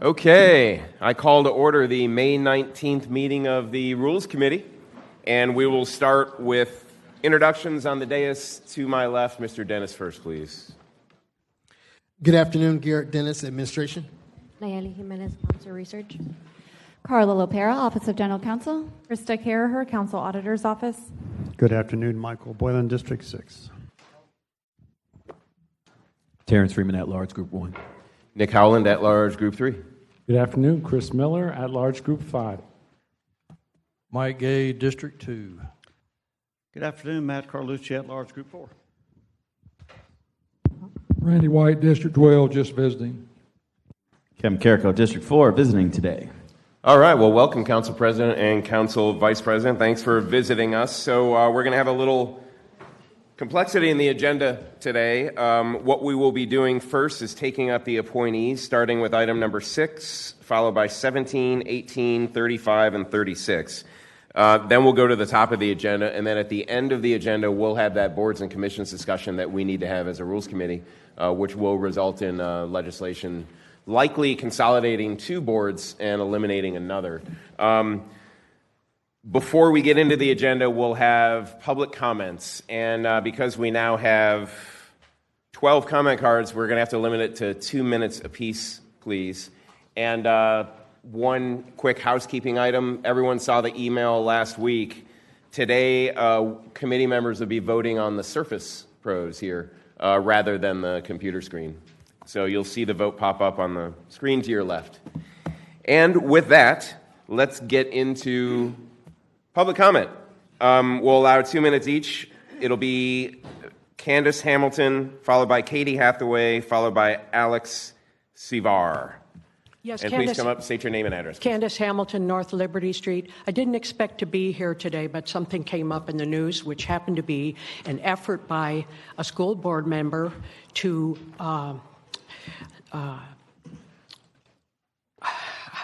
Okay, I call to order the May 19th meeting of the Rules Committee, and we will start with introductions on the dais. To my left, Mr. Dennis first, please. Good afternoon, Garrett Dennis, Administration. Nayeli Jimenez, Sponsor Research. Carla Lopera, Office of General Counsel. Krista Carraher, Council Auditor's Office. Good afternoon, Michael Boylan, District 6. Terrence Freeman, at-large, Group 1. Nick Howland, at-large, Group 3. Good afternoon, Chris Miller, at-large, Group 5. Mike Gay, District 2. Good afternoon, Matt Carlucci, at-large, Group 4. Randy White, District 12, just visiting. Kevin Carrico, District 4, visiting today. All right, well, welcome, Council President and Council Vice President. Thanks for visiting us. So we're going to have a little complexity in the agenda today. What we will be doing first is taking up the appointees, starting with item number 6, followed by 17, 18, 35, and 36. Then we'll go to the top of the agenda, and then at the end of the agenda, we'll have that boards and commissions discussion that we need to have as a Rules Committee, which will result in legislation likely consolidating 2 boards and eliminating another. Before we get into the agenda, we'll have public comments, and because we now have 12 comment cards, we're going to have to limit it to 2 minutes apiece, please. And one quick housekeeping item. Everyone saw the email last week. Today, committee members will be voting on the Surface Pros here rather than the computer screen. So you'll see the vote pop up on the screen to your left. And with that, let's get into public comment. We'll allow 2 minutes each. It'll be Candace Hamilton, followed by Katie Hathaway, followed by Alex Sivar. Yes, and Candace, please come up, state your name and address. Candace Hamilton, North Liberty Street. I didn't expect to be here today, but something came up in the news, which happened to be an effort by a school board member to, how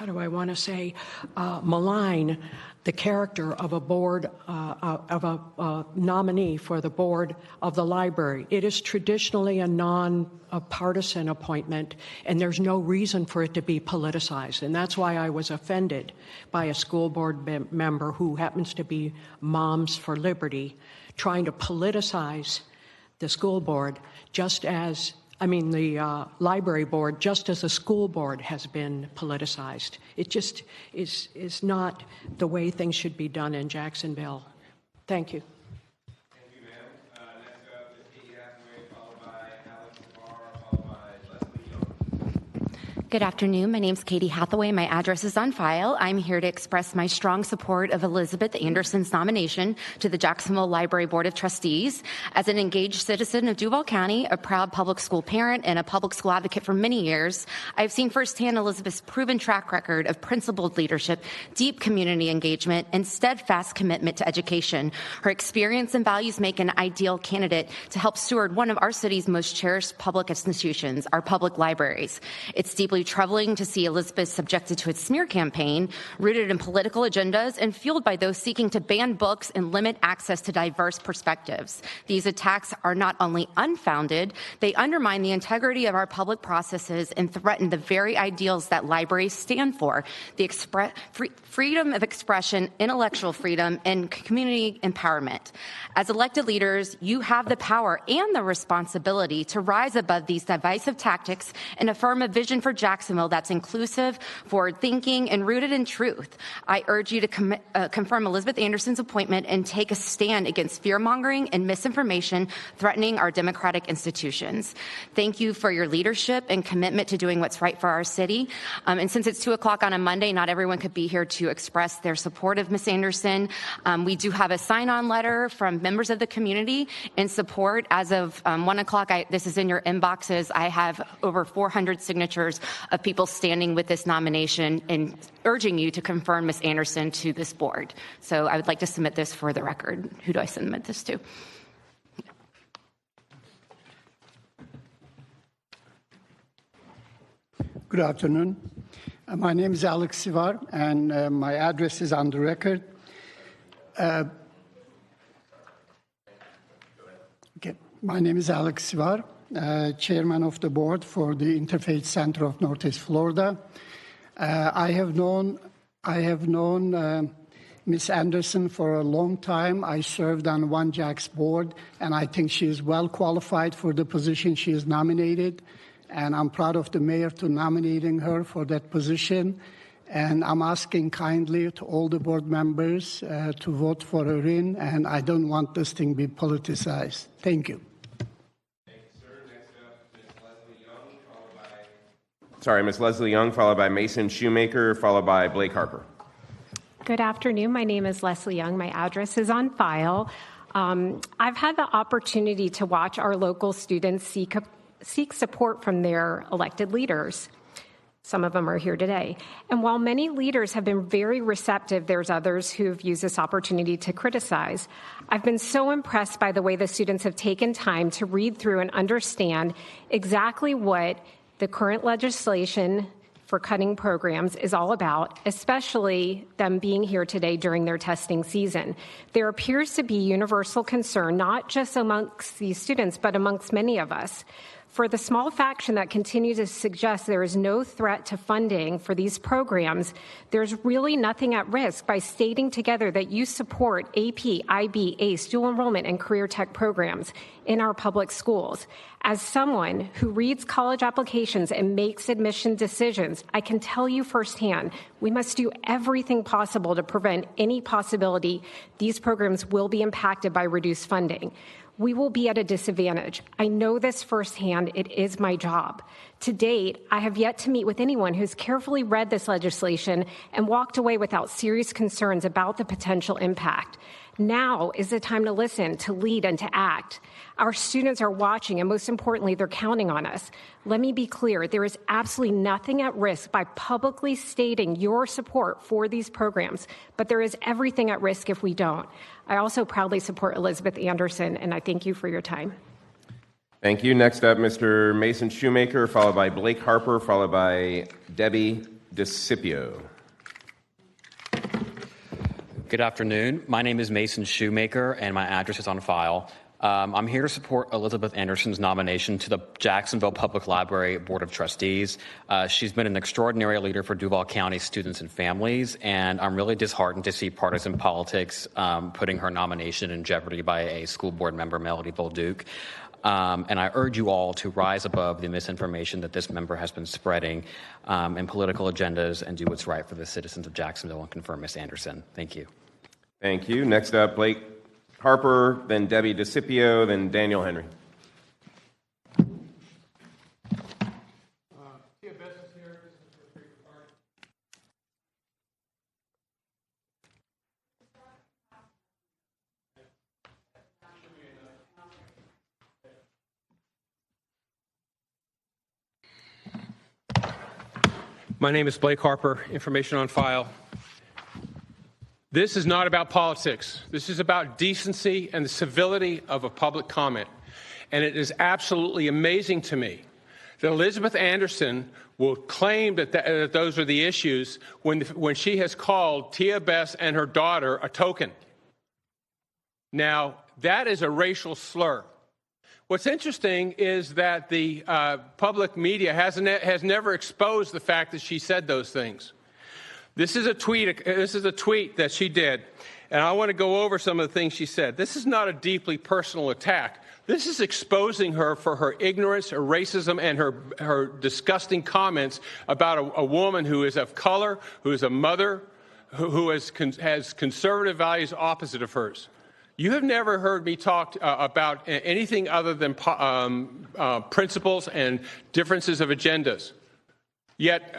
do I want to say, malign the character of a board, of a nominee for the board of the library. It is traditionally a non-partisan appointment, and there's no reason for it to be politicized. And that's why I was offended by a school board member who happens to be Moms for Liberty, trying to politicize the school board the library board, just as the school board has been politicized. It just is not the way things should be done in Jacksonville. Thank you. Thank you, ma'am. Next up is Katie Hathaway, followed by Alex Sivar, followed by Leslie. Good afternoon. My name's Katie Hathaway. My address is on file. I'm here to express my strong support of Elizabeth Anderson's nomination to the Jacksonville Library Board of Trustees. As an engaged citizen of Duval County, a proud public school parent, and a public school advocate for many years, I've seen firsthand Elizabeth's proven track record of principled leadership, deep community engagement, and steadfast commitment to education. Her experience and values make an ideal candidate to help steward one of our city's most cherished public institutions, our public libraries. It's deeply troubling to see Elizabeth subjected to a smear campaign rooted in political agendas and fueled by those seeking to ban books and limit access to diverse perspectives. These attacks are not only unfounded, they undermine the integrity of our public processes and threaten the very ideals that libraries stand for, the freedom of expression, intellectual freedom, and community empowerment. As elected leaders, you have the power and the responsibility to rise above these divisive tactics and affirm a vision for Jacksonville that's inclusive, forward-thinking, and rooted in truth. I urge you to confirm Elizabeth Anderson's appointment and take a stand against fear-mongering and misinformation threatening our democratic institutions. Thank you for your leadership and commitment to doing what's right for our city. And since it's 2 o'clock on a Monday, not everyone could be here to express their support of Ms. Anderson. We do have a sign-on letter from members of the community in support. As of 1 o'clock, this is in your inboxes. I have over 400 signatures of people standing with this nomination and urging you to confirm Ms. Anderson to this board. So I would like to submit this for the record. Who do I submit this to? Good afternoon. My name is Alex Sivar, and my address is on the record. My name is Alex Sivar, chairman of the board for the Interfaith Center of Northeast Florida. I have known Ms. Anderson for a long time. I served on One Jack's board, and I think she is well qualified for the position she is nominated. And I'm proud of the mayor to nominating her for that position. And I'm asking kindly to all the board members to vote for her in, and I don't want this thing to be politicized. Thank you. Thank you, sir. Next up, Ms. Leslie Young, followed by Mason Shoemaker, followed by Blake Harper. Good afternoon. My name is Leslie Young. My address is on file. I've had the opportunity to watch our local students seek support from their elected leaders. Some of them are here today. And while many leaders have been very receptive, there's others who've used this opportunity to criticize. I've been so impressed by the way the students have taken time to read through and understand exactly what the current legislation for cutting programs is all about, especially them being here today during their testing season. There appears to be universal concern, not just amongst these students, but amongst many of us. For the small faction that continues to suggest there is no threat to funding for these programs, there's really nothing at risk by stating together that you support AP, IB, ACE, dual enrollment, and career tech programs in our public schools. As someone who reads college applications and makes admission decisions, I can tell you firsthand, we must do everything possible to prevent any possibility these programs will be impacted by reduced funding. We will be at a disadvantage. I know this firsthand. It is my job. To date, I have yet to meet with anyone who's carefully read this legislation and walked away without serious concerns about the potential impact. Now is the time to listen, to lead, and to act. Our students are watching, and most importantly, they're counting on us. Let me be clear, there is absolutely nothing at risk by publicly stating your support for these programs, but there is everything at risk if we don't. I also proudly support Elizabeth Anderson, and I thank you for your time. Thank you. Next up, Mr. Mason Shoemaker, followed by Blake Harper, followed by Debbie DeCipio. Good afternoon. My name is Mason Shoemaker, and my address is on file. I'm here to support Elizabeth Anderson's nomination to the Jacksonville Public Library Board of Trustees. She's been an extraordinary leader for Duval County students and families, and I'm really disheartened to see partisan politics putting her nomination in jeopardy by a school board member, Melody Bolduc. And I urge you all to rise above the misinformation that this member has been spreading in political agendas and do what's right for the citizens of Jacksonville and confirm Ms. Anderson. Thank you. Thank you. Next up, Blake Harper, then Debbie DeCipio, then Daniel Henry. My name is Blake Harper, information on file. This is not about politics. This is about decency and the civility of a public comment. And it is absolutely amazing to me that Elizabeth Anderson will claim that those are the issues when she has called Tia Bess and her daughter a token. Now, that is a racial slur. What's interesting is that the public media has never exposed the fact that she said those things. This is a tweet that she did, and I want to go over some of the things she said. This is not a deeply personal attack. This is exposing her for her ignorance, her racism, and her disgusting comments about a woman who is of color, who is a mother, who has conservative values opposite of hers. You have never heard me talk about anything other than principles and differences of agendas. Yet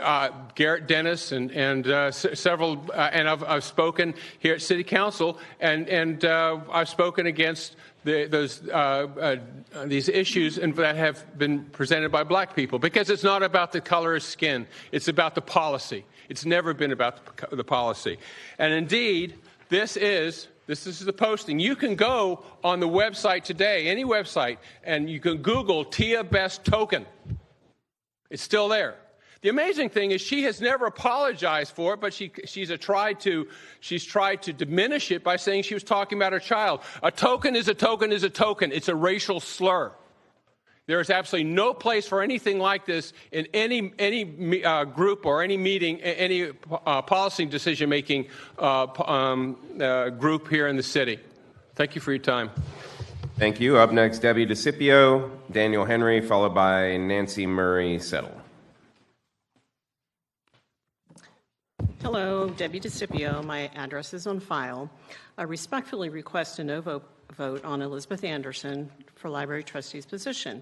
Garrett Dennis and several, and I've spoken here at City Council, and I've spoken against these issues that have been presented by black people, because it's not about the color of skin. It's about the policy. It's never been about the policy. And indeed, this is the posting. You can go on the website today, any website, and you can Google Tia Bess token. It's still there. The amazing thing is she has never apologized for it, but she's tried to diminish it by saying she was talking about her child. A token is a token is a token. It's a racial slur. There is absolutely no place for anything like this in any group or any meeting, any policy decision-making group here in the city. Thank you for your time. Thank you. Up next, Debbie DeCipio, Daniel Henry, followed by Nancy Murray Settle. Hello, Debbie DeCipio. My address is on file. I respectfully request a no vote on Elizabeth Anderson for library trustee's position.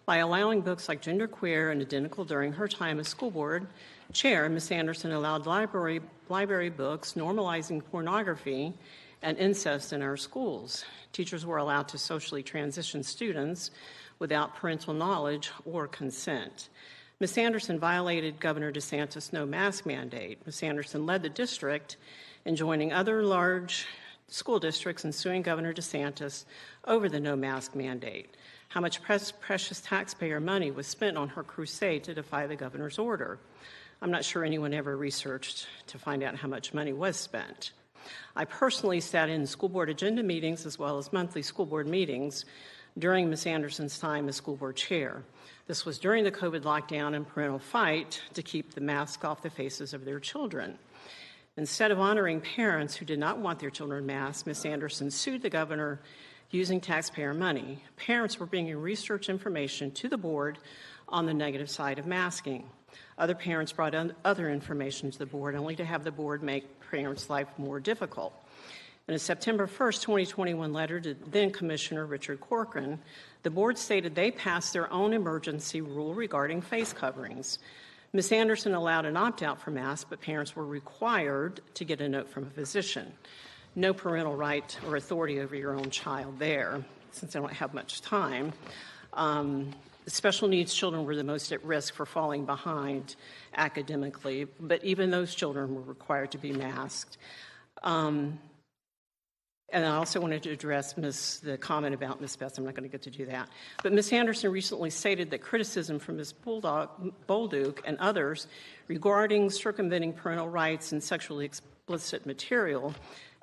By allowing books like Genderqueer and Identical during her time as school board chair, Ms. Anderson allowed library books normalizing pornography and incest in our schools. Teachers were allowed to socially transition students without parental knowledge or consent. Ms. Anderson violated Governor DeSantis' no mask mandate. Ms. Anderson led the district in joining other large school districts and suing Governor DeSantis over the no mask mandate. How much precious taxpayer money was spent on her crusade to defy the governor's order? I'm not sure anyone ever researched to find out how much money was spent. I personally sat in school board agenda meetings as well as monthly school board meetings during Ms. Anderson's time as school board chair. This was during the COVID lockdown and parental fight to keep the mask off the faces of their children. Instead of honoring parents who did not want their children masked, Ms. Anderson sued the governor using taxpayer money. Parents were bringing research information to the board on the negative side of masking. Other parents brought other information to the board only to have the board make parents' life more difficult. In a September 1st, 2021 letter to then Commissioner Richard Corcoran, the board stated they passed their own emergency rule regarding face coverings. Ms. Anderson allowed an opt-out for masks, but parents were required to get a note from a physician. No parental right or authority over your own child there, since I don't have much time. Special needs children were the most at risk for falling behind academically, but even those children were required to be masked. And I also wanted to address the comment about Ms. Betts. I'm not going to get to do that. But Ms. Anderson recently stated that criticism from Ms. Bolduc and others regarding circumventing parental rights and sexually explicit material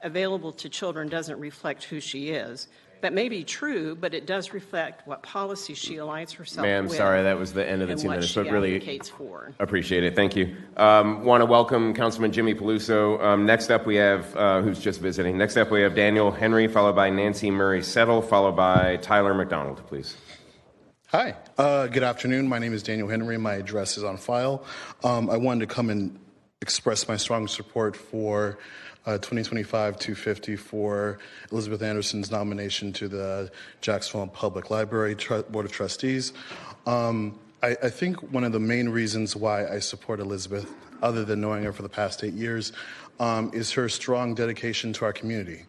available to children doesn't reflect who she is. That may be true, but it does reflect what policy she aligns herself with. Ma'am, sorry, that was the end of the 2 minutes, but really for. Appreciate it. Thank you. Want to welcome Councilman Jimmy Peluso. Next up, we have, who's just visiting. Next up, we have Daniel Henry, followed by Nancy Murray Settle, followed by Tyler McDonald, please. Hi. Good afternoon. My name is Daniel Henry. My address is on file. I wanted to come and express my strong support for 2025-250 for Elizabeth Anderson's nomination to the Jacksonville Public Library Board of Trustees. I think one of the main reasons why I support Elizabeth, other than knowing her for the past 8 years, is her strong dedication to our community.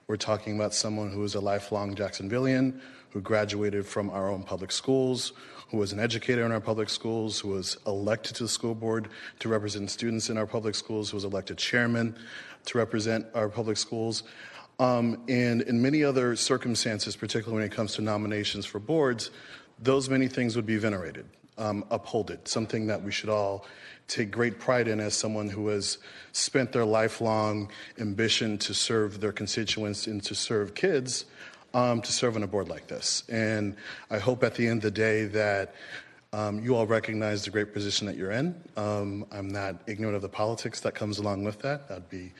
We're talking about someone who is a lifelong Jacksonvillian, who graduated from our own public schools, who was an educator in our public schools, who was elected to the school board to represent students in our public schools, who was elected chairman to represent our public schools. And in many other circumstances, particularly when it comes to nominations for boards, those many things would be venerated, upholded, something that we should all take great pride in as someone who has spent their lifelong ambition to serve their constituents and to serve kids, to serve on a board like this. And I hope at the end of the day that you all recognize the great position that you're in. I'm not ignorant of the politics that comes along with that. That'd be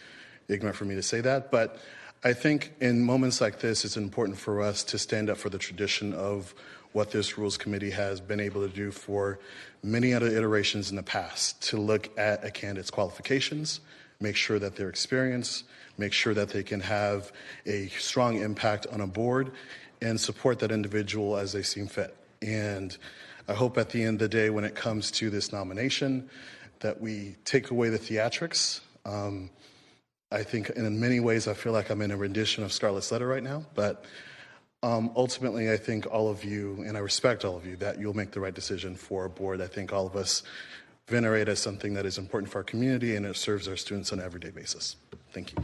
ignorant for me to say that. But I think in moments like this, it's important for us to stand up for the tradition of what this Rules Committee has been able to do for many other iterations in the past, to look at a candidate's qualifications, make sure that their experience, make sure that they can have a strong impact on a board, and support that individual as they seem fit. And I hope at the end of the day, when it comes to this nomination, that we take away the theatrics. I think in many ways, I feel like I'm in a rendition of Scarlett's Letter right now, but ultimately, I think all of you, and I respect all of you, that you'll make the right decision for a board. I think all of us venerate as something that is important for our community, and it serves our students on an everyday basis. Thank you.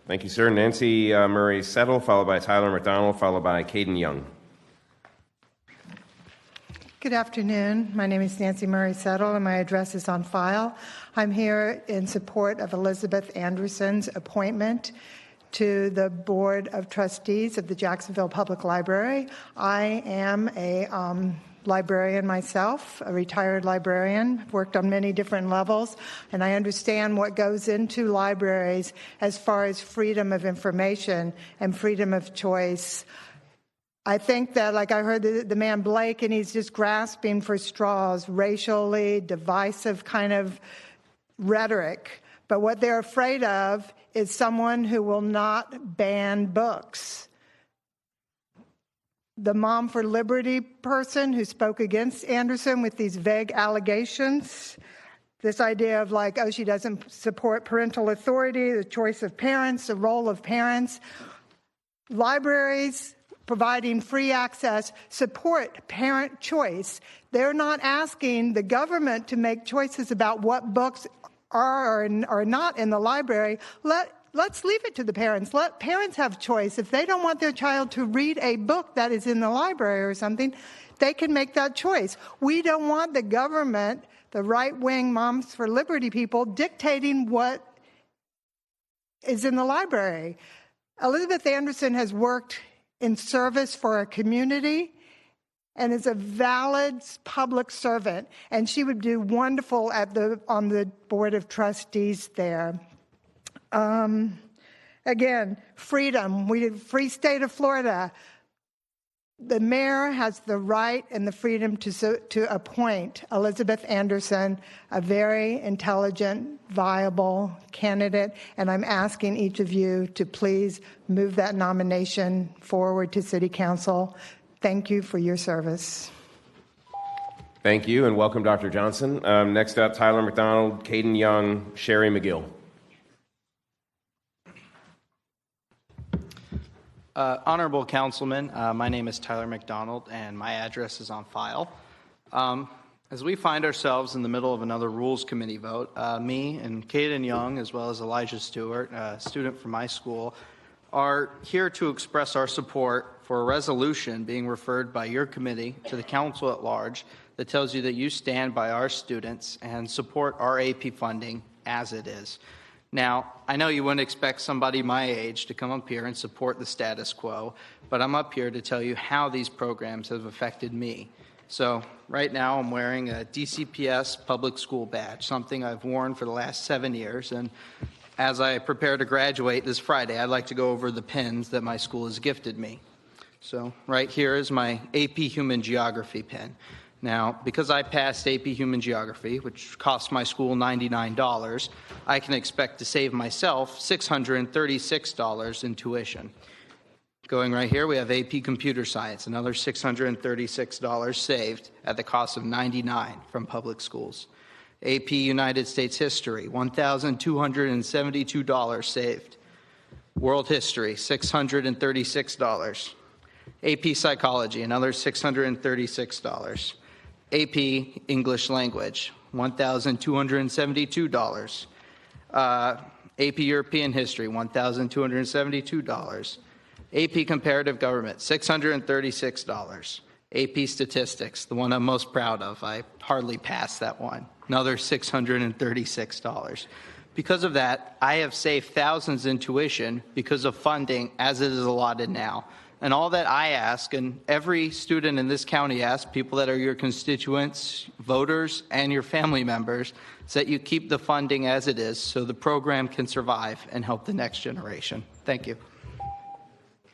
Thank you, sir. Nancy Murray Settle, followed by Tyler McDonald, followed by Caden Young. Good afternoon. My name is Nancy Murray Settle, and my address is on file. I'm here in support of Elizabeth Anderson's appointment to the Board of Trustees of the Jacksonville Public Library. I am a librarian myself, a retired librarian. I've worked on many different levels, and I understand what goes into libraries as far as freedom of information and freedom of choice. I think that, like I heard the man Blake, and he's just grasping for straws, racially divisive kind of rhetoric. But what they're afraid of is someone who will not ban books. The Mom for Liberty person who spoke against Anderson with these vague allegations, this idea of like, oh, she doesn't support parental authority, the choice of parents, the role of parents. Libraries providing free access support parent choice. They're not asking the government to make choices about what books are or are not in the library. Let's leave it to the parents. Let parents have choice. If they don't want their child to read a book that is in the library or something, they can make that choice. We don't want the government, the right-wing Moms for Liberty people, dictating what is in the library. Elizabeth Anderson has worked in service for a community and is a valid public servant, and she would do wonderful on the Board of Trustees there. Again, freedom. We did free state of Florida. The mayor has the right and the freedom to appoint Elizabeth Anderson, a very intelligent, viable candidate, and I'm asking each of you to please move that nomination forward to City Council. Thank you for your service. Thank you, and welcome, Dr. Johnson. Next up, Tyler McDonald, Caden Young, Sherry McGill. Honorable Councilman, my name is Tyler McDonald, and my address is on file. As we find ourselves in the middle of another Rules Committee vote, me and Caden Young, as well as Elijah Stewart, a student from my school, are here to express our support for a resolution being referred by your committee to the council at large that tells you that you stand by our students and support our AP funding as it is. Now, I know you wouldn't expect somebody my age to come up here and support the status quo, but I'm up here to tell you how these programs have affected me. So right now I'm wearing a DCPS public school badge, something I've worn for the last 7 years, and as I prepare to graduate this Friday, I'd like to go over the pins that my school has gifted me. So right here is my AP Human Geography pin. Now, because I passed AP Human Geography, which cost my school $99, I can expect to save myself $636 in tuition. Going right here, we have AP Computer Science, another $636 saved at the cost of $99 from public schools. AP United States History, $1,272 saved. World History, $636. AP Psychology, another $636. AP English Language, $1,272. AP European History, $1,272. AP Comparative Government, $636. AP Statistics, the one I'm most proud of. I hardly passed that one. Another $636. Because of that, I have saved thousands in tuition because of funding as it is allotted now. And all that I ask, and every student in this county asks, people that are your constituents, voters, and your family members, is that you keep the funding as it is so the program can survive and help the next generation. Thank you.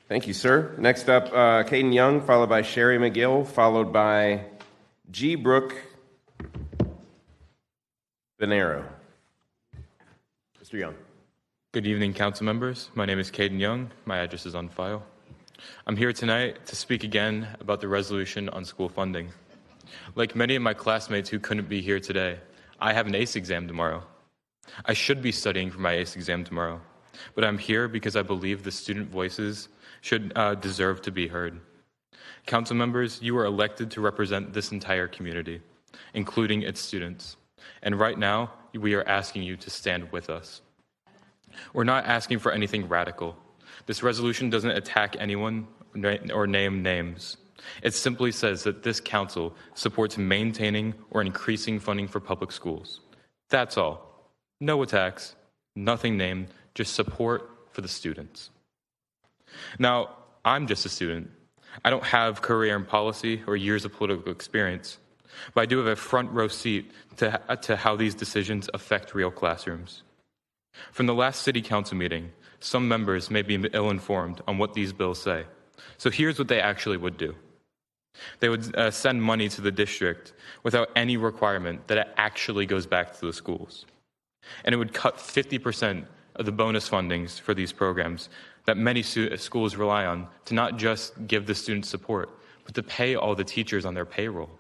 Thank you, sir. Next up, Caden Young, followed by Sherry McGill, followed by G. Brooke Venero. Mr. Young. Good evening, council members. My name is Caden Young. My address is on file. I'm here tonight to speak again about the resolution on school funding. Like many of my classmates who couldn't be here today, I have an ACE exam tomorrow. I should be studying for my ACE exam tomorrow, but I'm here because I believe the student voices should deserve to be heard. Council members, you are elected to represent this entire community, including its students. And right now, we are asking you to stand with us. We're not asking for anything radical. This resolution doesn't attack anyone or name names. It simply says that this council supports maintaining or increasing funding for public schools. That's all. No attacks, nothing named, just support for the students. Now, I'm just a student. I don't have career in policy or years of political experience, but I do have a front row seat to how these decisions affect real classrooms. From the last city council meeting, some members may be ill-informed on what these bills say. So here's what they actually would do. They would send money to the district without any requirement that it actually goes back to the schools. And it would cut 50% of the bonus fundings for these programs that many schools rely on to not just give the students support, but to pay all the teachers on their payroll.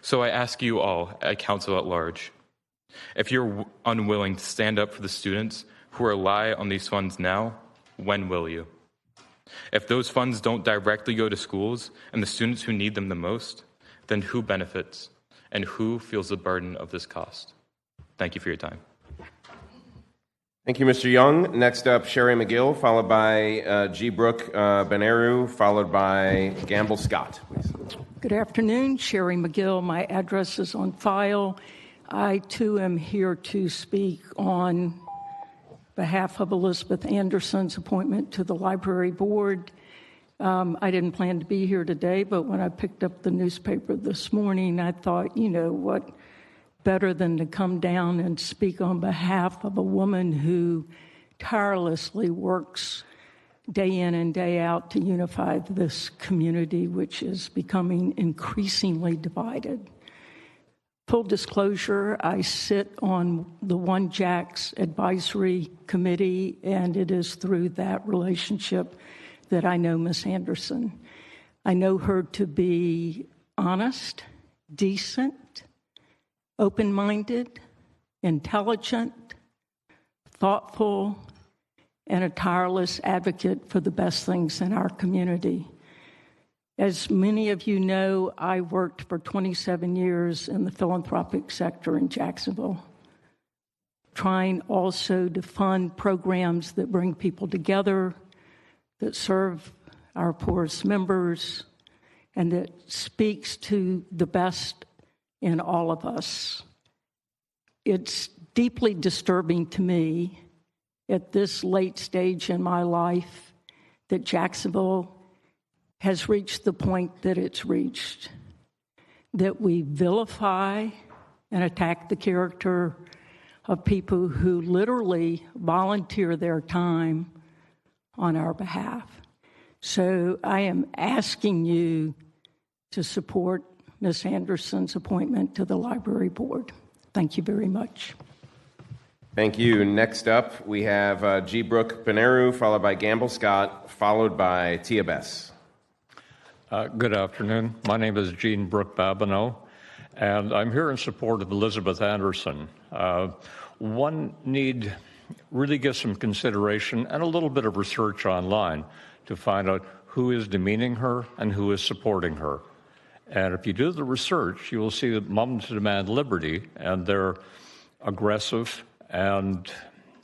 So I ask you all, at Council at Large, if you're unwilling to stand up for the students who rely on these funds now, when will you? If those funds don't directly go to schools and the students who need them the most, then who benefits and who feels the burden of this cost? Thank you for your time. Thank you, Mr. Young. Next up, Sherry McGill, followed by G. Brooke Beneru, followed by Gamble Scott, please. Good afternoon, Sherry McGill. My address is on file. I, too, am here to speak on behalf of Elizabeth Anderson's appointment to the library board. I didn't plan to be here today, but when I picked up the newspaper this morning, I thought, you know, what better than to come down and speak on behalf of a woman who tirelessly works day in and day out to unify this community, which is becoming increasingly divided. Full disclosure, I sit on the One Jacks Advisory Committee, and it is through that relationship that I know Ms. Anderson. I know her to be honest, decent, open-minded, intelligent, thoughtful, and a tireless advocate for the best things in our community. As many of you know, I worked for 27 years in the philanthropic sector in Jacksonville, trying also to fund programs that bring people together, that serve our poorest members, and that speaks to the best in all of us. It's deeply disturbing to me at this late stage in my life that Jacksonville has reached the point that it's reached, that we vilify and attack the character of people who literally volunteer their time on our behalf. So I am asking you to support Ms. Anderson's appointment to the library board. Thank you very much. Thank you. Next up, we have G. Brooke Beneru, followed by Gamble Scott, followed by Tia Bess. Good afternoon. My name is Jean Brooke Babineau, and I'm here in support of Elizabeth Anderson. One need really give some consideration and a little bit of research online to find out who is demeaning her and who is supporting her. And if you do the research, you will see that moms demand liberty, and their aggressive and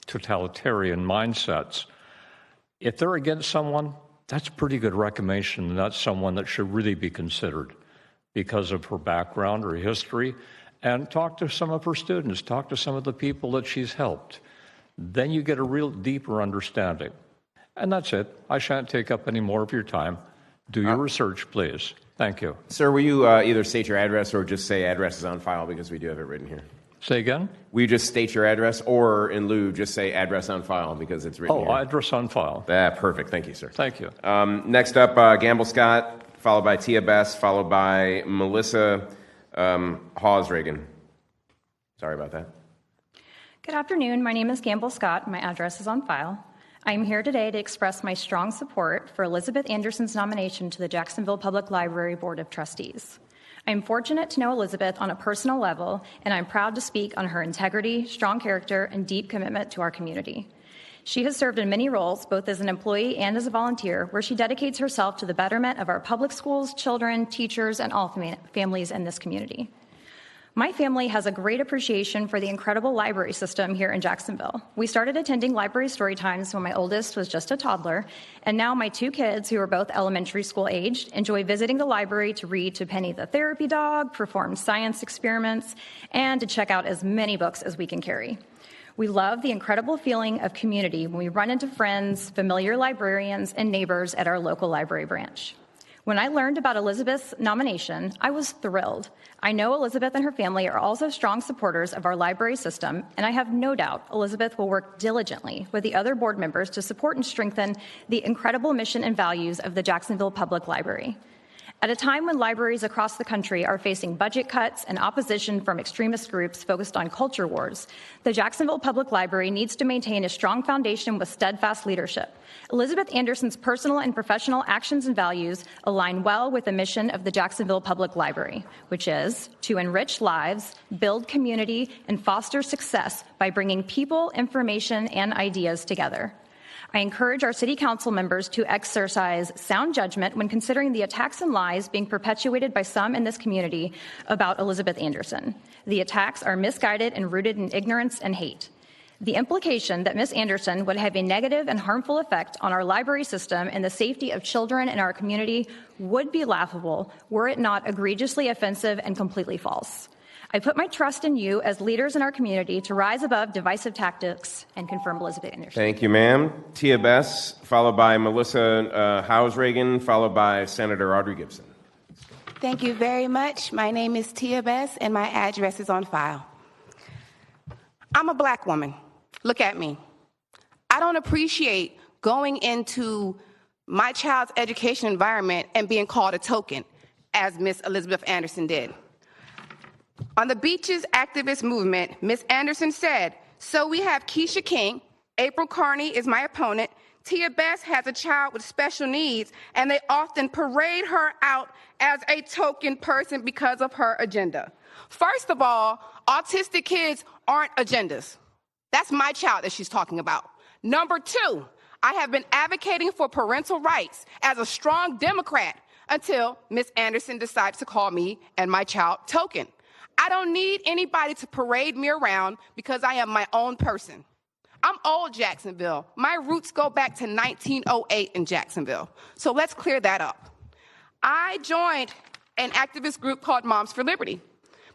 totalitarian mindsets. If they're against someone, that's a pretty good recommendation, and that's someone that should really be considered because of her background, her history, and talk to some of her students, talk to some of the people that she's helped. Then you get a real deeper understanding. And that's it. I shan't take up any more of your time. Do your research, please. Thank you. Sir, will you either state your address or just say address is on file, because we do have it written here? Say again? Will you just state your address, or in lieu, just say address on file, because it's written here? Oh, address on file. Perfect. Thank you, sir. Thank you. Next up, Gamble Scott, followed by Tia Bess, followed by Melissa Hawes-Reagan. Sorry about that. Good afternoon. My name is Gamble Scott. My address is on file. I am here today to express my strong support for Elizabeth Anderson's nomination to the Jacksonville Public Library Board of Trustees. I am fortunate to know Elizabeth on a personal level, and I'm proud to speak on her integrity, strong character, and deep commitment to our community. She has served in many roles, both as an employee and as a volunteer, where she dedicates herself to the betterment of our public schools, children, teachers, and all families in this community. My family has a great appreciation for the incredible library system here in Jacksonville. We started attending library story times when my oldest was just a toddler, and now my two kids, who are both elementary school aged, enjoy visiting the library to read to Penny the therapy dog, perform science experiments, and to check out as many books as we can carry. We love the incredible feeling of community when we run into friends, familiar librarians, and neighbors at our local library branch. When I learned about Elizabeth's nomination, I was thrilled. I know Elizabeth and her family are also strong supporters of our library system, and I have no doubt Elizabeth will work diligently with the other board members to support and strengthen the incredible mission and values of the Jacksonville Public Library. At a time when libraries across the country are facing budget cuts and opposition from extremist groups focused on culture wars, the Jacksonville Public Library needs to maintain a strong foundation with steadfast leadership. Elizabeth Anderson's personal and professional actions and values align well with the mission of the Jacksonville Public Library, which is to enrich lives, build community, and foster success by bringing people, information, and ideas together. I encourage our City Council members to exercise sound judgment when considering the attacks and lies being perpetuated by some in this community about Elizabeth Anderson. The attacks are misguided and rooted in ignorance and hate. The implication that Ms. Anderson would have a negative and harmful effect on our library system and the safety of children in our community would be laughable were it not egregiously offensive and completely false. I put my trust in you as leaders in our community to rise above divisive tactics and confirm Elizabeth Anderson. Thank you, ma'am. Tia Bess, followed by Melissa Hausreagan, followed by Senator Audrey Gibson. Thank you very much. My name is Tia Bess, and my address is on file. I'm a black woman. Look at me. I don't appreciate going into my child's education environment and being called a token, as Miss Elizabeth Anderson did. On the Beaches activist movement, Ms. Anderson said, so we have Keisha King, April Carney is my opponent, Tia Bess has a child with special needs, and they often parade her out as a token person because of her agenda. First of all, autistic kids aren't agendas. That's my child that she's talking about. Number two, I have been advocating for parental rights as a strong Democrat until Ms. Anderson decides to call me and my child token. I don't need anybody to parade me around because I am my own person. I'm old Jacksonville. My roots go back to 1908 in Jacksonville. So let's clear that up. I joined an activist group called Moms for Liberty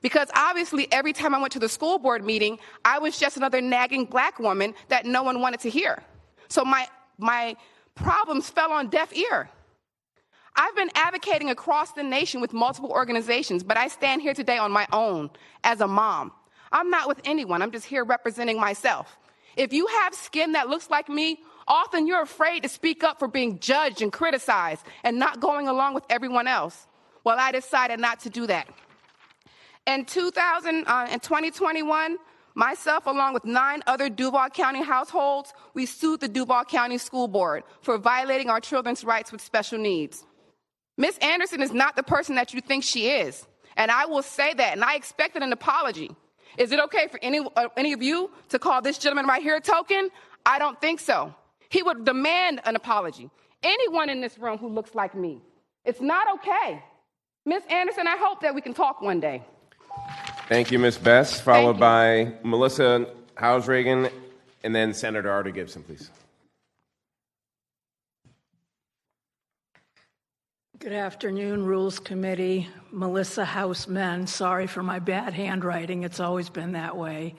because obviously every time I went to the school board meeting, I was just another nagging black woman that no one wanted to hear. So my problems fell on deaf ear. I've been advocating across the nation with multiple organizations, but I stand here today on my own as a mom. I'm not with anyone. I'm just here representing myself. If you have skin that looks like me, often you're afraid to speak up for being judged and criticized and not going along with everyone else. Well, I decided not to do that. In 2021, myself, along with 9 other Duval County households, we sued the Duval County School Board for violating our children's rights with special needs. Ms. Anderson is not the person that you think she is, and I will say that, and I expected an apology. Is it okay for any of you to call this gentleman right here a token? I don't think so. He would demand an apology. Anyone in this room who looks like me. It's not okay. Ms. Anderson, I hope that we can talk one day. Thank you, Ms. Bess, followed by Melissa Hausreagan, and then Senator Audrey Gibson, please. Good afternoon, Rules Committee. Melissa Houseman. Sorry for my bad handwriting. It's always been that way.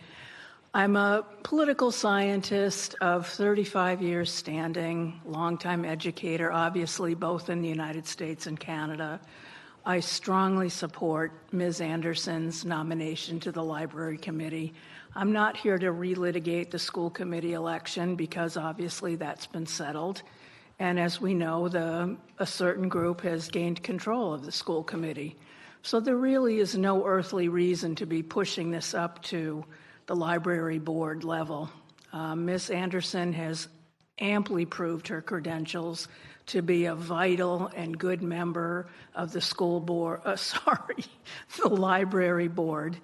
I'm a political scientist of 35 years standing, longtime educator, obviously both in the United States and Canada. I strongly support Ms. Anderson's nomination to the Library Committee. I'm not here to relitigate the school committee election because obviously that's been settled. And as we know, a certain group has gained control of the school committee. So there really is no earthly reason to be pushing this up to the library board level. Ms. Anderson has amply proved her credentials to be a vital and good member of the school board, the library board,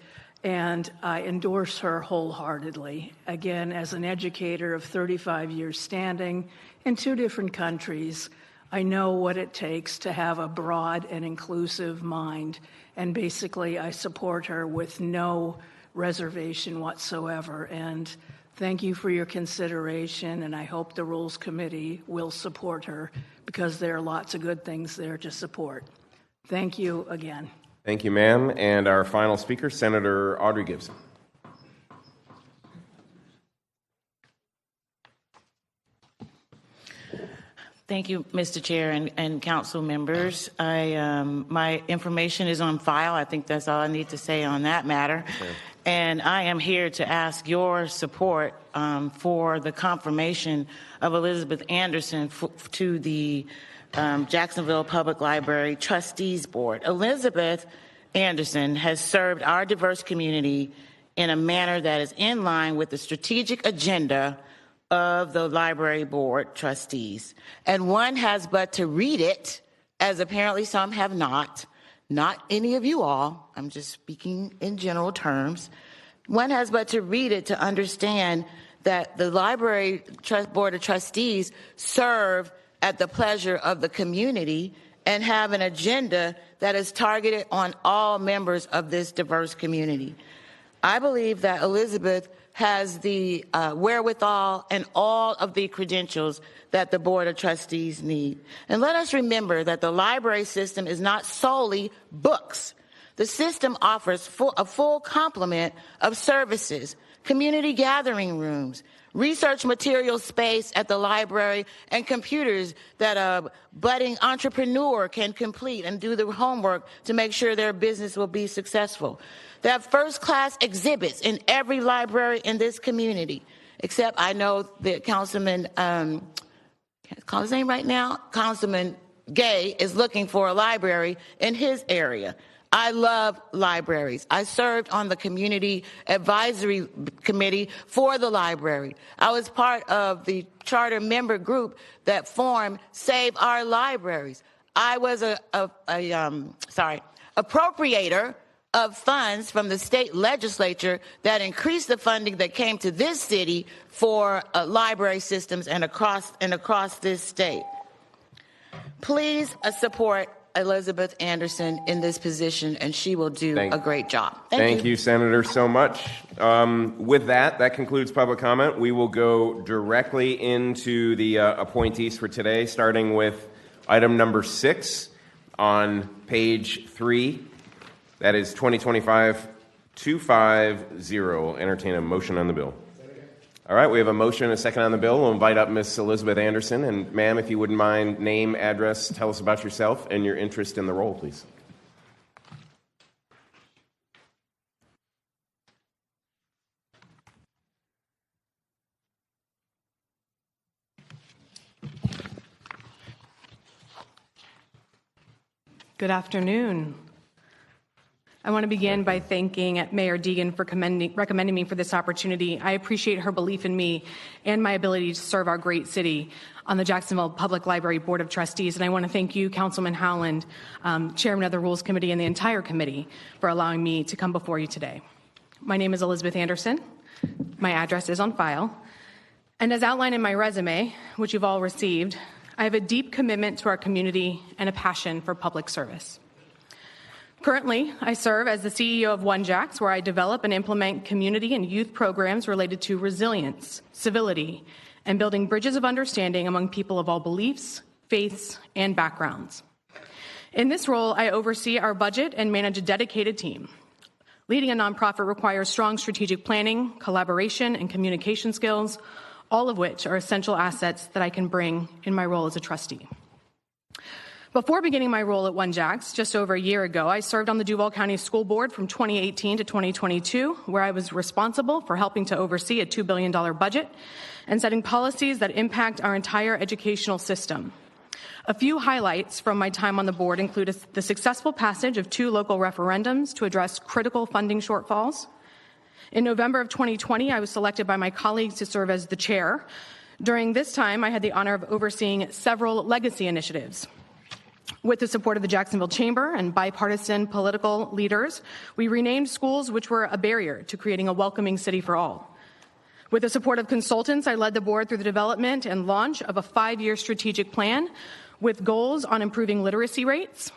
and I endorse her wholeheartedly. Again, as an educator of 35 years standing in 2 different countries, I know what it takes to have a broad and inclusive mind, and basically I support her with no reservation whatsoever. And thank you for your consideration, and I hope the Rules Committee will support her because there are lots of good things there to support. Thank you again. Thank you, ma'am. And our final speaker, Senator Audrey Gibson. Thank you, Mr. Chair and council members. My information is on file. I think that's all I need to say on that matter. Okay. And I am here to ask your support for the confirmation of Elizabeth Anderson to the Jacksonville Public Library Trustees Board. Elizabeth Anderson has served our diverse community in a manner that is in line with the strategic agenda of the library board trustees. And one has but to read it, as apparently some have not any of you all, I'm just speaking in general terms. One has but to read it to understand that the library board of trustees serve at the pleasure of the community and have an agenda that is targeted on all members of this diverse community. I believe that Elizabeth has the wherewithal and all of the credentials that the Board of Trustees need. And let us remember that the library system is not solely books. The system offers a full complement of services, community gathering rooms, research material space at the library, and computers that a budding entrepreneur can complete and do the homework to make sure their business will be successful. They have first-class exhibits in every library in this community, except I know that Councilman, can't call his name right now, Councilman Gay is looking for a library in his area. I love libraries. I served on the community advisory committee for the library. I was part of the charter member group that formed Save Our Libraries. I was appropriator of funds from the state legislature that increased the funding that came to this city for library systems and across this state. Please support Elizabeth Anderson in this position, and she will do a great job. Thank you, Senator, so much. With that concludes public comment. We will go directly into the appointees for today, starting with item number 6 on page 3. That is 2025-250. Entertain a motion on the bill. All right, we have a motion and a second on the bill. We'll invite up Ms. Elizabeth Anderson. And ma'am, if you wouldn't mind, name, address, tell us about yourself and your interest in the role, please. Good afternoon. I want to begin by thanking Mayor Deegan for recommending me for this opportunity. I appreciate her belief in me and my ability to serve our great city on the Jacksonville Public Library Board of Trustees. And I want to thank you, Councilman Howland, Chairman of the Rules Committee, and the entire committee for allowing me to come before you today. My name is Elizabeth Anderson. My address is on file. And as outlined in my resume, which you've all received, I have a deep commitment to our community and a passion for public service. Currently, I serve as the CEO of One Jacks, where I develop and implement community and youth programs related to resilience, civility, and building bridges of understanding among people of all beliefs, faiths, and backgrounds. In this role, I oversee our budget and manage a dedicated team. Leading a nonprofit requires strong strategic planning, collaboration, and communication skills, all of which are essential assets that I can bring in my role as a trustee. Before beginning my role at One Jacks, just over a year ago, I served on the Duval County School Board from 2018 to 2022, where I was responsible for helping to oversee a $2 billion budget and setting policies that impact our entire educational system. A few highlights from my time on the board include the successful passage of 2 local referendums to address critical funding shortfalls. In November of 2020, I was selected by my colleagues to serve as the chair. During this time, I had the honor of overseeing several legacy initiatives. With the support of the Jacksonville Chamber and bipartisan political leaders, we renamed schools which were a barrier to creating a welcoming city for all. With the support of consultants, I led the board through the development and launch of a 5-year strategic plan with goals on improving literacy rates,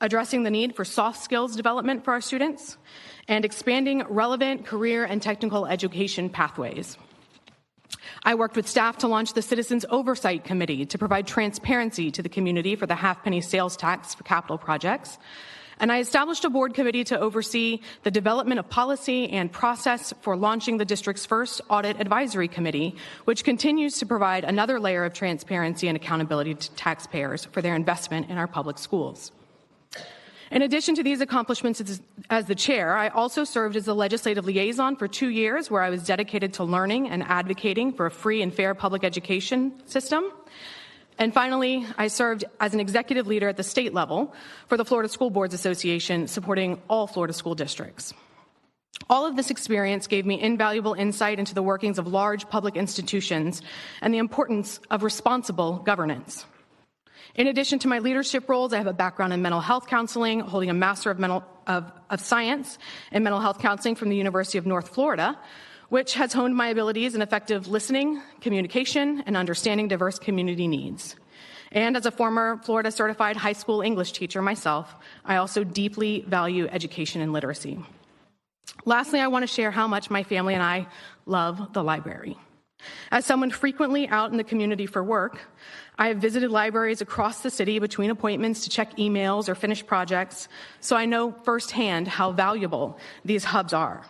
addressing the need for soft skills development for our students, and expanding relevant career and technical education pathways. I worked with staff to launch the Citizens Oversight Committee to provide transparency to the community for the half-penny sales tax for capital projects. and I established a board committee to oversee the development of policy and process for launching the district's first audit advisory committee, which continues to provide another layer of transparency and accountability to taxpayers for their investment in our public schools. In addition to these accomplishments as the chair, I also served as the legislative liaison for 2 years, where I was dedicated to learning and advocating for a free and fair public education system. And finally, I served as an executive leader at the state level for the Florida School Boards Association, supporting all Florida school districts. All of this experience gave me invaluable insight into the workings of large public institutions and the importance of responsible governance. In addition to my leadership roles, I have a background in mental health counseling, holding a Master of Science in Mental Health Counseling from the University of North Florida, which has honed my abilities in effective listening, communication, and understanding diverse community needs. And as a former Florida certified high school English teacher myself, I also deeply value education and literacy. Lastly, I want to share how much my family and I love the library. As someone frequently out in the community for work, I have visited libraries across the city between appointments to check emails or finish projects, so I know firsthand how valuable these hubs are.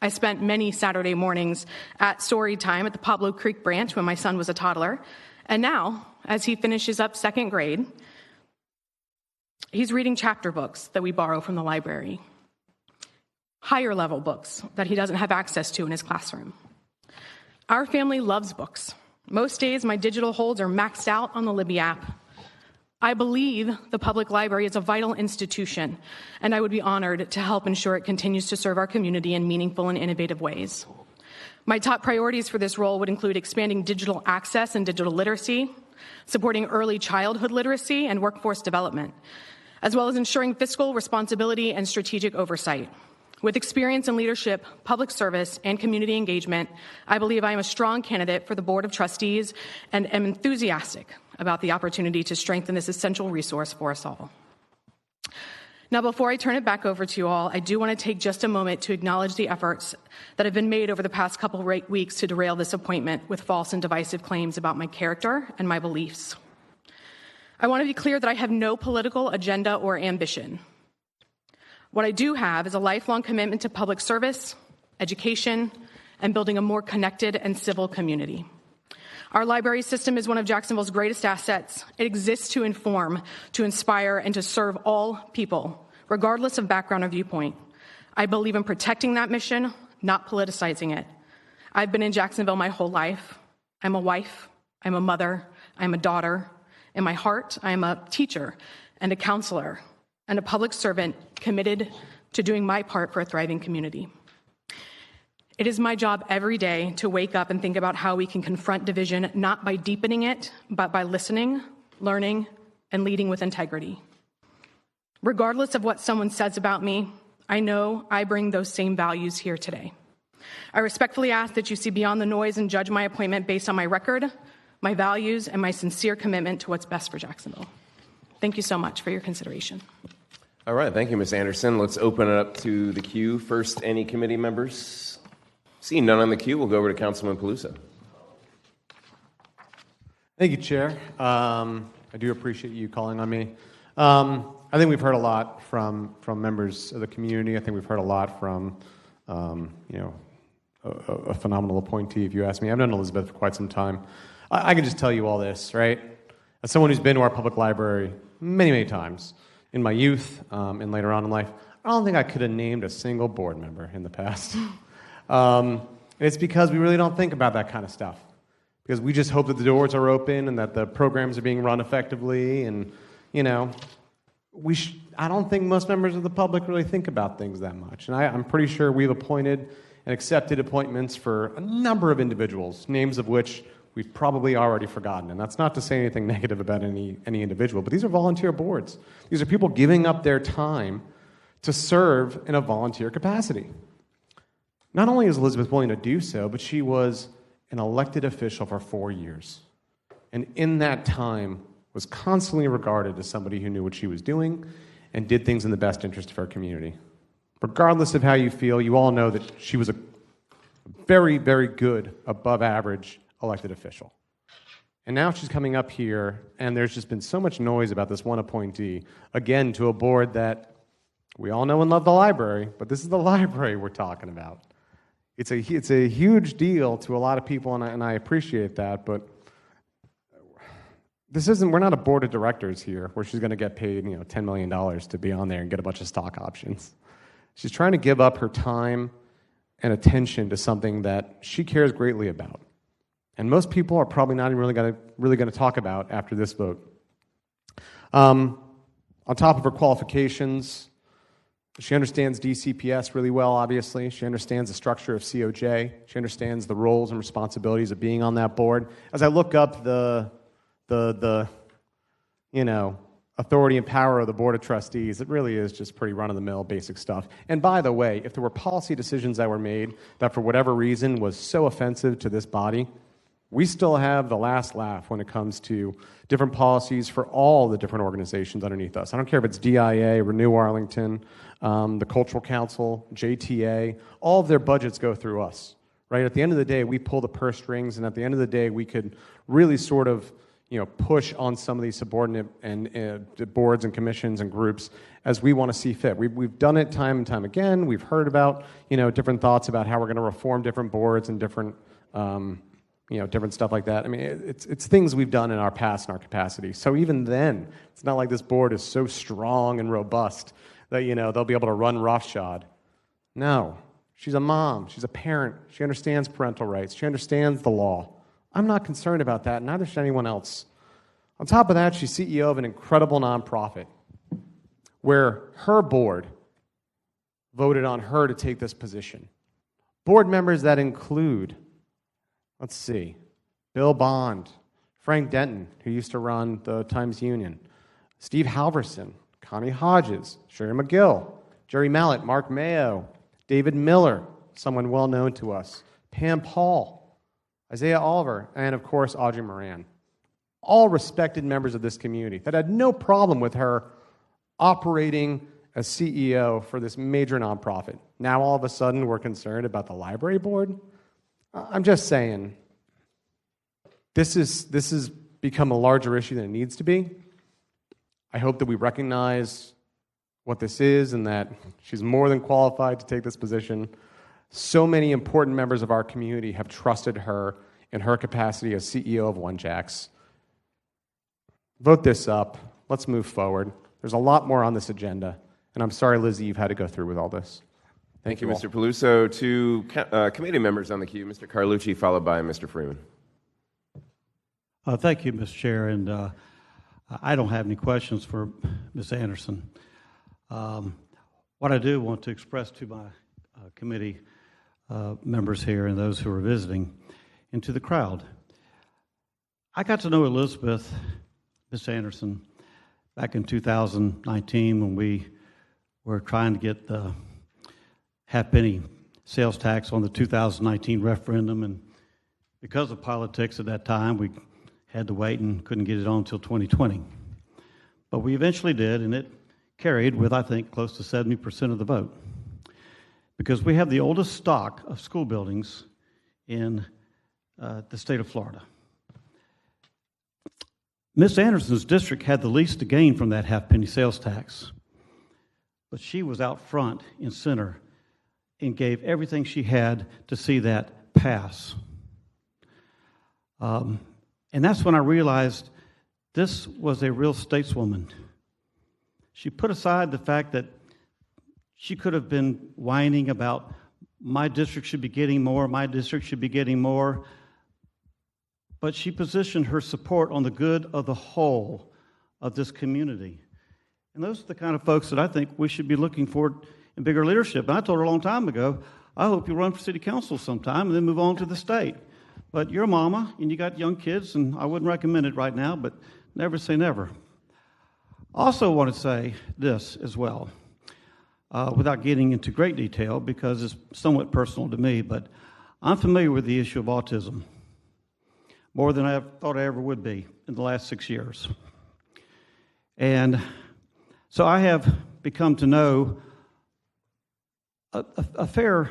I spent many Saturday mornings at story time at the Pablo Creek branch when my son was a toddler, and now, as he finishes up second grade, he's reading chapter books that we borrow from the library, higher level books that he doesn't have access to in his classroom. Our family loves books. Most days, my digital holds are maxed out on the Libby app. I believe the public library is a vital institution, and I would be honored to help ensure it continues to serve our community in meaningful and innovative ways. My top priorities for this role would include expanding digital access and digital literacy, supporting early childhood literacy and workforce development, as well as ensuring fiscal responsibility and strategic oversight. With experience in leadership, public service, and community engagement, I believe I am a strong candidate for the Board of Trustees and am enthusiastic about the opportunity to strengthen this essential resource for us all. Now, before I turn it back over to you all, I do want to take just a moment to acknowledge the efforts that have been made over the past couple of weeks to derail this appointment with false and divisive claims about my character and my beliefs. I want to be clear that I have no political agenda or ambition. What I do have is a lifelong commitment to public service, education, and building a more connected and civil community. Our library system is one of Jacksonville's greatest assets. It exists to inform, to inspire, and to serve all people, regardless of background or viewpoint. I believe in protecting that mission, not politicizing it. I've been in Jacksonville my whole life. I'm a wife, I'm a mother, I'm a daughter. In my heart, I am a teacher and a counselor and a public servant committed to doing my part for a thriving community. It is my job every day to wake up and think about how we can confront division, not by deepening it, but by listening, learning, and leading with integrity. Regardless of what someone says about me, I know I bring those same values here today. I respectfully ask that you see beyond the noise and judge my appointment based on my record, my values, and my sincere commitment to what's best for Jacksonville. Thank you so much for your consideration. All right, thank you, Ms. Anderson. Let's open it up to the queue. First, any committee members? Seeing none on the queue, we'll go over to Councilman Pelusa. Thank you, Chair. I do appreciate you calling on me. I think we've heard a lot from members of the community. I think we've heard a lot from, a phenomenal appointee, if you ask me. I've known Elizabeth for quite some time. I can just tell you all this, right? As someone who's been to our public library many, many times in my youth and later on in life, I don't think I could have named a single board member in the past. It's because we really don't think about that kind of stuff. Because we just hope that the doors are open and that the programs are being run effectively. And, I don't think most members of the public really think about things that much. And I'm pretty sure we've appointed and accepted appointments for a number of individuals, names of which we've probably already forgotten. And that's not to say anything negative about any individual, but these are volunteer boards. These are people giving up their time to serve in a volunteer capacity. Not only is Elizabeth willing to do so, but she was an elected official for 4 years. And in that time was constantly regarded as somebody who knew what she was doing and did things in the best interest of our community. Regardless of how you feel, you all know that she was a very, very good, above average elected official. And now she's coming up here, and there's just been so much noise about this one appointee, again, to a board that We all know and love the library, but this is the library we're talking about. It's a huge deal to a lot of people, and I appreciate that, but we're not a board of directors here where she's going to get paid $10 million to be on there and get a bunch of stock options. She's trying to give up her time and attention to something that she cares greatly about. And most people are probably not even really going to talk about after this vote. On top of her qualifications, she understands DCPS really well, obviously. She understands the structure of COJ. She understands the roles and responsibilities of being on that board. As I look up the authority and power of the Board of Trustees, it really is just pretty run-of-the-mill basic stuff. And by the way, if there were policy decisions that were made that for whatever reason was so offensive to this body, we still have the last laugh when it comes to different policies for all the different organizations underneath us. I don't care if it's DIA, Renew Arlington, the Cultural Council, JTA, all of their budgets go through us, right? At the end of the day, we pull the purse strings, and at the end of the day, we could really sort of push on some of these subordinate and boards and commissions and groups as we want to see fit. We've done it time and time again. We've heard about different thoughts about how we're going to reform different boards and different different stuff like that. I mean, it's things we've done in our past in our capacity. So even then, it's not like this board is so strong and robust that they'll be able to run roughshod. No, she's a mom. She's a parent. She understands parental rights. She understands the law. I'm not concerned about that, neither should anyone else. On top of that, she's CEO of an incredible nonprofit where her board voted on her to take this position. Board members that include, let's see, Bill Bond, Frank Denton, who used to run the Times-Union, Steve Halverson, Connie Hodges, Sherry McGill, Jerry Mallett, Mark Mayo, David Miller, someone well known to us, Pam Paul, Isaiah Oliver, and of course, Audrey Moran. All respected members of this community that had no problem with her operating as CEO for this major nonprofit. Now, all of a sudden, we're concerned about the library board? I'm just saying, this has become a larger issue than it needs to be. I hope that we recognize what this is and that she's more than qualified to take this position. So many important members of our community have trusted her in her capacity as CEO of One Jacks. Vote this up. Let's move forward. There's a lot more on this agenda, and I'm sorry, Lizzie, you've had to go through with all this. Thank you, Mr. Peluso. Two committee members on the queue, Mr. Carlucci, followed by Mr. Freeman. Thank you, Mr. Chair, and I don't have any questions for Ms. Anderson. What I do want to express to my committee members here and those who are visiting and to the crowd. I got to know Elizabeth, Ms. Anderson, back in 2019 when we were trying to get the half-penny sales tax on the 2019 referendum, and because of politics at that time, we had to wait and couldn't get it on until 2020. But we eventually did, and it carried with, I think, close to 70% of the vote, because we have the oldest stock of school buildings in the state of Florida. Ms. Anderson's district had the least to gain from that half-penny sales tax, but she was out front and center and gave everything she had to see that pass. And that's when I realized this was a real stateswoman. She put aside the fact that she could have been whining about my district should be getting more, my district should be getting more, but she positioned her support on the good of the whole of this community. And those are the kind of folks that I think we should be looking for in bigger leadership. And I told her a long time ago, I hope you run for city council sometime and then move on to the state. But you're a mama and you got young kids, and I wouldn't recommend it right now, but never say never. I also want to say this as well, without getting into great detail because it's somewhat personal to me, but I'm familiar with the issue of autism, more than I thought I ever would be in the last 6 years. And so I have become to know a fair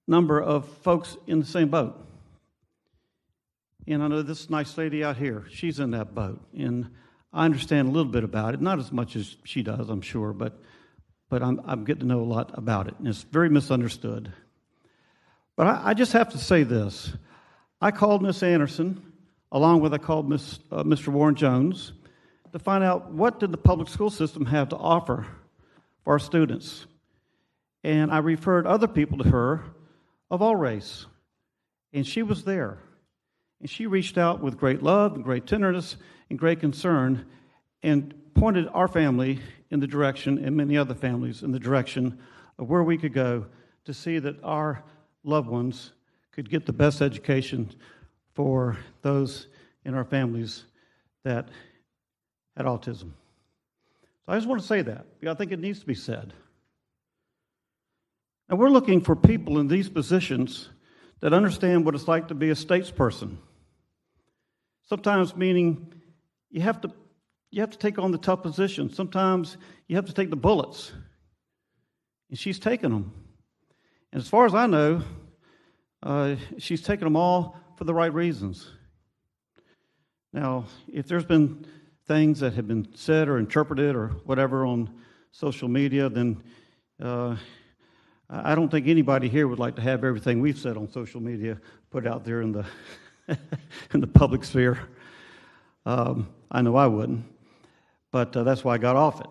number of folks in the same boat. And I know this nice lady out here, she's in that boat. And I understand a little bit about it, not as much as she does, I'm sure, but but I'm getting to know a lot about it, and it's very misunderstood. But I just have to say this. I called Miss Anderson, along with I called Mr. Warren Jones, to find out what did the public school system have to offer for our students. And I referred other people to her of all race, and she was there. And she reached out with great love and great tenderness and great concern and pointed our family in the direction, and many other families in the direction of where we could go to see that our loved ones could get the best education for those in our families that had autism. So I just want to say that, because I think it needs to be said. And we're looking for people in these positions that understand what it's like to be a statesperson. Sometimes meaning you have to take on the tough positions. Sometimes you have to take the bullets. And she's taken them. And as far as I know, she's taken them all for the right reasons. Now, if there's been things that have been said or interpreted or whatever on social media, then I don't think anybody here would like to have everything we've said on social media put out there in the in the public sphere. I know I wouldn't, but that's why I got off it.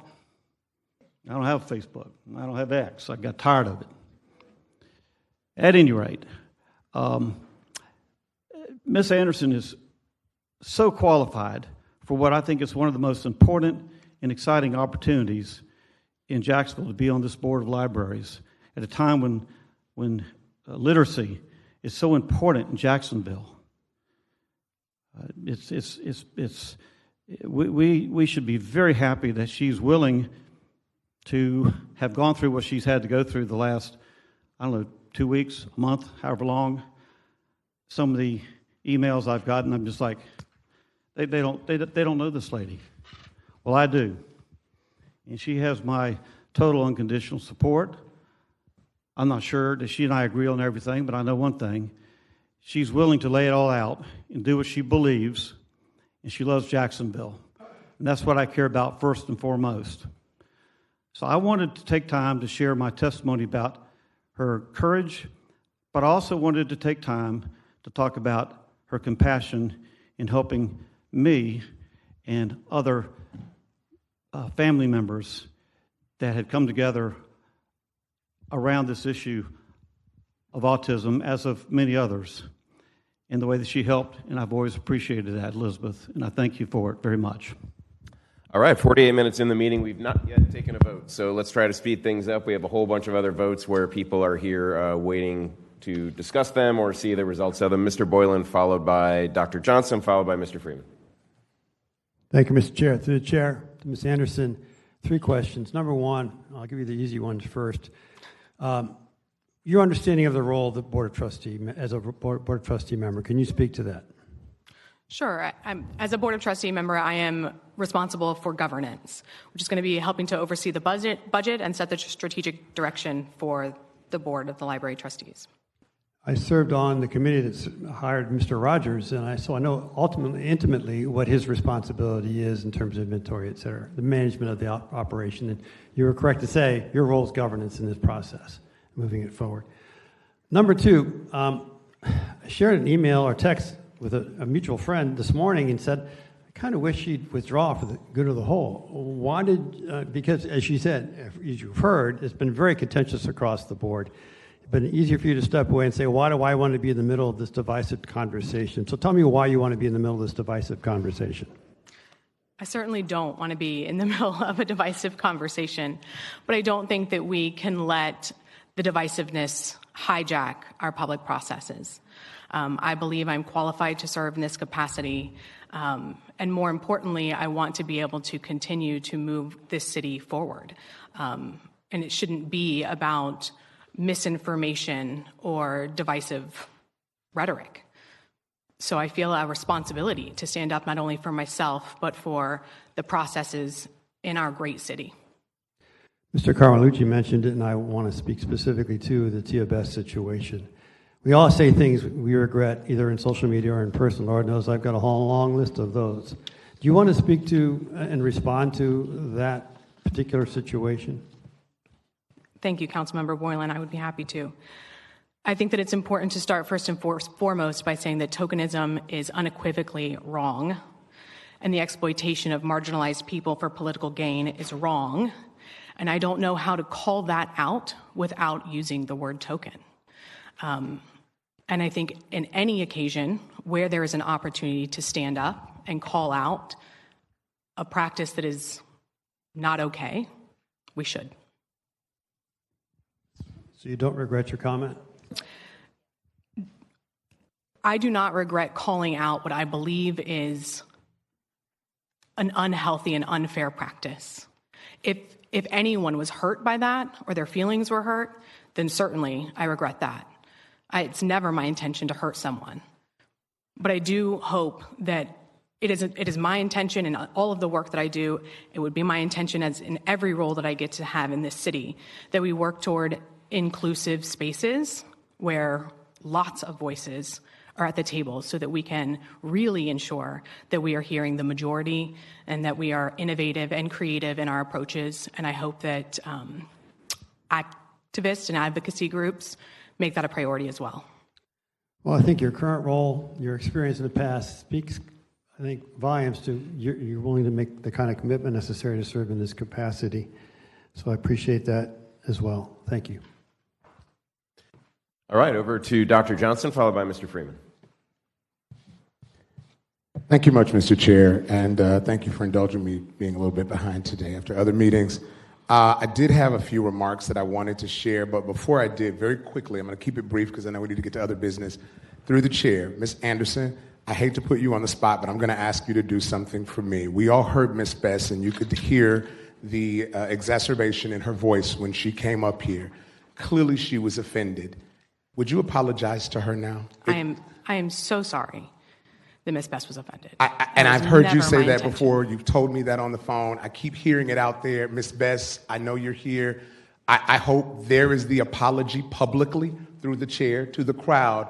I don't have Facebook. I don't have X. I got tired of it. At any rate, Ms. Anderson is so qualified for what I think is one of the most important and exciting opportunities in Jacksonville to be on this board of libraries at a time when literacy is so important in Jacksonville. We should be very happy that she's willing to have gone through what she's had to go through the last, 2 weeks, a month, however long. Some of the emails I've gotten, I'm just like, they don't know this lady. Well, I do. And she has my total unconditional support. I'm not sure that she and I agree on everything, but I know one thing. She's willing to lay it all out and do what she believes, and she loves Jacksonville. And that's what I care about first and foremost. So I wanted to take time to share my testimony about her courage, but I also wanted to take time to talk about her compassion in helping me and other family members that had come together around this issue of autism, as of many others, in the way that she helped, and I've always appreciated that, Elizabeth, and I thank you for it very much. All right, 48 minutes in the meeting. We've not yet taken a vote, so let's try to speed things up. We have a whole bunch of other votes where people are here waiting to discuss them or see the results of them. Mr. Boylan, followed by Dr. Johnson, followed by Mr. Freeman. Thank you, Mr. Chair. Through the chair, to Ms. Anderson, 3 questions. Number one, I'll give you the easy ones first. Your understanding of the role of the Board of Trustee, as a Board of Trustee member, can you speak to that? Sure. As a Board of Trustee member, I am responsible for governance, which is going to be helping to oversee the budget and set the strategic direction for the Board of the Library Trustees. I served on the committee that's hired Mr. Rogers, and so I know ultimately, intimately, what his responsibility is in terms of inventory, et cetera, the management of the operation. And you were correct to say your role is governance in this process, moving it forward. Number 2, I shared an email or text with a mutual friend this morning and said, I kind of wish she'd withdraw for the good of the whole. Why did, because as she said, as you've heard, it's been very contentious across the board. It's been easier for you to step away and say, why do I want to be in the middle of this divisive conversation? So tell me why you want to be in the middle of this divisive conversation. I certainly don't want to be in the middle of a divisive conversation, but I don't think that we can let the divisiveness hijack our public processes. I believe I'm qualified to serve in this capacity, and more importantly, I want to be able to continue to move this city forward. And it shouldn't be about misinformation or divisive rhetoric. So I feel a responsibility to stand up not only for myself, but for the processes in our great city. Mr. Carmelucci mentioned it, and I want to speak specifically to the Tia Best situation. We all say things we regret, either in social media or in person. Lord knows I've got a whole long list of those. Do you want to speak to and respond to that particular situation? Thank you, Councilmember Boylan. I would be happy to. I think that it's important to start first and foremost by saying that tokenism is unequivocally wrong, and the exploitation of marginalized people for political gain is wrong. And I don't know how to call that out without using the word token. And I think in any occasion where there is an opportunity to stand up and call out a practice that is not okay, we should. So you don't regret your comment? I do not regret calling out what I believe is an unhealthy and unfair practice. If anyone was hurt by that or their feelings were hurt, then certainly I regret that. It's never my intention to hurt someone. But I do hope that it is my intention in all of the work that I do, it would be my intention as in every role that I get to have in this city, that we work toward inclusive spaces where lots of voices are at the table so that we can really ensure that we are hearing the majority and that we are innovative and creative in our approaches. And I hope that activists and advocacy groups make that a priority as well. Well, I think your current role, your experience in the past speaks, I think, volumes to you're willing to make the kind of commitment necessary to serve in this capacity. So I appreciate that as well. Thank you. All right, over to Dr. Johnson, followed by Mr. Freeman. Thank you much, Mr. Chair, and thank you for indulging me being a little bit behind today after other meetings. I did have a few remarks that I wanted to share, but before I did, very quickly, I'm going to keep it brief because I know we need to get to other business. Through the chair, Ms. Anderson, I hate to put you on the spot, but I'm going to ask you to do something for me. We all heard Ms. Bess, and you could hear the exacerbation in her voice when she came up here. Clearly, she was offended. Would you apologize to her now? I am so sorry that Ms. Bess was offended. And I've heard you say that before. You've told me that on the phone. I keep hearing it out there. Ms. Bess, I know you're here. I hope there is the apology publicly through the chair to the crowd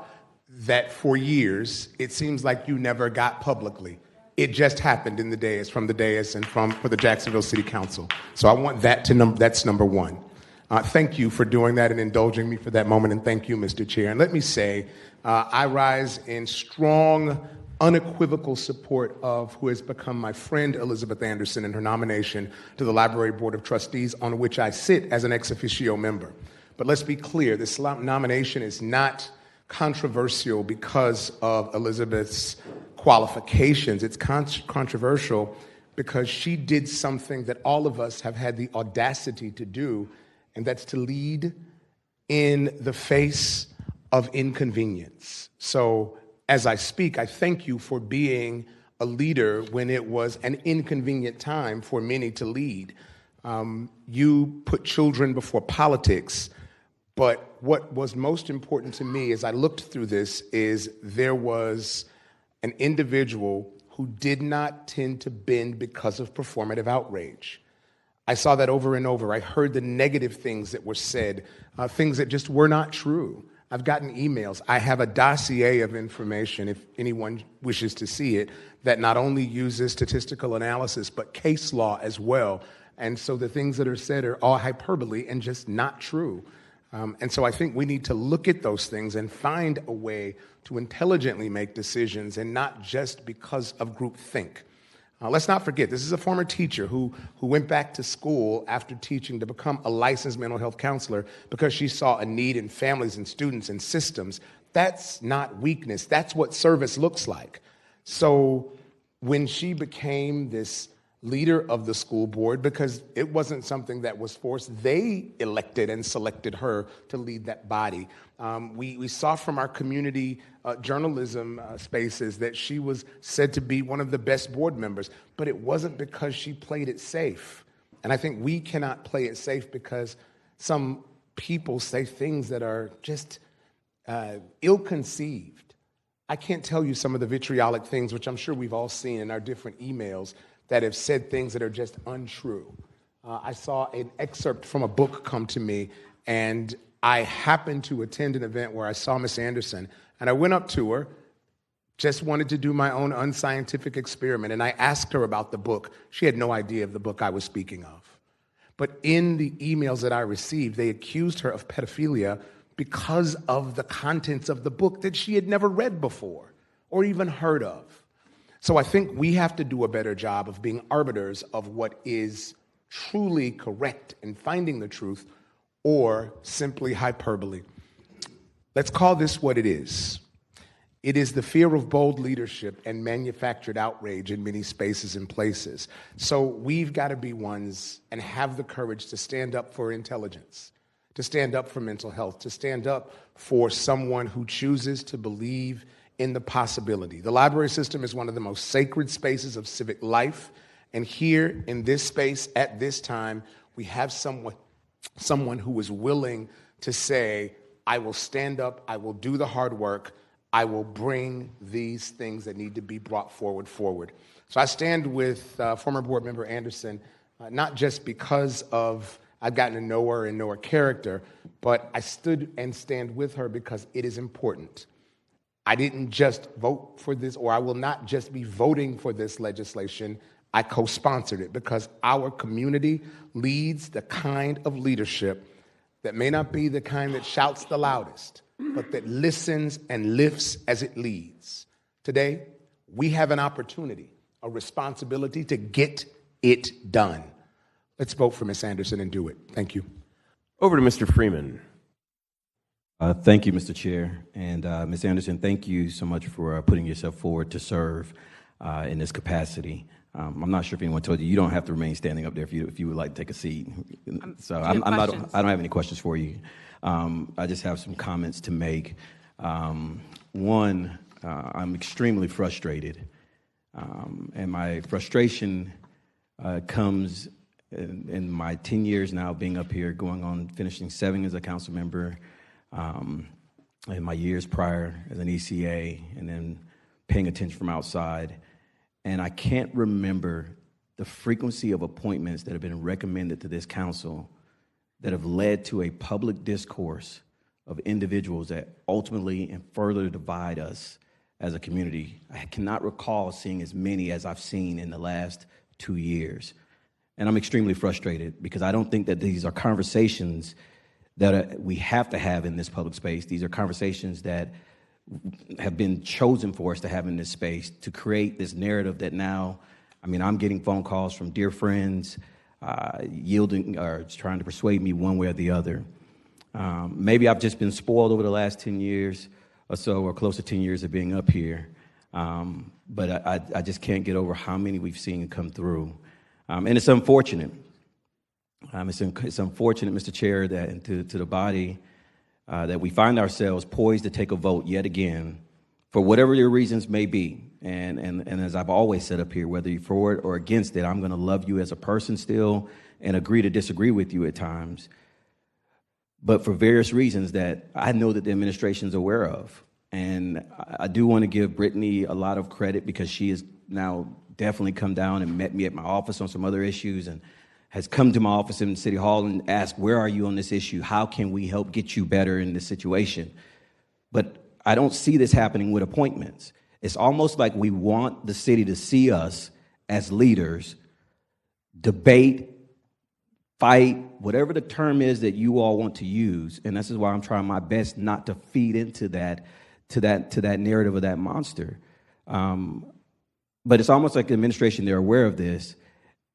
that for years, it seems like you never got publicly. It just happened in the dais, from the dais and for the Jacksonville City Council. So I want that that's number one. Thank you for doing that and indulging me for that moment, and thank you, Mr. Chair. And let me say, I rise in strong, unequivocal support of who has become my friend Elizabeth Anderson in her nomination to the Library Board of Trustees, on which I sit as an ex officio member. But let's be clear, this nomination is not controversial because of Elizabeth's qualifications. It's controversial because she did something that all of us have had the audacity to do, and that's to lead in the face of inconvenience. So as I speak, I thank you for being a leader when it was an inconvenient time for many to lead. You put children before politics, but what was most important to me as I looked through this is there was an individual who did not tend to bend because of performative outrage. I saw that over and over. I heard the negative things that were said, things that just were not true. I've gotten emails. I have a dossier of information, if anyone wishes to see it, that not only uses statistical analysis, but case law as well. And so the things that are said are all hyperbole and just not true. And so I think we need to look at those things and find a way to intelligently make decisions and not just because of groupthink. Let's not forget, this is a former teacher who went back to school after teaching to become a licensed mental health counselor because she saw a need in families and students and systems. That's not weakness. That's what service looks like. So when she became this leader of the school board, because it wasn't something that was forced, they elected and selected her to lead that body. We saw from our community journalism spaces that she was said to be one of the best board members, but it wasn't because she played it safe. And I think we cannot play it safe because some people say things that are just ill-conceived. I can't tell you some of the vitriolic things, which I'm sure we've all seen in our different emails, that have said things that are just untrue. I saw an excerpt from a book come to me, and I happened to attend an event where I saw Miss Anderson, and I went up to her, just wanted to do my own unscientific experiment, and I asked her about the book. She had no idea of the book I was speaking of. But in the emails that I received, they accused her of pedophilia because of the contents of the book that she had never read before or even heard of. So I think we have to do a better job of being arbiters of what is truly correct and finding the truth, or simply hyperbole. Let's call this what it is. It is the fear of bold leadership and manufactured outrage in many spaces and places. So we've got to be ones and have the courage to stand up for intelligence, to stand up for mental health, to stand up for someone who chooses to believe in the possibility. The library system is one of the most sacred spaces of civic life. And here in this space at this time, we have someone who is willing to say, I will stand up, I will do the hard work, I will bring these things that need to be brought forward. So I stand with former board member Anderson, not just because of I've gotten to know her and know her character, but I stood and stand with her because it is important. I didn't just vote for this, or I will not just be voting for this legislation. I co-sponsored it because our community needs the kind of leadership that may not be the kind that shouts the loudest, but that listens and lifts as it leads. Today, we have an opportunity, a responsibility to get it done. Let's vote for Ms. Anderson and do it. Thank you. Over to Mr. Freeman. Thank you, Mr. Chair. And Ms. Anderson, thank you so much for putting yourself forward to serve in this capacity. I'm not sure if anyone told you, you don't have to remain standing up there if you would like to take a seat. So I don't have any questions for you. I just have some comments to make. One, I'm extremely frustrated. And my frustration comes in my 10 years now being up here, going on finishing 7 as a council member, in my years prior as an ECA, and then paying attention from outside. And I can't remember the frequency of appointments that have been recommended to this council that have led to a public discourse of individuals that ultimately and further divide us as a community. I cannot recall seeing as many as I've seen in the last 2 years. And I'm extremely frustrated because I don't think that these are conversations that we have to have in this public space. These are conversations that have been chosen for us to have in this space to create this narrative that now, I'm getting phone calls from dear friends yielding or trying to persuade me one way or the other. Maybe I've just been spoiled over the last 10 years or so, or close to 10 years of being up here. But I just can't get over how many we've seen come through. And it's unfortunate. It's unfortunate, Mr. Chair, that to the body, that we find ourselves poised to take a vote yet again for whatever your reasons may be. And as I've always said up here, whether you're for it or against it, I'm going to love you as a person still and agree to disagree with you at times. But for various reasons that I know that the administration's aware of. And I do want to give Brittany a lot of credit because she has now definitely come down and met me at my office on some other issues and has come to my office in City Hall and asked, where are you on this issue? How can we help get you better in this situation? But I don't see this happening with appointments. It's almost like we want the city to see us as leaders, debate, fight, whatever the term is that you all want to use. And this is why I'm trying my best not to feed into that narrative of that monster. But it's almost like the administration, they're aware of this,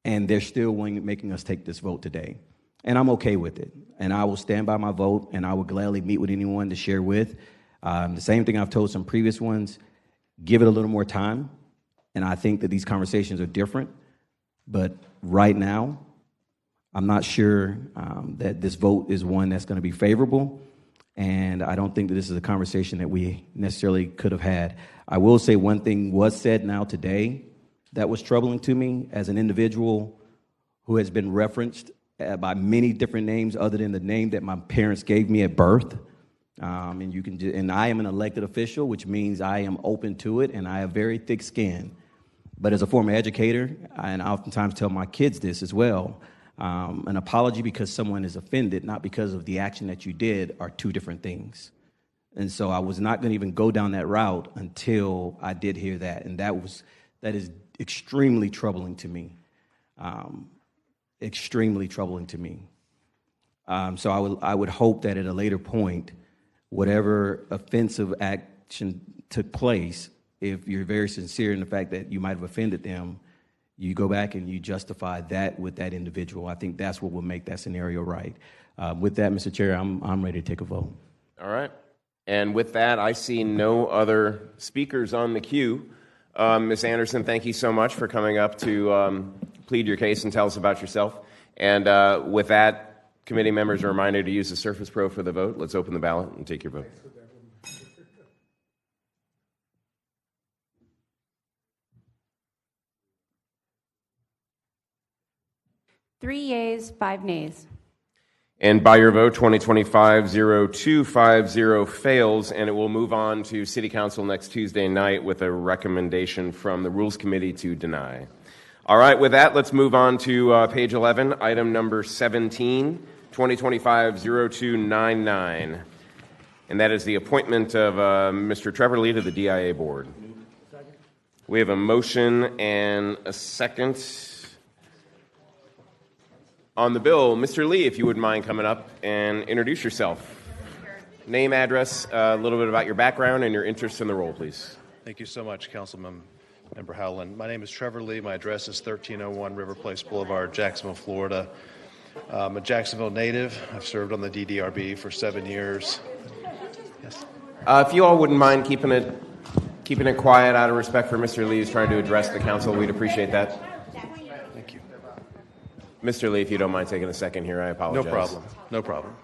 and they're still making us take this vote today. And I'm okay with it. And I will stand by my vote, and I will gladly meet with anyone to share with. The same thing I've told some previous ones, give it a little more time. And I think that these conversations are different. But right now, I'm not sure that this vote is one that's going to be favorable. And I don't think that this is a conversation that we necessarily could have had. I will say one thing was said now today that was troubling to me as an individual who has been referenced by many different names other than the name that my parents gave me at birth. And I am an elected official, which means I am open to it, and I have very thick skin. But as a former educator, and I oftentimes tell my kids this as well, an apology because someone is offended, not because of the action that you did, are two different things. And so I was not going to even go down that route until I did hear that. And that is extremely troubling to me. extremely troubling to me. So I would hope that at a later point, whatever offensive action took place, if you're very sincere in the fact that you might have offended them, you go back and you justify that with that individual. I think that's what will make that scenario right. With that, Mr. Chair, I'm ready to take a vote. All right. And with that, I see no other speakers on the queue. Ms. Anderson, thank you so much for coming up to plead your case and tell us about yourself. And with that, committee members are reminded to use the Surface Pro for the vote. Let's open the ballot and take your vote. Three yeas, 5 nays. And by your vote, 2025-0250 fails, and it will move on to City Council next Tuesday night with a recommendation from the Rules Committee to deny. All right, with that, let's move on to page 11, item number 17, 2025-0299. And that is the appointment of Mr. Trevor Lee to the DIA board. We have a motion and a second. On the bill, Mr. Lee, if you wouldn't mind coming up and introduce yourself. Name, address, a little bit about your background and your interest in the role, please. Thank you so much, Councilmember Howland. My name is Trevor Lee. My address is 1301 River Place Boulevard, Jacksonville, Florida. I'm a Jacksonville native. I've served on the DDRB for 7 years. Yes. If you all wouldn't mind keeping it quiet out of respect for Mr. Lee who's trying to address the council, we'd appreciate that. Thank you. Mr. Lee, if you don't mind taking a second here, I apologize. No problem. No problem.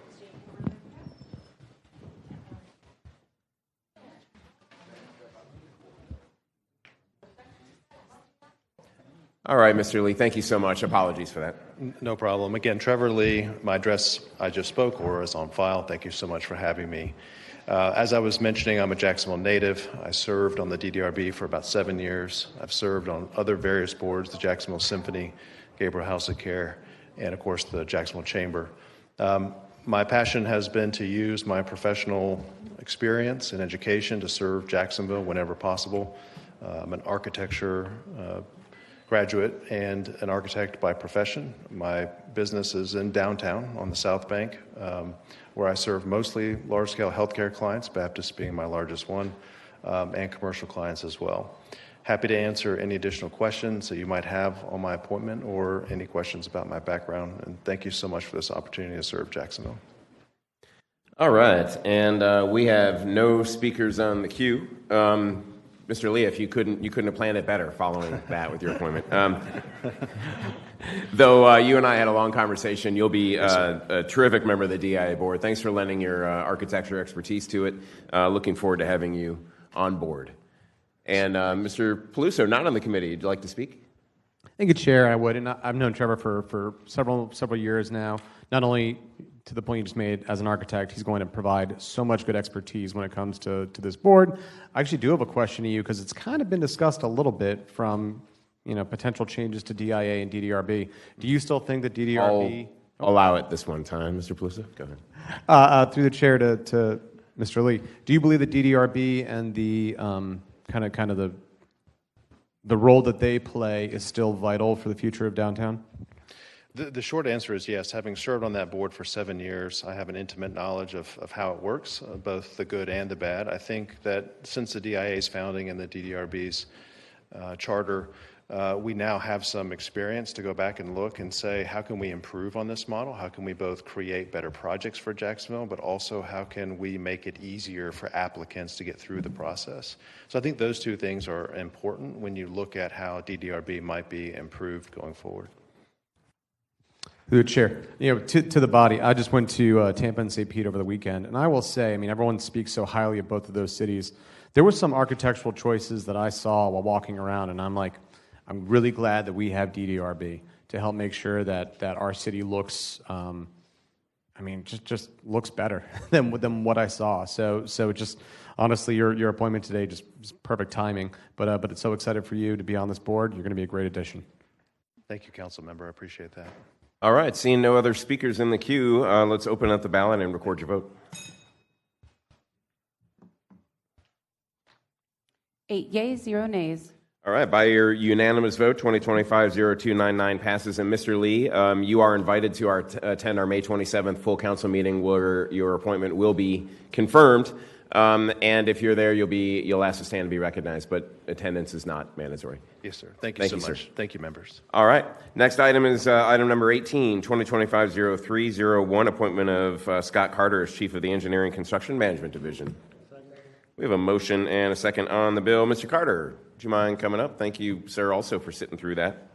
All right, Mr. Lee, thank you so much. Apologies for that. No problem. Again, Trevor Lee, my address I just spoke or is on file. Thank you so much for having me. As I was mentioning, I'm a Jacksonville native. I served on the DDRB for about 7 years. I've served on other various boards, the Jacksonville Symphony, Gabriel House of Care, and of course the Jacksonville Chamber. My passion has been to use my professional experience and education to serve Jacksonville whenever possible. I'm an architecture graduate and an architect by profession. My business is in downtown on the South Bank, where I serve mostly large-scale healthcare clients, Baptist being my largest one, and commercial clients as well. Happy to answer any additional questions that you might have on my appointment or any questions about my background. And thank you so much for this opportunity to serve Jacksonville. All right, and we have no speakers on the queue. Mr. Lee, if you couldn't have planned it better following that with your appointment. Though you and I had a long conversation, you'll be a terrific member of the DIA board. Thanks for lending your architecture expertise to it. Looking forward to having you on board. And Mr. Peluso, not on the committee, would you like to speak? Thank you, Chair. I would. And I've known Trevor for several years now. Not only to the point you just made as an architect, he's going to provide so much good expertise when it comes to this board. I actually do have a question to you because it's kind of been discussed a little bit from potential changes to DIA and DDRB. Do you still think that DDRB... I'll allow it this one time, Mr. Peluso. Go ahead. Through the chair to Mr. Lee, do you believe that DDRB and the kind of the role that they play is still vital for the future of downtown? The short answer is yes. Having served on that board for 7 years, I have an intimate knowledge of how it works, both the good and the bad. I think that since the DIA's founding and the DDRB's charter, we now have some experience to go back and look and say, how can we improve on this model? How can we both create better projects for Jacksonville, but also how can we make it easier for applicants to get through the process? So I think those two things are important when you look at how DDRB might be improved going forward. Through the chair, to the body, I just went to Tampa and St. Pete over the weekend, and I will say, everyone speaks so highly of both of those cities. There were some architectural choices that I saw while walking around, and I'm really glad that we have DDRB to help make sure that our city looks, just looks better than what I saw. So just honestly, your appointment today just perfect timing. But it's so excited for you to be on this board. You're going to be a great addition. Thank you, Council Member. I appreciate that. All right, seeing no other speakers in the queue, let's open up the ballot and record your vote. 8 yeas, 0 nays. All right, by your unanimous vote, 2025-0299 passes. And Mr. Lee, you are invited to attend our May 27th full council meeting where your appointment will be confirmed. And if you're there, you'll ask to stand and be recognized, but attendance is not mandatory. Yes, sir. Thank you so much. Sir. Thank you, members. All right. Next item is item number 18, 2025-0301, appointment of Scott Carter as Chief of the Engineering Construction Management Division. We have a motion and a second on the bill. Mr. Carter, would you mind coming up? Thank you, sir, also for sitting through that.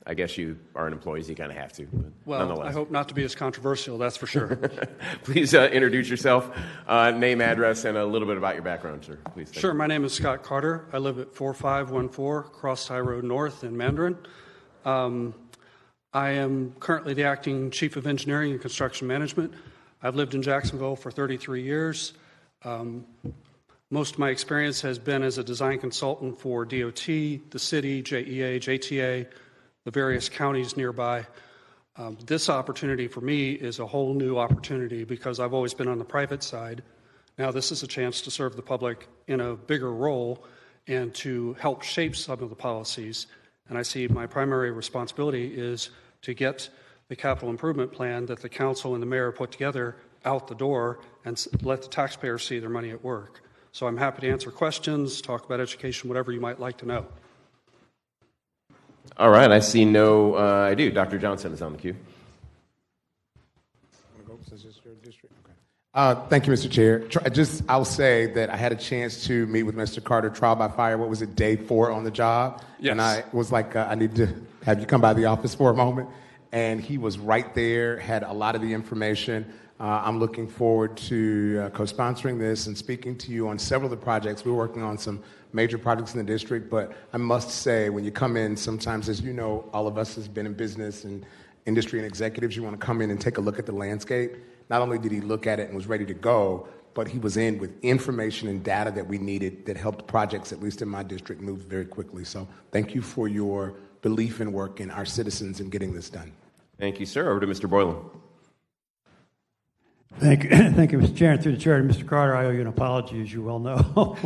I guess you are an employee, so you kind of have to. But well, nonetheless. I hope not to be as controversial, that's for sure. Please introduce yourself, name, address, and a little bit about your background, sir. Please. Sure, my name is Scott Carter. I live at 4514 Cross Tie Road North in Mandarin. I am currently the acting Chief of Engineering and Construction Management. I've lived in Jacksonville for 33 years. Most of my experience has been as a design consultant for DOT, the city, JEA, JTA, the various counties nearby. This opportunity for me is a whole new opportunity because I've always been on the private side. Now this is a chance to serve the public in a bigger role and to help shape some of the policies. And I see my primary responsibility is to get the capital improvement plan that the council and the mayor put together out the door and let the taxpayers see their money at work. So I'm happy to answer questions, talk about education, whatever you might like to know. All right, I see no, I do. Dr. Johnson is on the queue. Thank you, Mr. Chair. I'll say that I had a chance to meet with Mr. Carter, trial by fire. What was it, day 4 on the job? Yes. And I was like, I need to have you come by the office for a moment. And he was right there, had a lot of the information. I'm looking forward to co-sponsoring this and speaking to you on several of the projects. We're working on some major projects in the district, but I must say, when you come in, sometimes, as you know, all of us has been in business and industry and executives, you want to come in and take a look at the landscape. Not only did he look at it and was ready to go, but he was in with information and data that we needed that helped projects, at least in my district, move very quickly. So thank you for your belief and work in our citizens in getting this done. Thank you, sir. Over to Mr. Boylan. Thank you, Mr. Chair. And through the chair, Mr. Carter, I owe you an apology, as you well know.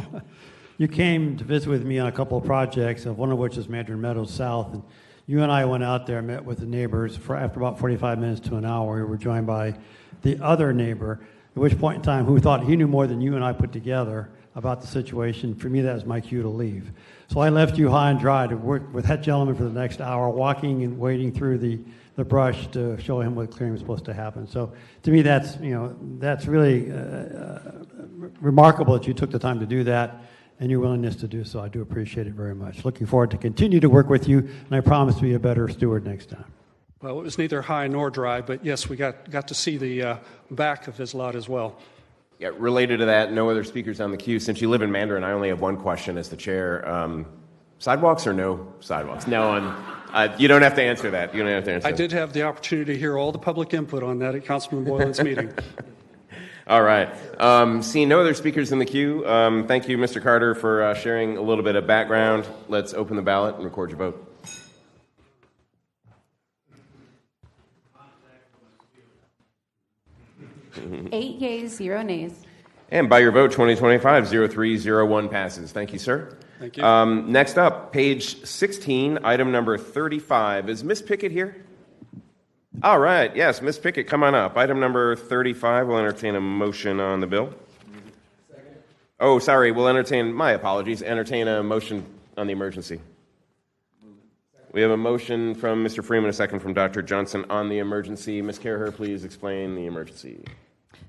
You came to visit with me on a couple of projects, one of which is Mandarin Meadows South. And you and I went out there, met with the neighbors. After about 45 minutes to an hour, we were joined by the other neighbor, at which point in time, who thought he knew more than you and I put together about the situation. For me, that was my cue to leave. So I left you high and dry to work with that gentleman for the next hour, walking and wading through the brush to show him what clearing was supposed to happen. So to me, that's really remarkable that you took the time to do that and your willingness to do so. I do appreciate it very much. Looking forward to continue to work with you, and I promise to be a better steward next time. Well, it was neither high nor dry, but yes, we got to see the back of his lot as well. Yeah, related to that, no other speakers on the queue. Since you live in Mandarin, I only have one question as the chair. Sidewalks or no sidewalks? No, you don't have to answer that. You don't have to answer I did have the opportunity to hear all the public input on that at Councilman Boylan's meeting. All right. Seeing no other speakers in the queue, thank you, Mr. Carter, for sharing a little bit of background. Let's open the ballot and record your vote. Eight yeas, 0 nays. And by your vote, 2025-0301 passes. Thank you, sir. Thank you. Next up, page 16, item number 35. Is Ms. Pickett here? All right. Yes, Ms. Pickett, come on up. Item number 35. We'll entertain a motion on the bill. Oh, sorry. We'll entertain a motion on the emergency. We have a motion from Mr. Freeman, a second from Dr. Johnson on the emergency. Ms. Carher, please explain the emergency.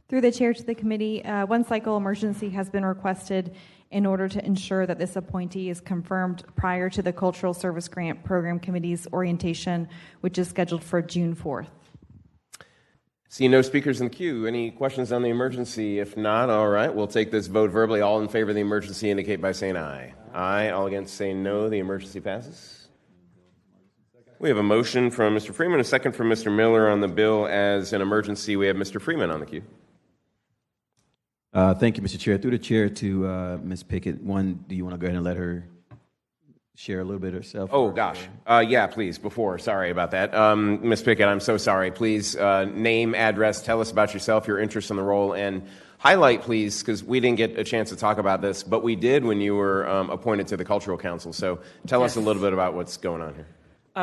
Through the chair to the committee, one cycle emergency has been requested in order to ensure that this appointee is confirmed prior to the Cultural Service Grant Program Committee's orientation, which is scheduled for June 4th. See no speakers in the queue. Any questions on the emergency? If not, all right, we'll take this vote verbally. All in favor of the emergency indicate by saying aye. Aye. All against say no. The emergency passes. We have a motion from Mr. Freeman, a second from Mr. Miller on the bill as an emergency. We have Mr. Freeman on the queue. Thank you, Mr. Chair. Through the chair to Ms. Pickett. One, do you want to go ahead and let her share a little bit of herself? Oh, gosh. Yeah, please, before. Sorry about that. Ms. Pickett, I'm so sorry. Please, name, address, tell us about yourself, your interest in the role, and highlight, please, because we didn't get a chance to talk about this, but we did when you were appointed to the Cultural Council. So tell us a little bit about what's going on here.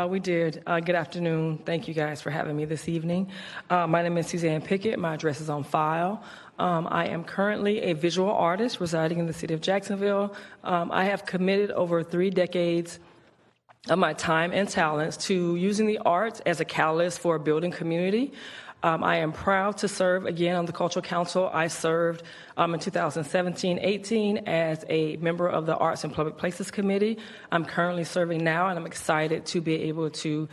We did. Good afternoon. Thank you guys for having me this evening. My name is Suzanne Pickett. My address is on file. I am currently a visual artist residing in the city of Jacksonville. I have committed over 3 decades of my time and talents to using the arts as a catalyst for a building community. I am proud to serve again on the Cultural Council. I served in 2017-18 as a member of the Arts and Public Places Committee. I'm currently serving now, and I'm excited to be able to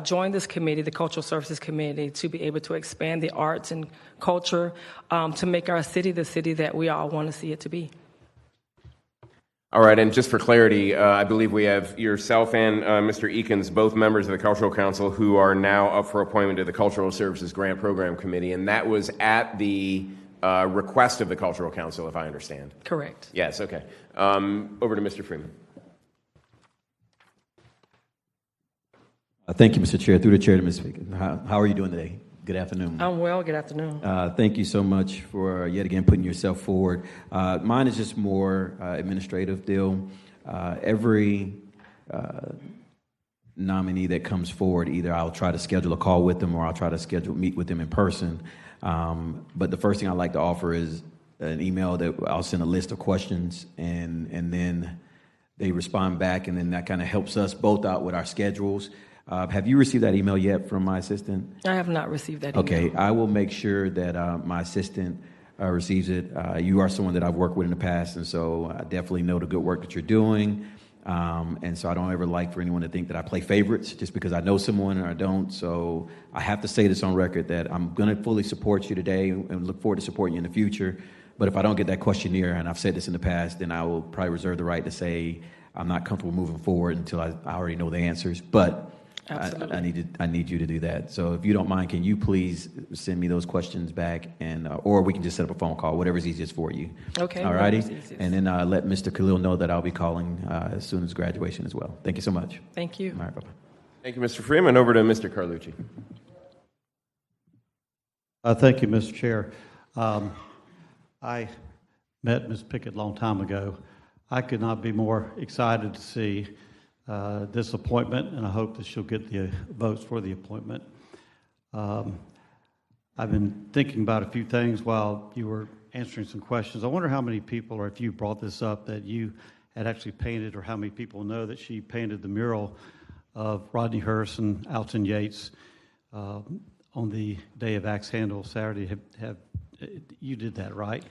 join this committee, the Cultural Services Committee, to be able to expand the arts and culture to make our city the city that we all want to see it to be. All right, and just for clarity, I believe we have yourself and Mr. Eakins, both members of the Cultural Council, who are now up for appointment to the Cultural Services Grant Program Committee, and that was at the request of the Cultural Council, if I understand. Correct. Yes, okay. Over to Mr. Freeman. Thank you, Mr. Chair. Through the chair to Ms. Pickett. How are you doing today? Good afternoon. I'm well. Good afternoon. Thank you so much for yet again putting yourself forward. Mine is just more administrative deal. Every nominee that comes forward, either I'll try to schedule a call with them or I'll try to meet with them in person. But the first thing I'd like to offer is an email that I'll send a list of questions and then they respond back, and then that kind of helps us both out with our schedules. Have you received that email yet from my assistant? I have not received that email. Okay, I will make sure that my assistant receives it. You are someone that I've worked with in the past, and so I definitely know the good work that you're doing. And so I don't ever like for anyone to think that I play favorites just because I know someone or I don't. So I have to say this on record that I'm going to fully support you today and look forward to supporting you in the future. But if I don't get that questionnaire, and I've said this in the past, then I will probably reserve the right to say I'm not comfortable moving forward until I already know the answers. But I need you to do that. So if you don't mind, can you please send me those questions back, and or we can just set up a phone call, whatever's easiest for you. Okay. All righty. And then let Mr. Khalil know that I'll be calling as soon as graduation as well. Thank you so much. Thank you. All right, bye-bye. Thank you, Mr. Freeman. Over to Mr. Carlucci. Thank you, Mr. Chair. I met Ms. Pickett a long time ago. I could not be more excited to see this appointment, and I hope that she'll get the votes for the appointment. I've been thinking about a few things while you were answering some questions. I wonder how many people, or if you brought this up, that you had actually painted, or how many people know that she painted the mural of Rodney Hurst and Alton Yates on the day of Axe Handle Saturday. You did that, right?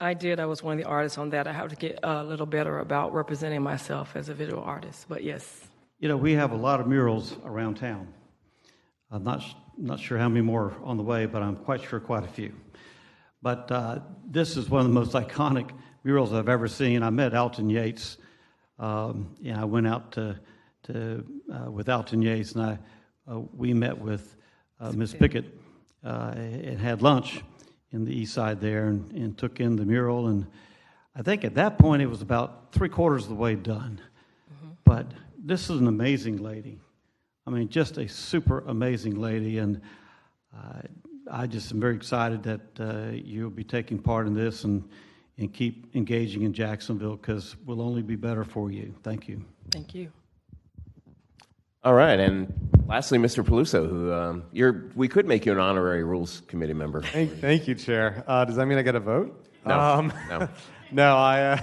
I did. I was one of the artists on that. I have to get a little better about representing myself as a visual artist, but yes. You know, we have a lot of murals around town. I'm not sure how many more on the way, but I'm quite sure quite a few. But this is one of the most iconic murals I've ever seen. I met Alton Yates. I went out with Alton Yates, and we met with Ms. Pickett and had lunch in the east side there, and took in the mural. And I think at that point it was about 3/4 of the way done. Mm-hmm. But this is an amazing lady. I mean, just a super amazing lady. And I just am very excited that you'll be taking part in this and keep engaging in Jacksonville, because we'll only be better for you. Thank you. Thank you. All right, and lastly, Mr. Peluso, who we could make you an honorary Rules Committee member. Thank you, Chair. Does that mean I get a vote? No. No, I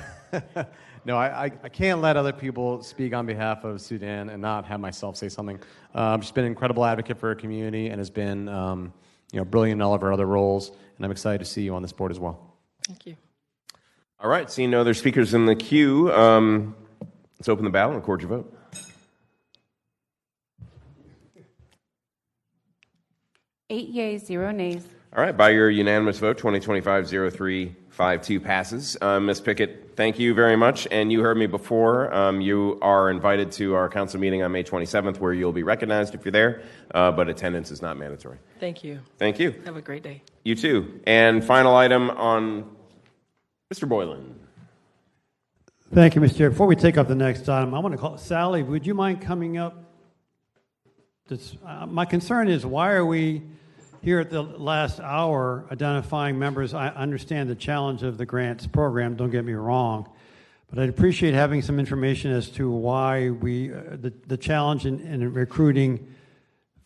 can't let other people speak on behalf of Sudan and not have myself say something. She's been an incredible advocate for her community and has been brilliant in all of her other roles, and I'm excited to see you on this board as well. Thank you. All right, seeing no other speakers in the queue, let's open the ballot and record your vote. Eight yeas, 0 nays. All right, by your unanimous vote, 2025-0352 passes. Ms. Pickett, thank you very much. And you heard me before. You are invited to our council meeting on May 27th, where you'll be recognized if you're there, but attendance is not mandatory. Thank you. Thank you. Have a great day. You too. And final item on Mr. Boylan. Thank you, Mr. Chair. Before we take up the next item, I want to call Sally. Would you mind coming up? My concern is, why are we here at the last hour identifying members? I understand the challenge of the grants program, don't get me wrong, but I'd appreciate having some information as to why the challenge in recruiting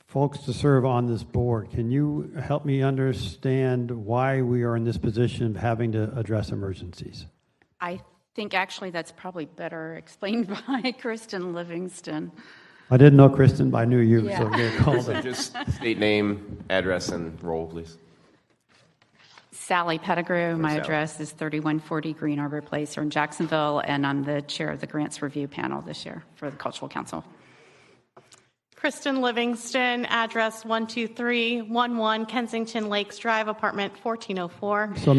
folks to serve on this board. Can you help me understand why we are in this position of having to address emergencies? I think actually that's probably better explained by Kristen Livingston. I didn't know Kristen, but I knew you, Yeah. so I'm going to call So it. just state name, address, and role, please. Sally Pettigrew. My Sally. address is 3140 Green Arbor Place here in Jacksonville, and I'm the chair of the Grants Review Panel this year for the Cultural Council. Kristen Livingston, address 12311 Kensington Lakes Drive, apartment 1404. So,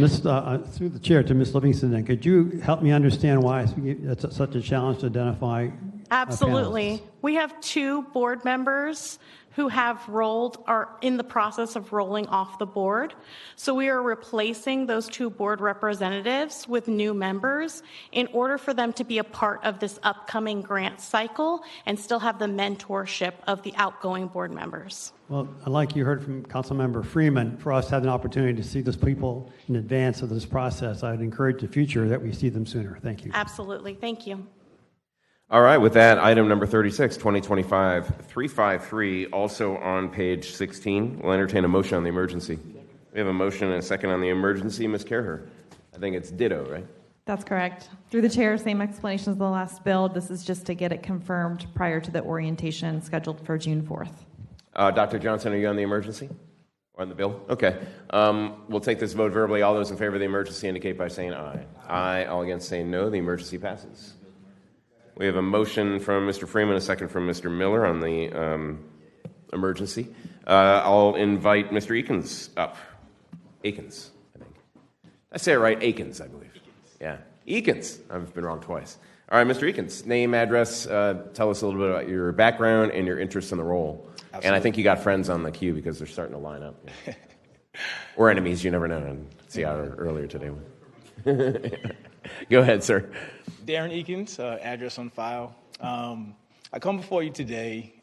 through the chair to Ms. Livingston, then, could you help me understand why it's such a challenge to identify? Absolutely. We have 2 board members who are in the process of rolling off the board. So we are replacing those 2 board representatives with new members in order for them to be a part of this upcoming grant cycle and still have the mentorship of the outgoing board members. Well, like you heard from Councilmember Freeman, for us to have an opportunity to see those people in advance of this process, I'd encourage the future that we see them sooner. Thank you. Absolutely. Thank you. All right, with that, item number 36, 2025-353, also on page 16. We'll entertain a motion on the emergency. We have a motion and a second on the emergency. Ms. Kerher, I think it's ditto, right? That's correct. Through the chair, same explanation as the last bill. This is just to get it confirmed prior to the orientation scheduled for June 4th. Dr. Johnson, are you on the emergency? Or on the bill? Okay. We'll take this vote verbally. All those in favor of the emergency indicate by saying aye. Aye. All against saying no. The emergency passes. We have a motion from Mr. Freeman, a second from Mr. Miller on the emergency. I'll invite Mr. Eakins up. Akins, I think. I say it right, Akins, I believe. Yeah, Eakins. I've been wrong twice. All right, Mr. Eakins, name, address, tell us a little bit about your background and your interest in the role. Absolutely. And I think you got friends on the queue because they're starting to line up. Yeah. Or enemies, you never know. And see how earlier today went. Go ahead, sir. Darren Eakins, address on file. I come before you today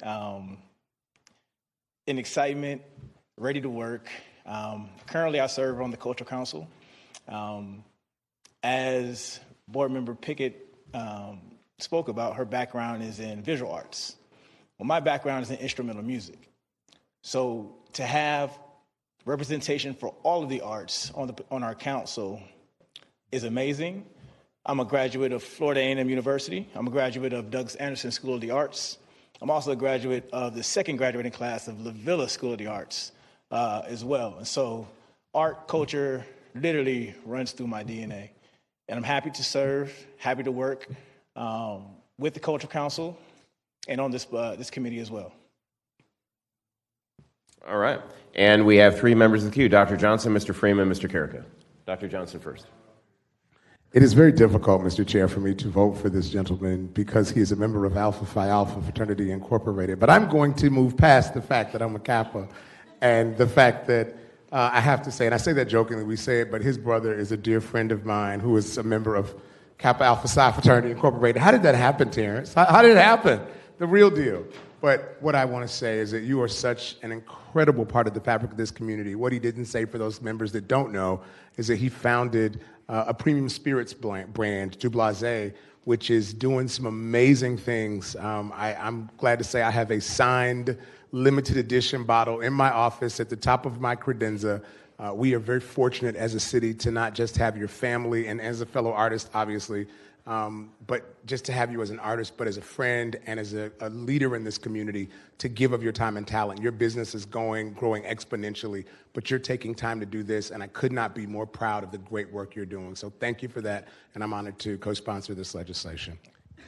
in excitement, ready to work. Currently, I serve on the Cultural Council. As Board Member Pickett spoke about, her background is in visual arts. Well, my background is in instrumental music. So to have representation for all of the arts on our council is amazing. I'm a graduate of Florida A&M University. I'm a graduate of Douglas Anderson School of the Arts. I'm also a graduate of the second graduating class of La Villa School of the Arts as well. And so art, culture literally runs through my DNA. And I'm happy to serve, happy to work with the Cultural Council and on this committee as well. All right. And we have 3 members of the queue, Dr. Johnson, Mr. Freeman, Mr. Carrico. Dr. Johnson first. It is very difficult, Mr. Chair, for me to vote for this gentleman because he is a member of Alpha Phi Alpha Fraternity Incorporated. But I'm going to move past the fact that I'm a Kappa and the fact that I have to say, and I say that jokingly, we say it, but his brother is a dear friend of mine who is a member of Kappa Alpha Psi Fraternity Incorporated. How did that happen, Terrence? How did it happen? The real deal. But what I want to say is that you are such an incredible part of the fabric of this community. What he didn't say for those members that don't know is that he founded a premium spirits brand, Du Blase, which is doing some amazing things. I'm glad to say I have a signed limited edition bottle in my office at the top of my credenza. We are very fortunate as a city to not just have your family and as a fellow artist, obviously, but just to have you as an artist, but as a friend and as a leader in this community to give of your time and talent. Your business is growing exponentially, but you're taking time to do this, and I could not be more proud of the great work you're doing. So thank you for that, and I'm honored to co-sponsor this legislation.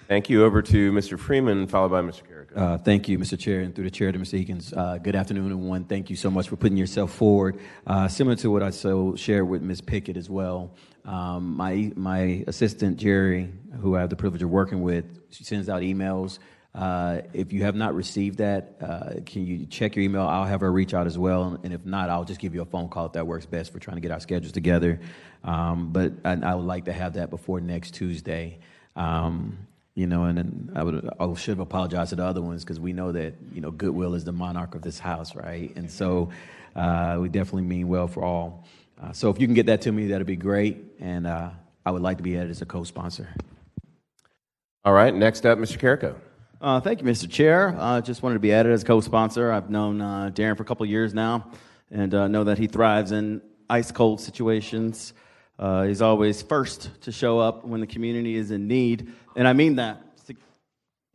Thank you. Over to Mr. Freeman, followed by Mr. Carrico. Thank you, Mr. Chair, and through the chair to Mr. Eakins. Good afternoon, everyone. Thank you so much for putting yourself forward. Similar to what I shared with Ms. Pickett as well. My assistant, Jerry, who I have the privilege of working with, she sends out emails. If you have not received that, can you check your email? I'll have her reach out as well. And if not, I'll just give you a phone call if that works best for trying to get our schedules together. But I would like to have that before next Tuesday. And I should have apologized to the other ones because we know that, goodwill is the monarch of this house, right? And so we definitely mean well for all. So if you can get that to me, that'd be great. And I would like to be added as a co-sponsor. All right, next up, Mr. Carrico. Thank you, Mr. Chair. Just wanted to be added as a co-sponsor. I've known Darren for a couple of years now and know that he thrives in ice-cold situations. He's always first to show up when the community is in need. And I mean that.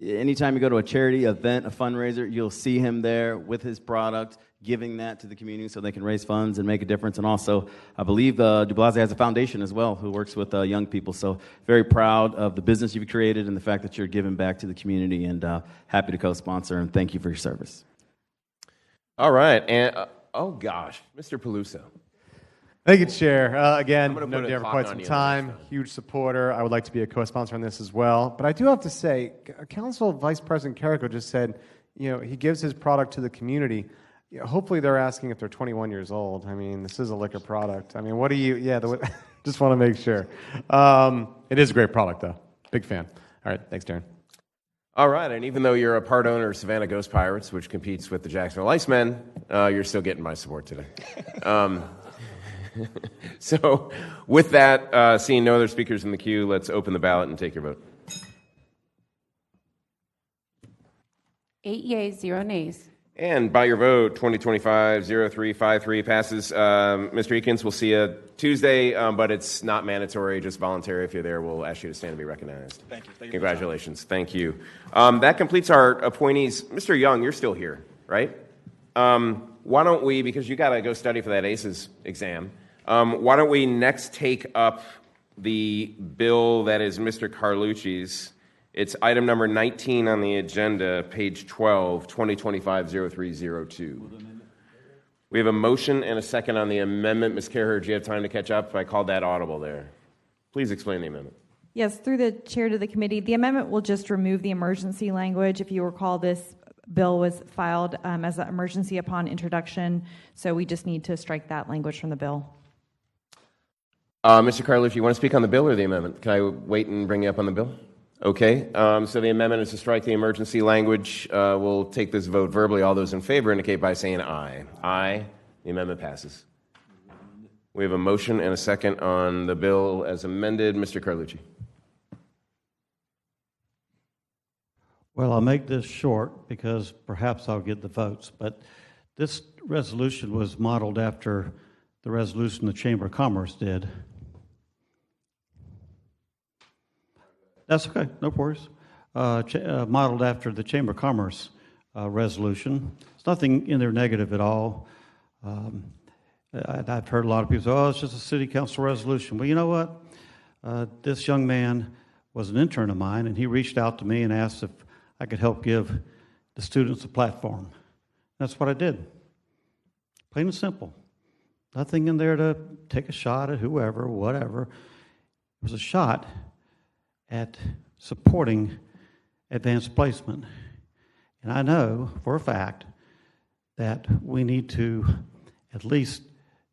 Anytime you go to a charity event, a fundraiser, you'll see him there with his product, giving that to the community so they can raise funds and make a difference. And also, I believe Du Bois has a foundation as well who works with young people. So very proud of the business you've created and the fact that you're giving back to the community, and happy to co-sponsor, and thank you for your service. All right. And, oh gosh, Mr. Peluso. Thank you, Chair. Again, I'm gonna known put a Darren for clock quite on some you time, huge supporter. I would like to be a co-sponsor on this as well. But I do have to say, Council Vice President Carrico just said, he gives his product to the community. Hopefully they're asking if they're 21 years old. I mean, this is a liquor product. I mean, what do you, just want to make sure. It is a great product, though. Big fan. All right, thanks, Darren. All right, and even though you're a part owner of Savannah Ghost Pirates, which competes with the Jacksonville Icemen, you're still getting my support today. So with that, seeing no other speakers in the queue, let's open the ballot and take your vote. 8 yeas, 0 nays. And by your vote, 2025-0353 passes. Mr. Eakins, we'll see you Tuesday, but it's not mandatory, just voluntary. If you're there, we'll ask you to stand and be recognized. Thank you. Congratulations. Thank you. That completes our appointees. Mr. Young, you're still here, right? Why don't we, because you got to go study for that ACES exam, why don't we next take up the bill that is Mr. Carlucci's. It's item number 19 on the agenda, page 12, 2025-0302. We have a motion and a second on the amendment. Ms. Carrier, do you have time to catch up? I called that audible there. Please explain the amendment. Yes, through the chair to the committee, the amendment will just remove the emergency language. If you recall, this bill was filed as an emergency upon introduction, so we just need to strike that language from the bill. Mr. Carlucci, you want to speak on the bill or the amendment? Can I wait and bring you up on the bill? Okay, so the amendment is to strike the emergency language. We'll take this vote verbally. All those in favor indicate by saying aye. Aye. The amendment passes. We have a motion and a second on the bill as amended. Mr. Carlucci. Well, I'll make this short because perhaps I'll get the votes, but this resolution was modeled after the resolution the Chamber of Commerce did. That's okay, no worries. Modeled after the Chamber of Commerce resolution. There's nothing in there negative at all. I've heard a lot of people say, oh, it's just a city council resolution. Well, you know what? This young man was an intern of mine, and he reached out to me and asked if I could help give the students a platform. That's what I did. Plain and simple. Nothing in there to take a shot at whoever, whatever. It was a shot at supporting advanced placement. And I know for a fact that we need to at least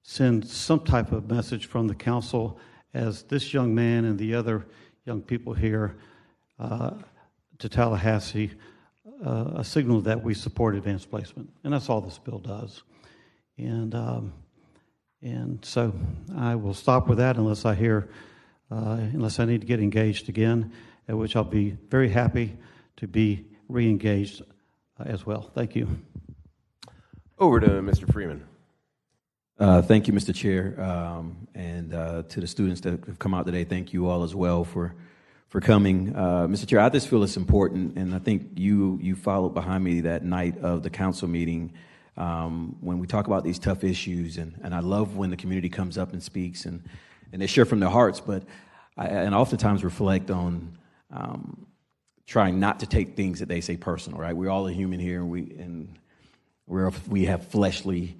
send some type of message from the council as this young man and the other young people here to Tallahassee, a signal that we support advanced placement. And that's all this bill does. And so I will stop with that unless I need to get engaged again, at which I'll be very happy to be re-engaged as well. Thank you. Over to Mr. Freeman. Thank you, Mr. Chair, and to the students that have come out today, thank you all as well for coming. Mr. Chair, I just feel it's important, and I think you followed behind me that night of the council meeting when we talk about these tough issues, and I love when the community comes up and speaks, and they share from their hearts, but I oftentimes reflect on trying not to take things that they say personal, right? We're all a human here, and we have fleshly,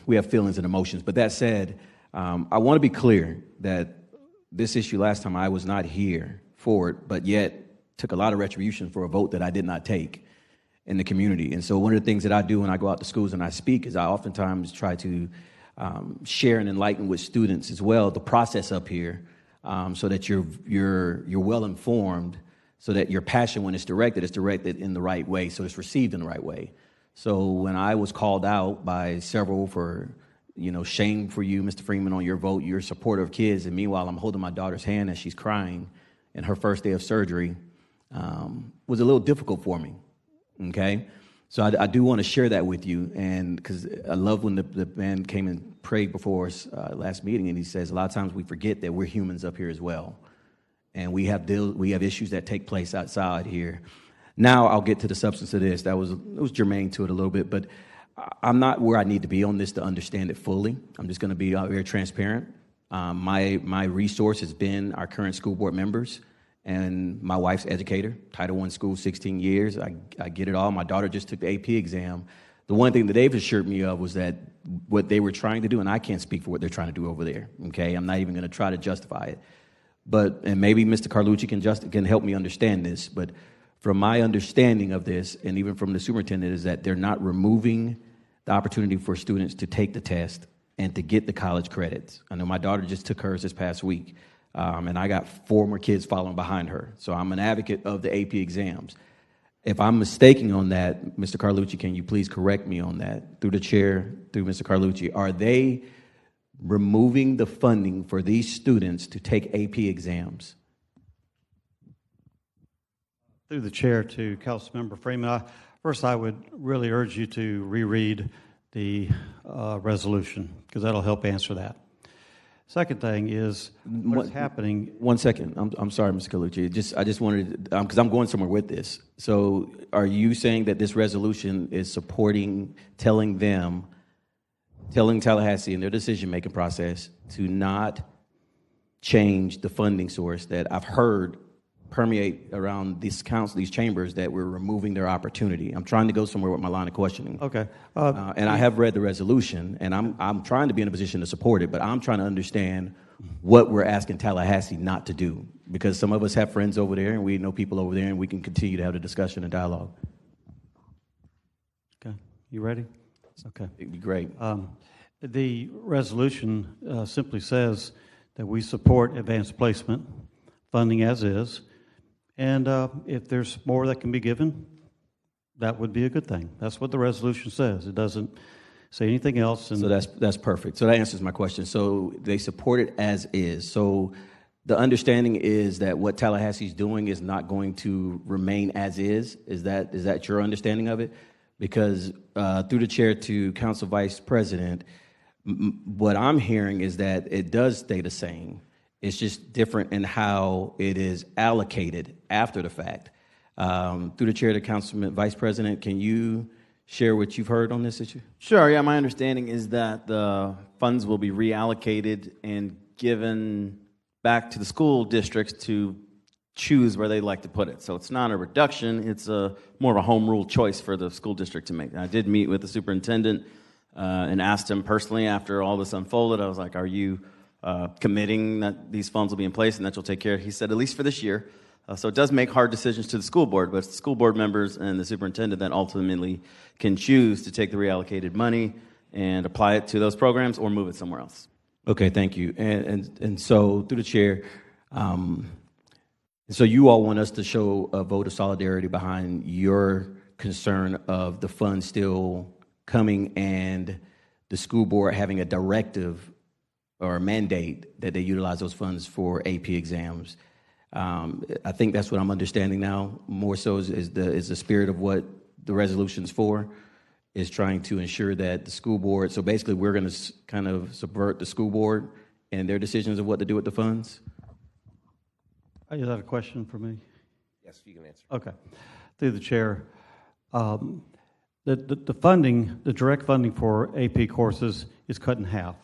we have feelings and emotions. But that said, I want to be clear that this issue last time I was not here for it, but yet took a lot of retribution for a vote that I did not take in the community. And so one of the things that I do when I go out to schools and I speak is I oftentimes try to share and enlighten with students as well the process up here so that you're well informed, so that your passion, when it's directed in the right way, so it's received in the right way. So when I was called out by several for, shame for you, Mr. Freeman, on your vote, you're a supporter of kids, and meanwhile I'm holding my daughter's hand as she's crying in her first day of surgery, was a little difficult for me, okay? So I do want to share that with you, and because I love when the man came and prayed before us last meeting, and he says a lot of times we forget that we're humans up here as well, and we have issues that take place outside here. Now I'll get to the substance of this. It was germane to it a little bit, but I'm not where I need to be on this to understand it fully. I'm just going to be very transparent. My resource has been our current school board members and my wife's educator, Title I school, 16 years. I get it all. My daughter just took the AP exam. The one thing that they've assured me of was that what they were trying to do, and I can't speak for what they're trying to do over there, okay? I'm not even going to try to justify it. And maybe Mr. Carlucci can help me understand this, but from my understanding of this, and even from the superintendent, is that they're not removing the opportunity for students to take the test and to get the college credits. I know my daughter just took hers this past week, and I got 4 more kids following behind her. So I'm an advocate of the AP exams. If I'm mistaken on that, Mr. Carlucci, can you please correct me on that? Through the chair, through Mr. Carlucci, are they removing the funding for these students to take AP exams? Through the chair to Councilmember Freeman, first I would really urge you to reread the resolution, because that'll help answer that. Second thing is what's happening. One second. I'm sorry, Mr. Carlucci. I just wanted, because I'm going somewhere with this. So are you saying that this resolution is supporting, telling Tallahassee in their decision-making process to not change the funding source that I've heard permeate around these chambers, that we're removing their opportunity? I'm trying to go somewhere with my line of questioning. Okay. And I have read the resolution, and I'm trying to be in a position to support it, but I'm trying to understand what we're asking Tallahassee not to do, because some of us have friends over there, and we know people over there, and we can continue to have the discussion and dialogue. Okay. You ready? Okay. It'd be great. The resolution simply says that we support advanced placement funding as is. And if there's more that can be given, that would be a good thing. That's what the resolution says. It doesn't say anything else. And so that's perfect. So that answers my question. So they support it as is. So the understanding is that what Tallahassee's doing is not going to remain as is. Is that your understanding of it? Because through the chair to Council Vice President, what I'm hearing is that it does stay the same. It's just different in how it is allocated after the fact. Through the chair to Councilman Vice President, can you share what you've heard on this issue? Sure, yeah, my understanding is that the funds will be reallocated and given back to the school districts to choose where they'd like to put it. So it's not a reduction, it's more of a home rule choice for the school district to make. I did meet with the superintendent and asked him personally after all this unfolded. I was like, are you committing that these funds will be in place and that you'll take care of? He said, at least for this year. So it does make hard decisions to the school board, but it's the school board members and the superintendent that ultimately can choose to take the reallocated money and apply it to those programs or move it somewhere else. Okay, thank you. And so through the chair, so you all want us to show a vote of solidarity behind your concern of the funds still coming and the school board having a directive or a mandate that they utilize those funds for AP exams. I think that's what I'm understanding now. More so is the spirit of what the resolution's for, is trying to ensure that the school board. So basically, we're going to kind of subvert the school board and their decisions of what to do with the funds. Is that a question for me? Yes, you can answer. Okay. Through the chair, the funding, the direct funding for AP courses is cut in half.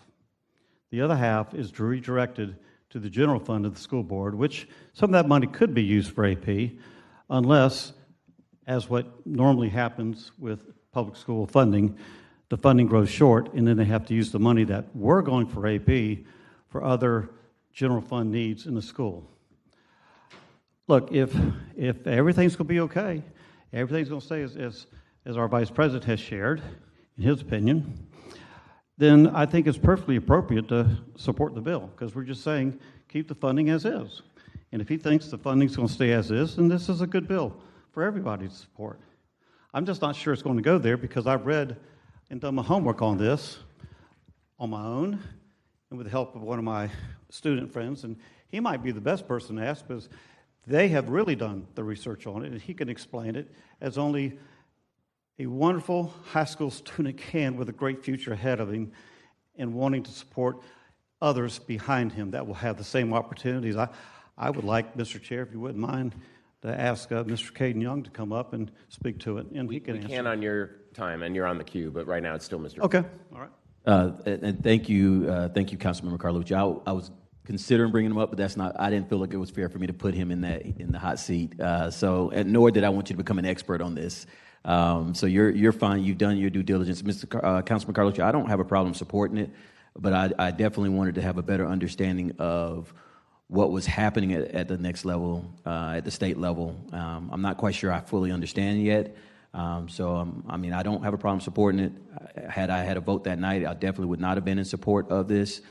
The other half is redirected to the general fund of the school board, which some of that money could be used for AP, unless, as what normally happens with public school funding, the funding grows short, and then they have to use the money that were going for AP for other general fund needs in the school. Look, if everything's going to be okay, everything's going to stay as our vice president has shared, in his opinion, then I think it's perfectly appropriate to support the bill, because we're just saying keep the funding as is. And if he thinks the funding's going to stay as is, then this is a good bill for everybody to support. I'm just not sure it's going to go there, because I've read and done my homework on this on my own and with the help of one of my student friends, and he might be the best person to ask, because they have really done the research on it, and he can explain it as only a wonderful high school student can, with a great future ahead of him and wanting to support others behind him that will have the same opportunities. I would like, Mr. Chair, if you wouldn't mind, to ask Mr. Caden Young to come up and speak to it, and he can answer. We can on your time, and you're on the queue, but right now it's still Mr. Okay, all right. And thank you, Councilmember Carlucci. I was considering bringing him up, but that's not. I didn't feel like it was fair for me to put him in the hot seat. And nor did I want you to become an expert on this. So you're fine. You've done your due diligence, Councilman Carlucci. I don't have a problem supporting it, but I definitely wanted to have a better understanding of what was happening at the next level, at the state level. I'm not quite sure I fully understand yet. I don't have a problem supporting it. Had I had a vote that night, I definitely would not have been in support of this,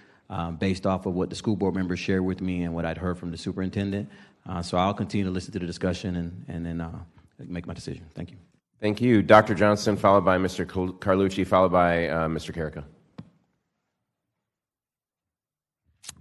based off of what the school board members shared with me and what I'd heard from the superintendent. So I'll continue to listen to the discussion and then make my decision. Thank you. Thank you. Dr. Johnson, followed by Mr. Carlucci, followed by Mr. Carrico.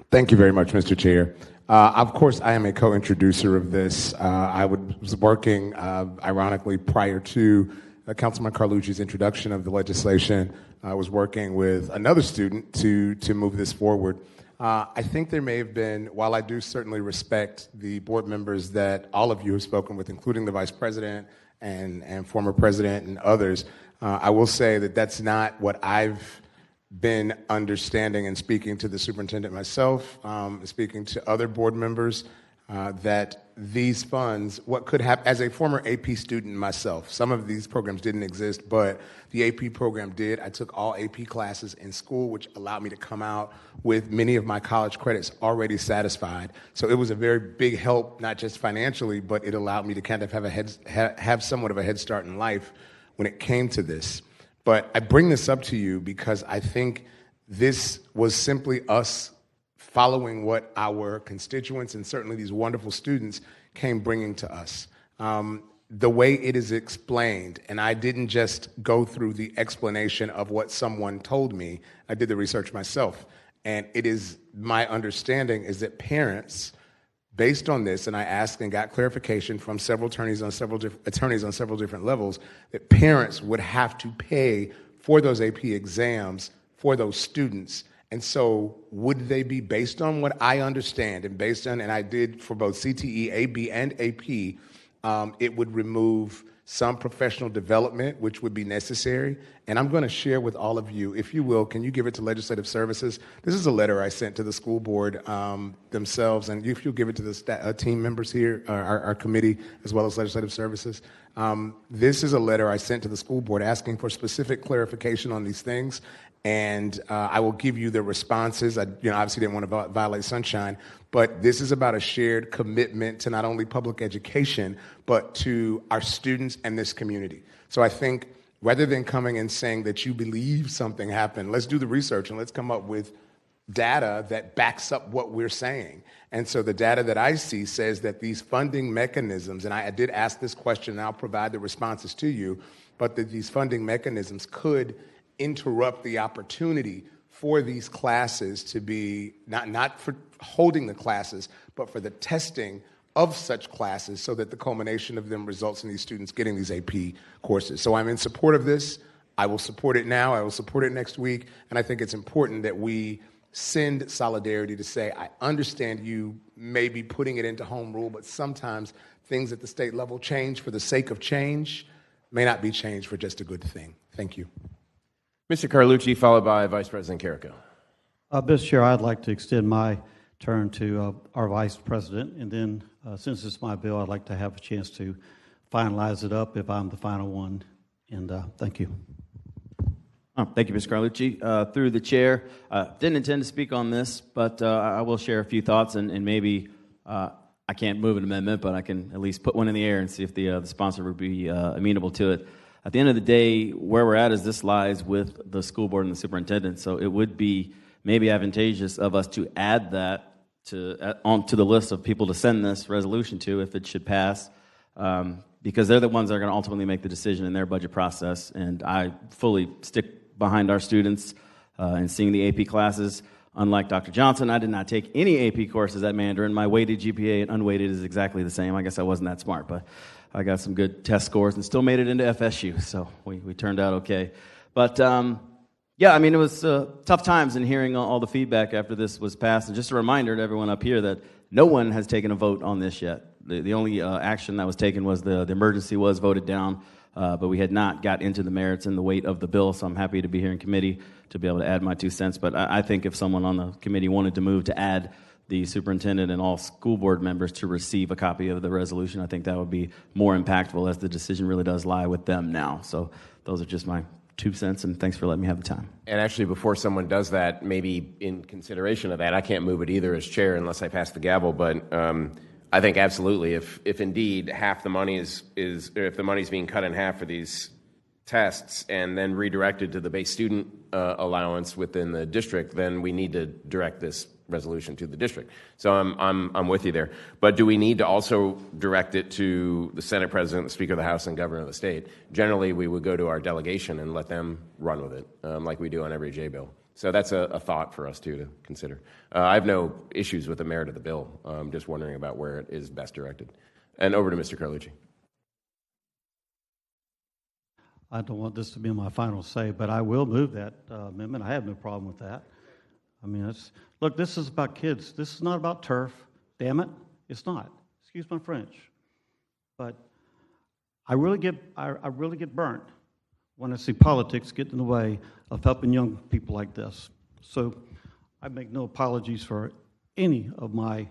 Thank you very much, Mr. Chair. Of course, I am a co-introducer of this. I was working, ironically, prior to Councilman Carlucci's introduction of the legislation. I was working with another student to move this forward. I think there may have been, while I do certainly respect the board members that all of you have spoken with, including the Vice President and former President and others, I will say that that's not what I've been understanding and speaking to the superintendent myself, speaking to other board members, that these funds, what could happen, as a former AP student myself, some of these programs didn't exist, but the AP program did. I took all AP classes in school, which allowed me to come out with many of my college credits already satisfied. So it was a very big help, not just financially, but it allowed me to kind of have somewhat of a head start in life when it came to this. But I bring this up to you because I think this was simply us following what our constituents and certainly these wonderful students came bringing to us. The way it is explained, and I didn't just go through the explanation of what someone told me, I did the research myself. And it is my understanding is that parents, based on this, and I asked and got clarification from several attorneys on several different levels, that parents would have to pay for those AP exams for those students. And so would they be, based on what I understand and based on, and I did for both CTE, AB, and AP, it would remove some professional development, which would be necessary. And I'm going to share with all of you, if you will, can you give it to Legislative Services? This is a letter I sent to the school board themselves, and if you'll give it to the team members here, our committee, as well as Legislative Services. This is a letter I sent to the school board asking for specific clarification on these things. And I will give you the responses. I obviously didn't want to violate sunshine, but this is about a shared commitment to not only public education, but to our students and this community. So I think rather than coming and saying that you believe something happened, let's do the research and let's come up with data that backs up what we're saying. And so the data that I see says that these funding mechanisms, and I did ask this question, and I'll provide the responses to you, but that these funding mechanisms could interrupt the opportunity for these classes to be, not for holding the classes, but for the testing of such classes so that the culmination of them results in these students getting these AP courses. So I'm in support of this. I will support it now. I will support it next week. And I think it's important that we send solidarity to say, I understand you may be putting it into home rule, but sometimes things at the state level change for the sake of change, may not be changed for just a good thing. Thank you. Mr. Carlucci, followed by Vice President Carrico. Mr. Chair, I'd like to extend my turn to our Vice President, and then since it's my bill, I'd like to have a chance to finalize it up if I'm the final one, and thank you. Thank you, Mr. Carlucci. Through the chair, didn't intend to speak on this, but I will share a few thoughts, and maybe I can't move an amendment, but I can at least put one in the air and see if the sponsor would be amenable to it. at the end of the day, where we're at is this lies with the school board and the superintendent. So it would be maybe advantageous of us to add that onto the list of people to send this resolution to if it should pass, because they're the ones that are going to ultimately make the decision in their budget process. And I fully stick behind our students in seeing the AP classes. Unlike Dr. Johnson, I did not take any AP courses at Mandarin. My weighted GPA and unweighted is exactly the same. I guess I wasn't that smart, but I got some good test scores and still made it into FSU, so we turned out okay. But yeah, I mean, it was tough times in hearing all the feedback after this was passed. And just a reminder to everyone up here that no one has taken a vote on this yet. The only action that was taken was the emergency was voted down, but we had not got into the merits and the weight of the bill, so I'm happy to be here in committee to be able to add my 2 cents. But I think if someone on the committee wanted to move to add the superintendent and all school board members to receive a copy of the resolution, I think that would be more impactful, as the decision really does lie with them now. So those are just my 2 cents, and thanks for letting me have the time. And actually, before someone does that, maybe in consideration of that, I can't move it either as chair unless I pass the gavel, but I think absolutely, if indeed half the money if the money is being cut in half for these tests and then redirected to the base student allowance within the district, then we need to direct this resolution to the district. So I'm with you there. But do we need to also direct it to the Senate President, the Speaker of the House, and Governor of the state? Generally, we would go to our delegation and let them run with it, like we do on every J bill. So that's a thought for us, too, to consider. I have no issues with the merit of the bill. I'm just wondering about where it is best directed. And over to Mr. Carlucci. I don't want this to be my final say, but I will move that amendment. I have no problem with that. I mean, look, this is about kids. This is not about turf. Damn it, it's not. Excuse my French. But I really get burnt when I see politics get in the way of helping young people like this. So I make no apologies for any of my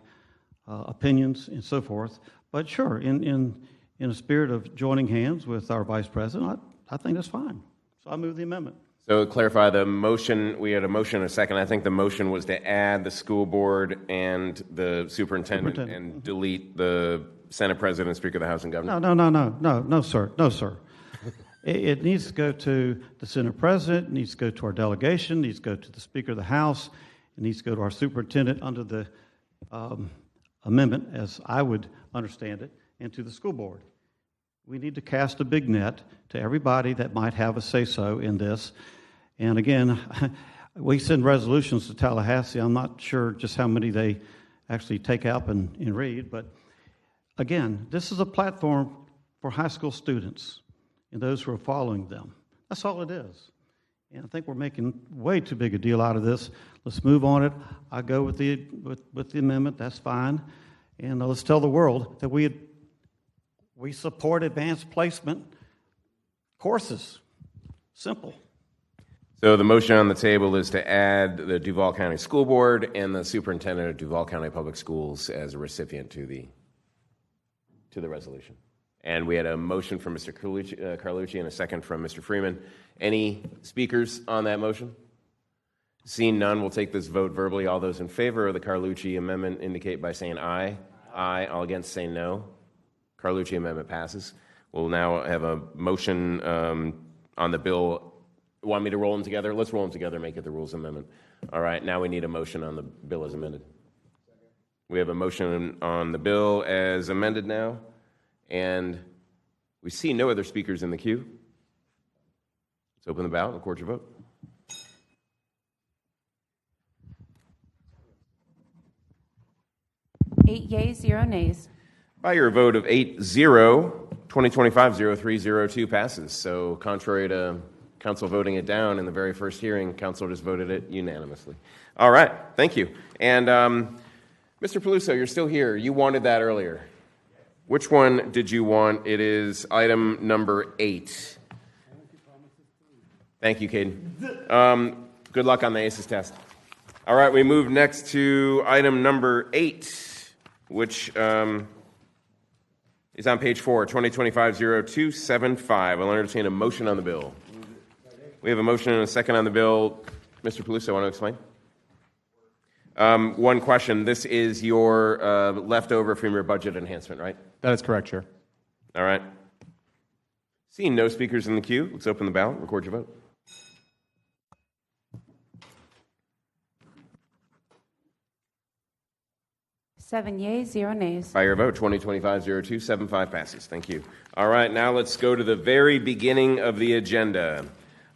opinions and so forth. But sure, in a spirit of joining hands with our vice president, I think that's fine. So I move the amendment. So to clarify the motion, we had a motion and a second. I think the motion was to add the school board and the superintendent and delete the Senate President, Speaker of the House, and Governor. No, sir. It needs to go to the Senate President, it needs to go to our delegation, it needs to go to the Speaker of the House, it needs to go to our superintendent under the amendment, as I would understand it, and to the school board. We need to cast a big net to everybody that might have a say-so in this. And again, we send resolutions to Tallahassee. I'm not sure just how many they actually take out and read, but again, this is a platform for high school students and those who are following them. That's all it is. And I think we're making way too big a deal out of this. Let's move on it. I go with the amendment. That's fine. And let's tell the world that we support advanced placement courses. Simple. So the motion on the table is to add the Duval County School Board and the superintendent of Duval County Public Schools as a recipient to the resolution. And we had a motion from Mr. Carlucci and a second from Mr. Freeman. Any speakers on that motion? Seeing none, we'll take this vote verbally. All those in favor of the Carlucci amendment indicate by saying aye. Aye. All against say no. Carlucci amendment passes. We'll now have a motion on the bill. Want me to roll them together? Let's roll them together and make it the rules amendment. All right, now we need a motion on the bill as amended. We have a motion on the bill as amended now, and we see no other speakers in the queue. Let's open the ballot and record your vote. Eight yeas, 0 nays. By your vote of 8-0, 2025-0302 passes. So contrary to council voting it down in the very first hearing, council just voted it unanimously. All right, thank you. And Mr. Peluso, you're still here. You wanted that earlier. Which one did you want? It is item number 8. Thank you, Caden. Good luck on the ACES test. All right, we move next to item number 8, which is on page 4, 2025-0275. I'll entertain a motion on the bill. We have a motion and a second on the bill. Mr. Peluso, want to explain? One question. This is your leftover from your budget enhancement, right? That is correct, Chair. All right. Seeing no speakers in the queue, let's open the ballot, record your vote. Seven yeas, 0 nays. By your vote, 2025-0275 passes. Thank you. All right, now let's go to the very beginning of the agenda.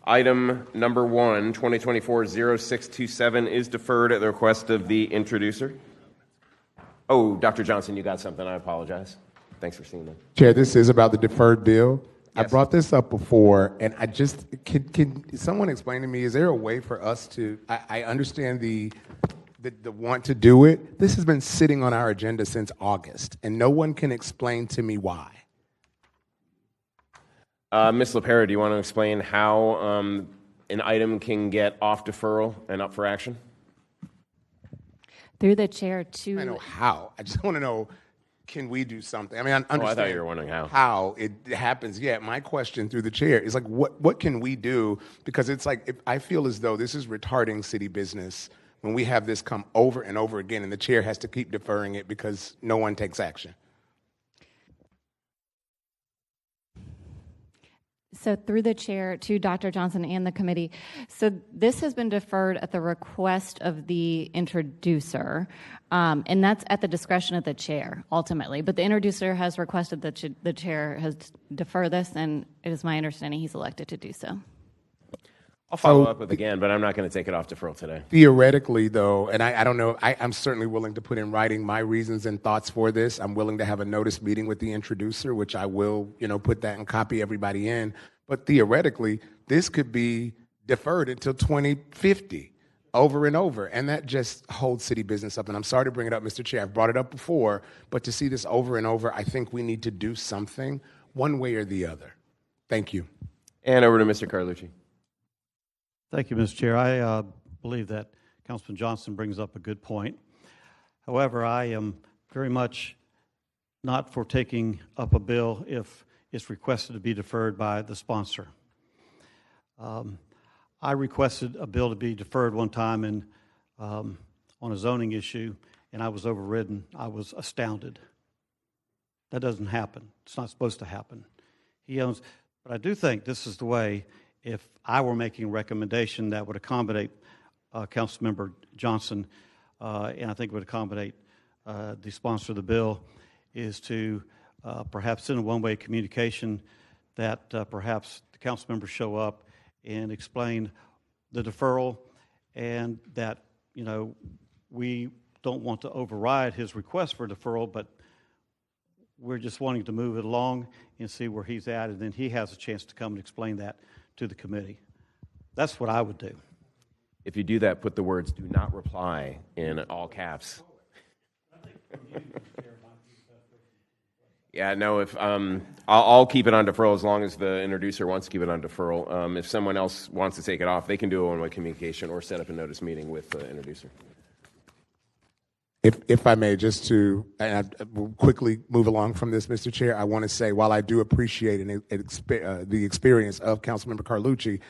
Item number 1, 2024-0627 is deferred at the request of the introducer. Oh, Dr. Johnson, you got something. I apologize. Thanks for seeing that. Chair, this is about the deferred bill. Yes. I brought this up before, and I just, can someone explain to me, is there a way for us to, I understand the want to do it. This has been sitting on our agenda since August, and no one can explain to me why. Ms. LaPera, do you want to explain how an item can get off deferral and up for action? Through the chair to... I know how. I just want to know, can we do something? I mean, I understand I thought you were wondering how. How it happens. Yeah, my question through the chair is like, what can we do? Because it's like, I feel as though this is retarding city business when we have this come over and over again, and the chair has to keep deferring it because no one takes action. So through the chair to Dr. Johnson and the committee. So this has been deferred at the request of the introducer, and that's at the discretion of the chair, ultimately. But the introducer has requested that the chair has defer this, and it is my understanding he's elected to do so. I'll follow up with again, but I'm not going to take it off deferral today. Theoretically, though, and I don't know, I'm certainly willing to put in writing my reasons and thoughts for this. I'm willing to have a notice meeting with the introducer, which I will, put that and copy everybody in. But theoretically, this could be deferred until 2050, over and over, and that just holds city business up. And I'm sorry to bring it up, Mr. Chair. I've brought it up before, but to see this over and over, I think we need to do something, one way or the other. Thank you. And over to Mr. Carlucci. Thank you, Mr. Chair. I believe that Councilman Johnson brings up a good point. However, I am very much not for taking up a bill if it's requested to be deferred by the sponsor. I requested a bill to be deferred one time on a zoning issue, and I was overridden. I was astounded. That doesn't happen. It's not supposed to happen. But I do think this is the way. If I were making a recommendation that would accommodate Councilmember Johnson, and I think would accommodate the sponsor of the bill, is to perhaps send a one-way communication that perhaps the council members show up and explain the deferral, and that we don't want to override his request for deferral, but we're just wanting to move it along and see where he's at, and then he has a chance to come and explain that to the committee. That's what I would do. If you do that, put the words "do not reply" in all caps. Yeah, no, if I'll keep it on deferral as long as the introducer wants to keep it on deferral. If someone else wants to take it off, they can do a one-way communication or set up a notice meeting with the introducer. If I may, just to quickly move along from this, Mr. Chair, I want to say, while I do appreciate the experience of Councilmember Carlucci,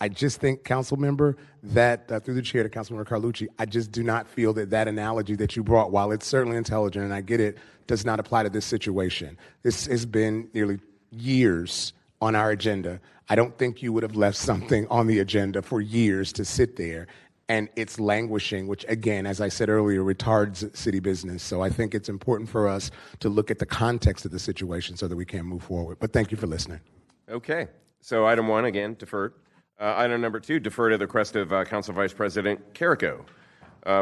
I just think, Councilmember, that through the chair to Councilmember Carlucci, I just do not feel that analogy that you brought, while it's certainly intelligent and I get it, does not apply to this situation. This has been nearly years on our agenda. I don't think you would have left something on the agenda for years to sit there, and it's languishing, which, again, as I said earlier, retards city business. So I think it's important for us to look at the context of the situation so that we can move forward. But thank you for listening. Okay. So item 1, again, deferred. Item number 2, deferred at the request of Council Vice President Carrico.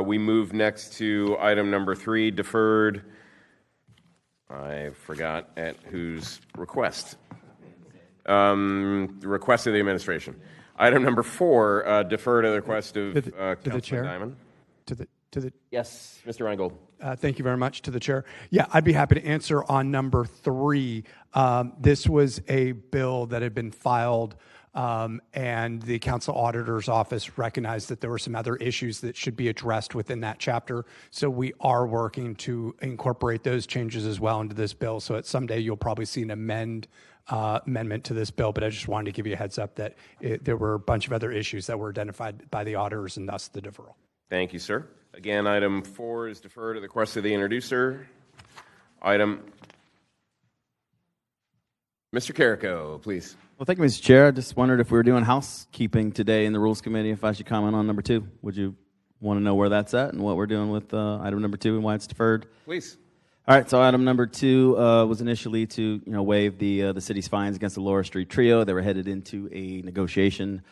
We move next to item number 3, deferred. I forgot at whose request. The request of the administration. Item number 4, deferred at the request of Councilman Diamond. To the Yes, Mr. Reingold. Thank you very much to the chair. Yeah, I'd be happy to answer on number 3. This was a bill that had been filed, and the council auditor's office recognized that there were some other issues that should be addressed within that chapter. So we are working to incorporate those changes as well into this bill. So someday you'll probably see an amendment to this bill, but I just wanted to give you a heads up that there were a bunch of other issues that were identified by the auditors, and thus the deferral. Thank you, sir. Again, item 4 is deferred at the request of the introducer. Item Mr. Carrico, please. Well, thank you, Mr. Chair. I just wondered if we were doing housekeeping today in the Rules Committee, if I should comment on number 2. Would you want to know where that's at and what we're doing with item number 2 and why it's deferred? Please. All right, so item number 2 was initially to waive the city's fines against the Laura Street Trio. They were headed into a negotiation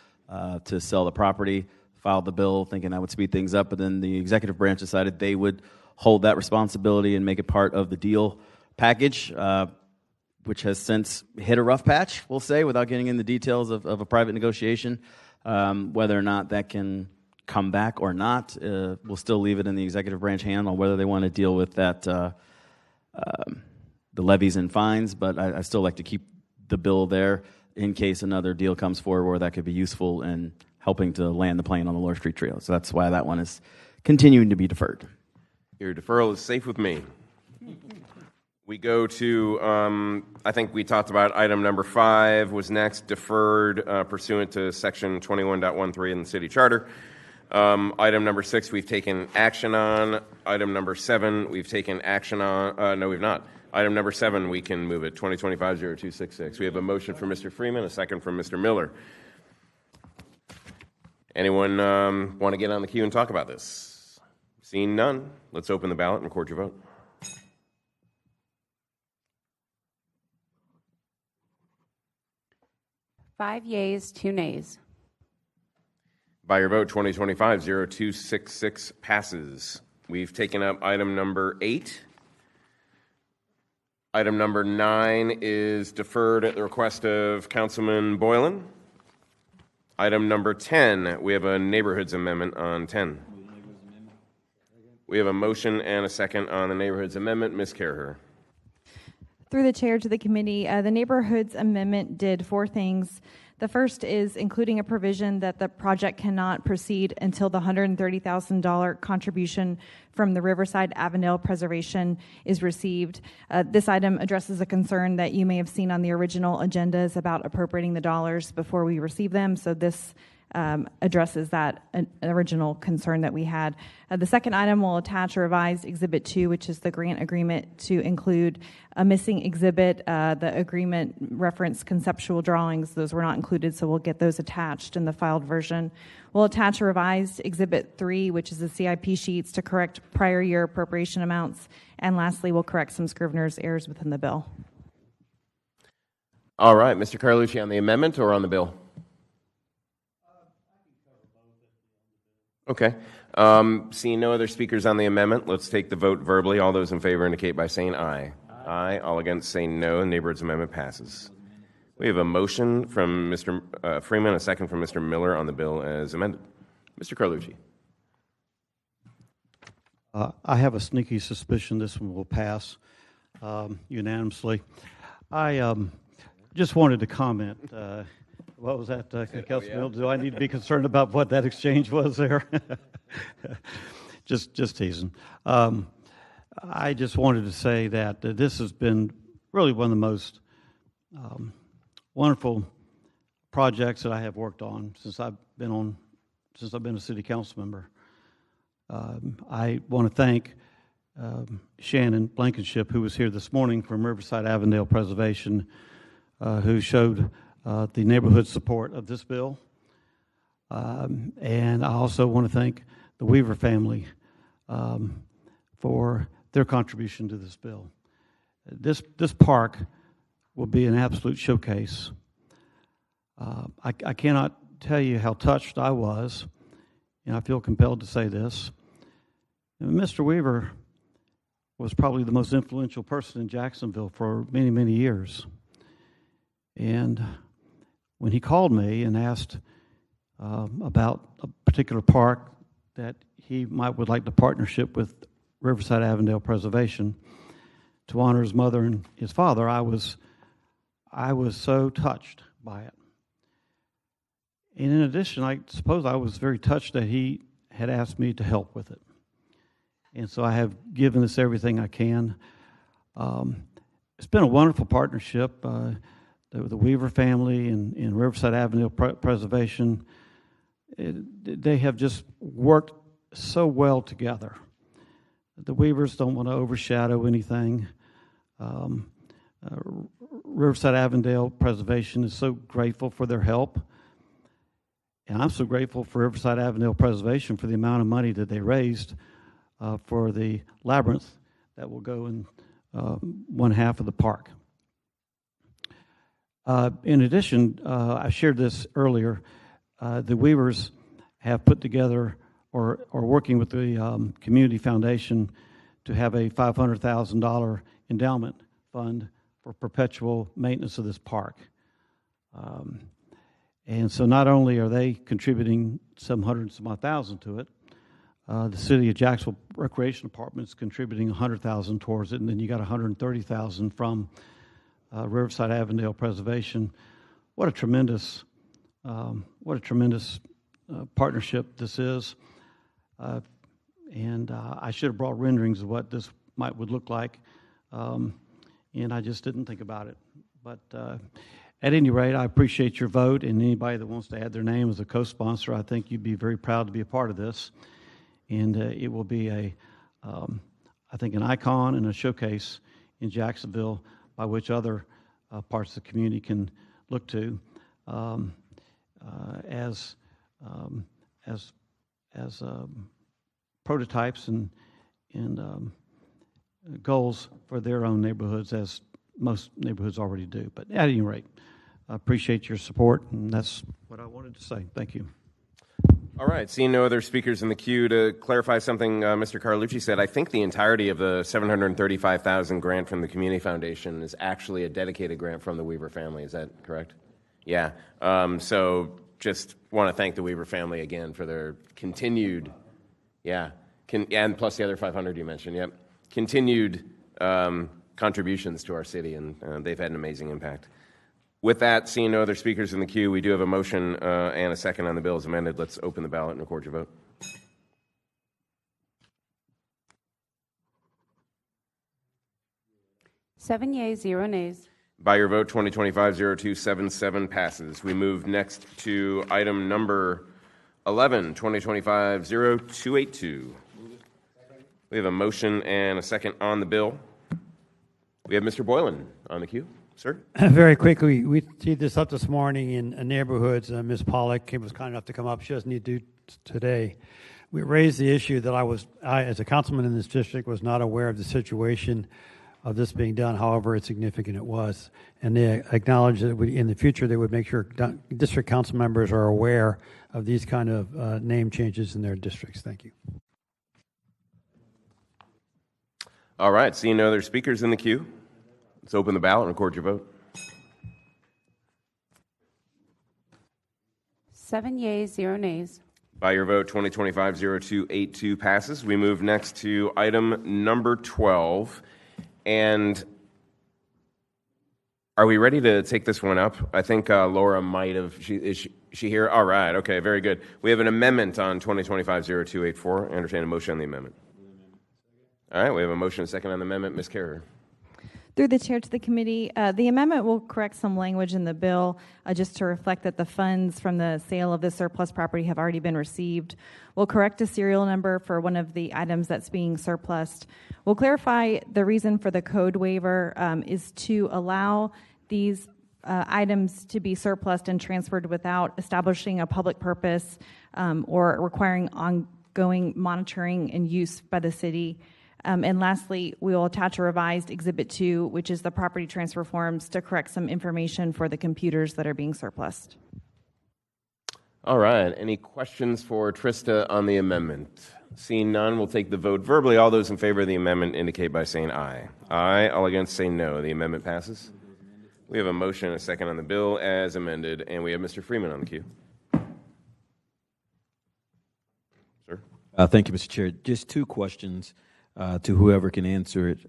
to sell the property, filed the bill thinking that would speed things up, but then the executive branch decided they would hold that responsibility and make it part of the deal package, which has since hit a rough patch, we'll say, without getting into the details of a private negotiation. Whether or not that can come back or not, we'll still leave it in the executive branch hand on whether they want to deal with that, the levies and fines, but I still like to keep the bill there in case another deal comes forward where that could be useful in helping to land the plane on the Laura Street Trio. So that's why that one is continuing to be deferred. Your deferral is safe with me. We go to, I think we talked about item number 5 was next, deferred pursuant to section 21.13 in the city charter. Item number 6 we've taken action on. Item number 7 we've taken action on. No, we've not. Item number 7 we can move it, 2025-0266. We have a motion from Mr. Freeman, a second from Mr. Miller. Anyone want to get on the queue and talk about this? Seeing none, let's open the ballot and record your vote. Five yeas, 2 nays. By your vote, 2025-0266 passes. We've taken up item number 8. Item number 9 is deferred at the request of Councilman Boylan. Item number 10, we have a neighborhoods amendment on 10. We have a motion and a second on the neighborhoods amendment. Ms. Carher. Through the chair to the committee, the neighborhoods amendment did 4 things. The first is including a provision that the project cannot proceed until the $130,000 contribution from the Riverside Avondale Preservation is received. This item addresses a concern that you may have seen on the original agendas about appropriating the dollars before we receive them. So this addresses that original concern that we had. The second item will attach a revised Exhibit 2, which is the grant agreement, to include a missing exhibit. The agreement referenced conceptual drawings. Those were not included, so we'll get those attached in the filed version. We'll attach a revised Exhibit 3, which is the CIP sheets, to correct prior year appropriation amounts. And lastly, we'll correct some Scrivener's errors within the bill. All right, Mr. Carlucci, on the amendment or on the bill? Okay. Seeing no other speakers on the amendment, let's take the vote verbally. All those in favor indicate by saying aye. Aye. All against saying no. Neighborhoods amendment passes. We have a motion from Mr. Freeman, a second from Mr. Miller on the bill as amended. Mr. Carlucci. I have a sneaky suspicion this one will pass unanimously. I just wanted to comment. What was that, Councilman? Do I need to be concerned about what that exchange was there? just teasing. I just wanted to say that this has been really one of the most wonderful projects that I have worked on since I've been a city council member. I want to thank Shannon Blankenship, who was here this morning from Riverside Avondale Preservation, who showed the neighborhood support of this bill. And I also want to thank the Weaver family for their contribution to this bill. This park will be an absolute showcase. I cannot tell you how touched I was, and I feel compelled to say this. Mr. Weaver was probably the most influential person in Jacksonville for many, many years. And when he called me and asked about a particular park that he would like to partnership with Riverside Avondale Preservation to honor his mother and his father, I was so touched by it. And in addition, I suppose I was very touched that he had asked me to help with it. And so I have given this everything I can. It's been a wonderful partnership. The Weaver family and Riverside Avenue Preservation, they have just worked so well together. The Weavers don't want to overshadow anything. Riverside Avondale Preservation is so grateful for their help. And I'm so grateful for Riverside Avondale Preservation for the amount of money that they raised for the labyrinth that will go in one half of the park. In addition, I shared this earlier, the Weavers have put together or are working with the Community Foundation to have a $500,000 endowment fund for perpetual maintenance of this park. And so not only are they contributing some hundred some odd thousand to it, the City of Jacksonville Recreation Department is contributing $100,000 towards it, and then you got $130,000 from Riverside Avondale Preservation. What a tremendous partnership this is. And I should have brought renderings of what this would look like, and I just didn't think about it. But at any rate, I appreciate your vote, and anybody that wants to add their name as a co-sponsor, I think you'd be very proud to be a part of this. And it will be I think, an icon and a showcase in Jacksonville by which other parts of the community can look to as prototypes and goals for their own neighborhoods, as most neighborhoods already do. But at any rate, I appreciate your support, and that's what I wanted to say. Thank you. All right, seeing no other speakers in the queue, to clarify something Mr. Carlucci said, I think the entirety of the $735,000 grant from the Community Foundation is actually a dedicated grant from the Weaver family. Is that correct? Yeah. So just want to thank the Weaver family again for their continued, and plus the other 500 you mentioned, yep, continued contributions to our city, and they've had an amazing impact. With that, seeing no other speakers in the queue, we do have a motion and a second on the bill as amended. Let's open the ballot and record your vote. Seven yeas, 0 nays. By your vote, 2025-0277 passes. We move next to item number 11, 2025-0282. We have a motion and a second on the bill. We have Mr. Boylan on the queue. Sir? Very quickly, we teed this up this morning in neighborhoods. Ms. Pollock was kind enough to come up. She doesn't need to do today. We raised the issue that I, as a councilman in this district, was not aware of the situation of this being done, however significant it was. And they acknowledged that in the future they would make sure district council members are aware of these kind of name changes in their districts. Thank you. All right, seeing no other speakers in the queue, let's open the ballot and record your vote. 7 yeas, 0 nays. By your vote, 2025-0282 passes. We move next to item number 12. And are we ready to take this one up? I think Laura might have. Is she here? All right. Okay, very good. We have an amendment on 2025-0284. I understand a motion on the amendment. All right, we have a motion and a second on the amendment. Ms. Carrier. Through the chair to the committee, the amendment will correct some language in the bill just to reflect that the funds from the sale of the surplus property have already been received. We'll correct a serial number for one of the items that's being surplused. We'll clarify the reason for the code waiver is to allow these items to be surplused and transferred without establishing a public purpose or requiring ongoing monitoring and use by the city. And lastly, we will attach a revised Exhibit 2, which is the property transfer forms, to correct some information for the computers that are being surplused. All right. Any questions for Trista on the amendment? Seeing none, we'll take the vote verbally. All those in favor of the amendment indicate by saying aye. Aye. All against say no. The amendment passes. We have a motion and a second on the bill as amended, and we have Mr. Freeman on the queue. Sir? Thank you, Mr. Chair. Just two questions. To whoever can answer it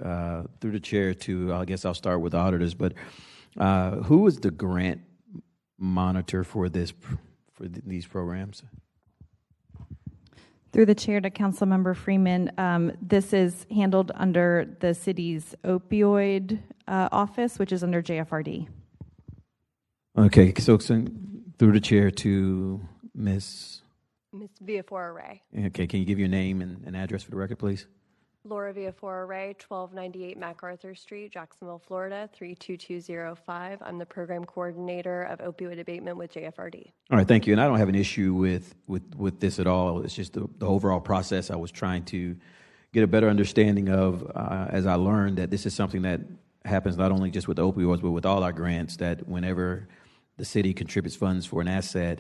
through the chair to, I guess I'll start with the auditors, but who is the grant monitor for these programs? Through the chair to Councilmember Freeman, this is handled under the city's opioid office, which is under JFRD. Okay, so through the chair to Ms. Viafora Ray. Okay, can you give your name and address for the record, please? Laura Villafora-Ray, 1298 MacArthur Street, Jacksonville, Florida, 32205. I'm the program coordinator of opioid abatement with JFRD. All right, thank you. And I don't have an issue with this at all. It's just the overall process I was trying to get a better understanding of as I learned that this is something that happens not only just with opioids, but with all our grants, that whenever the city contributes funds for an asset,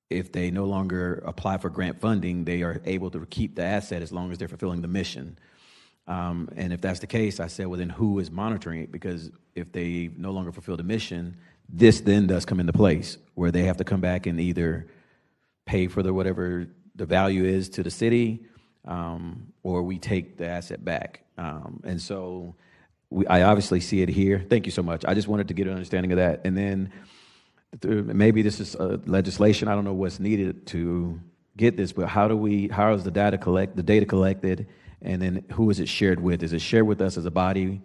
if they no longer apply for grant funding, they are able to keep the asset as long as they're fulfilling the mission. And if that's the case, I said, well, then who is monitoring it? Because if they no longer fulfill the mission, this then does come into place, where they have to come back and either pay for whatever the value is to the city, or we take the asset back. And so I obviously see it here. Thank you so much. I just wanted to get an understanding of that. And then maybe this is legislation. I don't know what's needed to get this, but how is the data collected, and then who is it shared with? Is it shared with us as a body?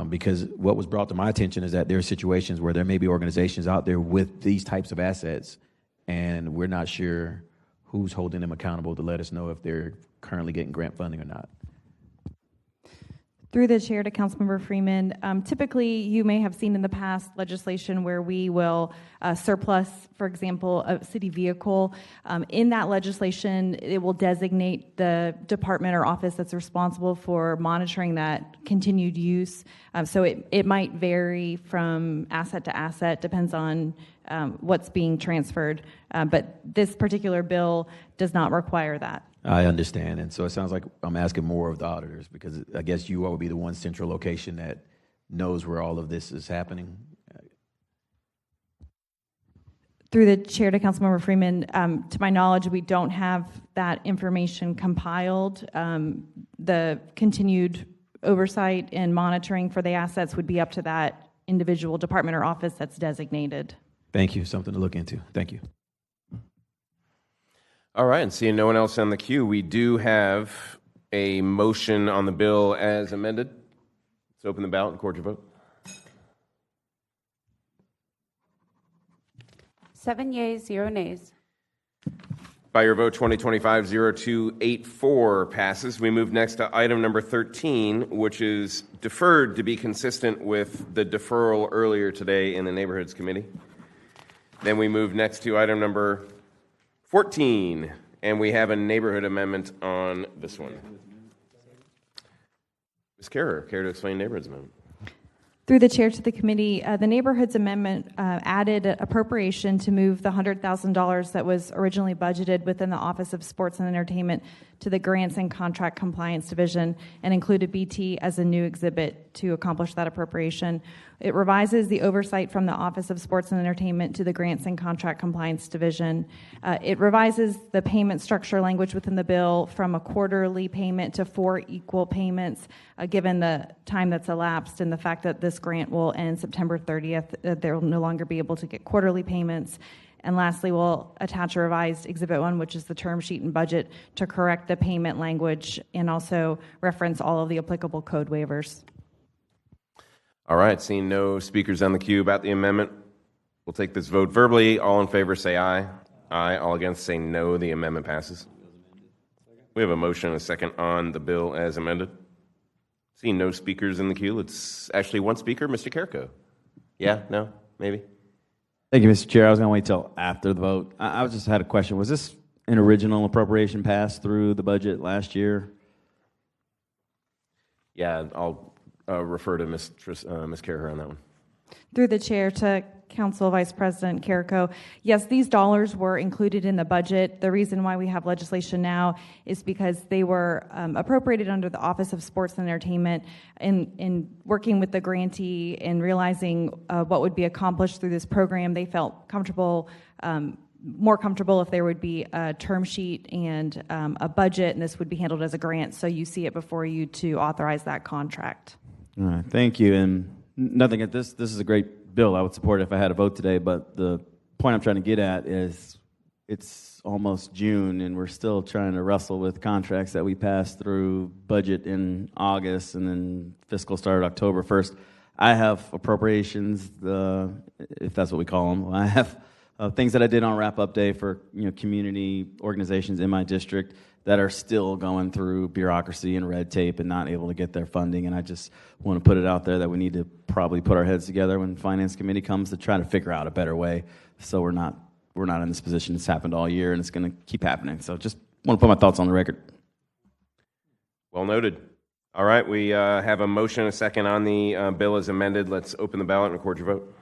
Because what was brought to my attention is that there are situations where there may be organizations out there with these types of assets, and we're not sure who's holding them accountable to let us know if they're currently getting grant funding or not. Through the chair to Councilmember Freeman, typically you may have seen in the past legislation where we will surplus, for example, a city vehicle. In that legislation, it will designate the department or office that's responsible for monitoring that continued use. So it might vary from asset to asset, depends on what's being transferred. But this particular bill does not require that. I understand. And so it sounds like I'm asking more of the auditors, because I guess you all will be the one central location that knows where all of this is happening. Through the chair to Councilmember Freeman, to my knowledge, we don't have that information compiled. The continued oversight and monitoring for the assets would be up to that individual department or office that's designated. Thank you. Something to look into. Thank you. All right, and seeing no one else on the queue, we do have a motion on the bill as amended. Let's open the ballot and record your vote. 7 yeas, 0 nays. By your vote, 2025-0284 passes. We move next to item number 13, which is deferred to be consistent with the deferral earlier today in the Neighborhoods Committee. Then we move next to item number 14, and we have a neighborhood amendment on this one. Ms. Carrer, care to explain neighborhoods amendment? Through the chair to the committee, the Neighborhoods Amendment added appropriation to move the $100,000 that was originally budgeted within the Office of Sports and Entertainment to the Grants and Contract Compliance Division, and included BT as a new exhibit to accomplish that appropriation. It revises the oversight from the Office of Sports and Entertainment to the Grants and Contract Compliance Division. It revises the payment structure language within the bill from a quarterly payment to 4 equal payments, given the time that's elapsed and the fact that this grant will end September 30th. There will no longer be able to get quarterly payments. And lastly, we'll attach a revised Exhibit 1, which is the term sheet and budget, to correct the payment language and also reference all of the applicable code waivers. All right, seeing no speakers on the queue about the amendment, we'll take this vote verbally. All in favor say aye. Aye. All against say no. The amendment passes. We have a motion and a second on the bill as amended. Seeing no speakers in the queue, it's actually one speaker, Mr. Carrico. Yeah? No? Maybe? Thank you, Mr. Chair. I was going to wait till after the vote. I just had a question. Was this an original appropriation passed through the budget last year? Yeah, I'll refer to Ms. Carrico on that one. Through the chair to Council Vice President Carrico, yes, these dollars were included in the budget. The reason why we have legislation now is because they were appropriated under the Office of Sports and Entertainment. In working with the grantee and realizing what would be accomplished through this program, they felt comfortable, more comfortable if there would be a term sheet and a budget, and this would be handled as a grant. So you see it before you to authorize that contract. All right, thank you. And nothing at this is a great bill. I would support it if I had a vote today, but the point I'm trying to get at is it's almost June and we're still trying to wrestle with contracts that we passed through budget in August and then fiscal started October 1st. I have appropriations, if that's what we call them. I have things that I did on wrap-up day for community organizations in my district that are still going through bureaucracy and red tape and not able to get their funding. And I just want to put it out there that we need to probably put our heads together when Finance Committee comes to try to figure out a better way so we're not in this position. It's happened all year, and it's going to keep happening. So just want to put my thoughts on the record. Well noted. All right, we have a motion and a second on the bill as amended. Let's open the ballot and record your vote.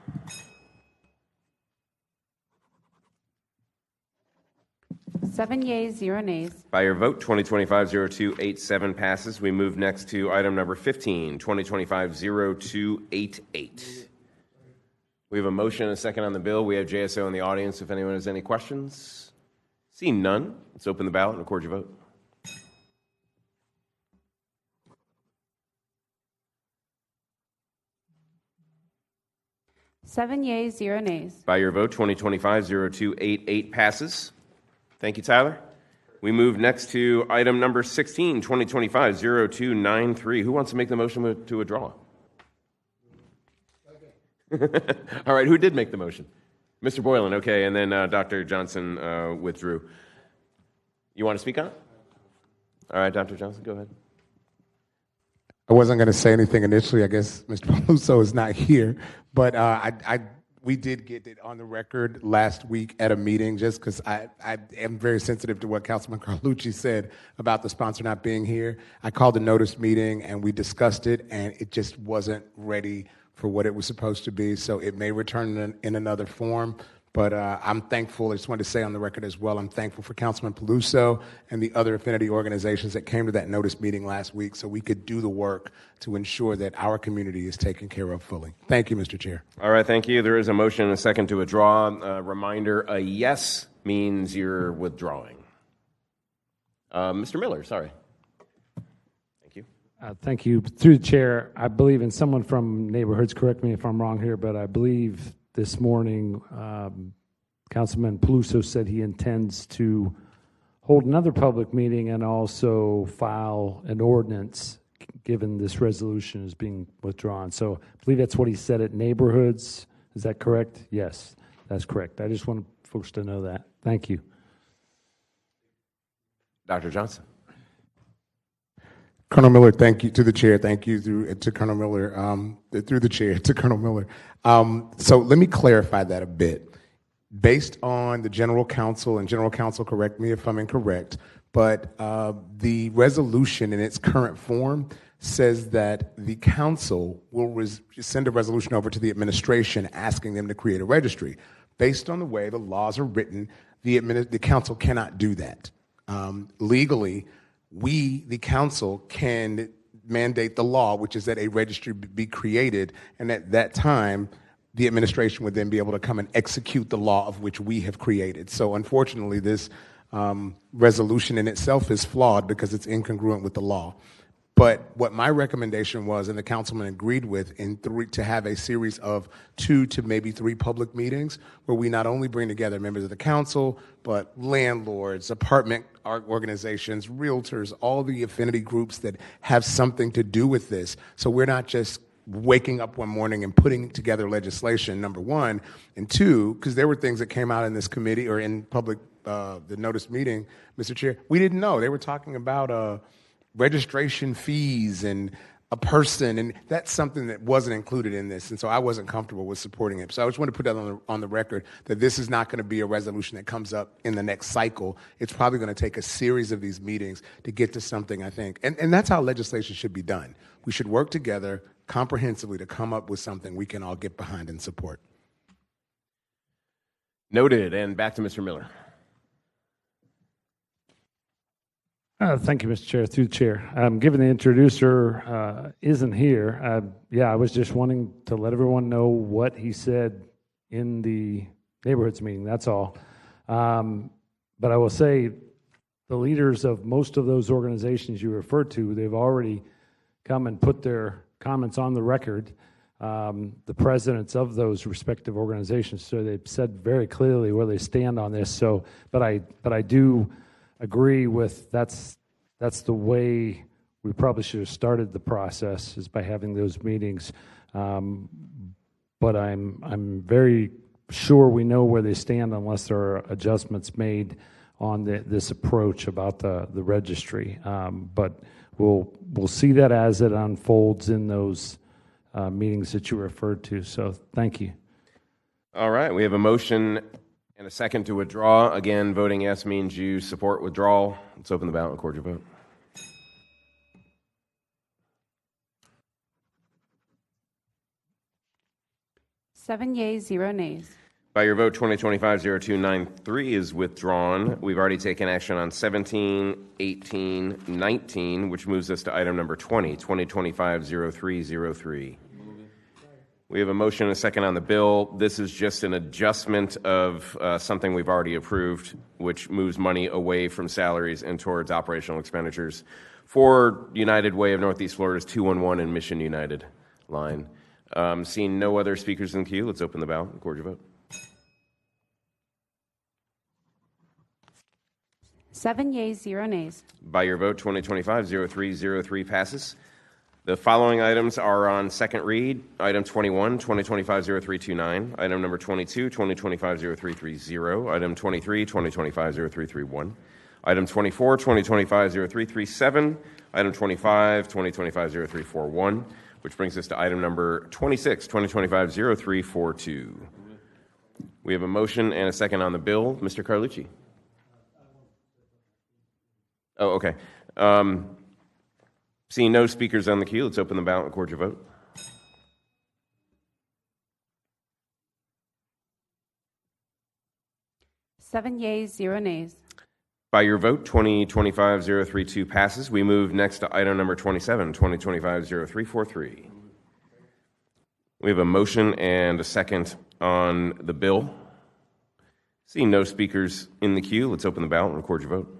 Seven yeas, 0 nays. By your vote, 2025-0287 passes. We move next to item number 15, 2025-0288. We have a motion and a second on the bill. We have JSO in the audience if anyone has any questions. Seeing none, let's open the ballot and record your vote. Seven yeas, 0 nays. By your vote, 2025-0288 passes. Thank you, Tyler. We move next to item number 16, 2025-0293. Who wants to make the motion to withdraw? All right, who did make the motion? Mr. Boylan, okay, and then Dr. Johnson withdrew. You want to speak on it? All right, Dr. Johnson, go ahead. I wasn't going to say anything initially. I guess Mr. Peluso is not here, but we did get it on the record last week at a meeting just because I am very sensitive to what Councilman Carlucci said about the sponsor not being here. I called a notice meeting and we discussed it, and it just wasn't ready for what it was supposed to be, so it may return in another form. But I'm thankful, I just wanted to say on the record as well, I'm thankful for Councilman Peluso and the other affinity organizations that came to that notice meeting last week so we could do the work to ensure that our community is taken care of fully. Thank you, Mr. Chair. All right, thank you. There is a motion and a second to withdraw. Reminder, a yes means you're withdrawing. Mr. Miller, sorry. Thank you. Thank you. Through the chair, I believe, and someone from neighborhoods, correct me if I'm wrong here, but I believe this morning, Councilman Peluso said he intends to hold another public meeting and also file an ordinance given this resolution is being withdrawn. So I believe that's what he said at neighborhoods. Is that correct? Yes, that's correct. I just want folks to know that. Thank you. Dr. Johnson. Colonel Miller, thank you to the chair. Thank you to Colonel Miller, through the chair to Colonel Miller. So let me clarify that a bit. Based on the general counsel, and general counsel, correct me if I'm incorrect, but the resolution in its current form says that the council will send a resolution over to the administration asking them to create a registry. Based on the way the laws are written, the council cannot do that. Legally, we, the council, can mandate the law, which is that a registry be created, and at that time, the administration would then be able to come and execute the law of which we have created. So unfortunately, this resolution in itself is flawed because it's incongruent with the law. But what my recommendation was, and the councilman agreed with, to have a series of 2 to maybe 3 public meetings where we not only bring together members of the council, but landlords, apartment organizations, realtors, all the affinity groups that have something to do with this. So we're not just waking up one morning and putting together legislation, number one. And two, because there were things that came out in this committee or in public, the notice meeting, Mr. Chair, we didn't know. They were talking about registration fees and a person, and that's something that wasn't included in this, and so I wasn't comfortable with supporting it. So I just want to put that on the record, that this is not going to be a resolution that comes up in the next cycle. It's probably going to take a series of these meetings to get to something, I think. And that's how legislation should be done. We should work together comprehensively to come up with something we can all get behind and support. Noted, and back to Mr. Miller. Thank you, Mr. Chair. Through the chair. Given the introducer isn't here, I was just wanting to let everyone know what he said in the neighborhoods meeting, that's all. But I will say the leaders of most of those organizations you referred to, they've already come and put their comments on the record, the presidents of those respective organizations. So they've said very clearly where they stand on this. So, but I do agree with that's the way we probably should have started the process, is by having those meetings. But I'm very sure we know where they stand unless there are adjustments made on this approach about the registry. But we'll see that as it unfolds in those meetings that you referred to. So thank you. All right, we have a motion and a second to withdraw. Again, voting yes means you support withdrawal. Let's open the ballot and record your vote. Seven yeas, 0 nays. By your vote, 2025-0293 is withdrawn. We've already taken action on 17, 18, 19, which moves us to item number 20, 2025-0303. We have a motion and a second on the bill. This is just an adjustment of something we've already approved, which moves money away from salaries and towards operational expenditures for United Way of Northeast Florida's 211 and Mission United line. Seeing no other speakers in the queue, let's open the ballot and record your vote. 7 yeas, 0 nays. By your vote, 2025-0303 passes. The following items are on second read. Item 21, 2025-0329. Item number 22, 2025-0330. Item 23, 2025-0331. Item 24, 2025-0337. Item 25, 2025-0341. Which brings us to item number 26, 2025-0342. We have a motion and a second on the bill. Mr. Carlucci. Oh, okay. Seeing no speakers on the queue, let's open the ballot and record your vote. Seven yeas, 0 nays. By your vote, 2025-032 passes. We move next to item number 27, 2025-0343. We have a motion and a second on the bill. Seeing no speakers in the queue, let's open the ballot and record your vote.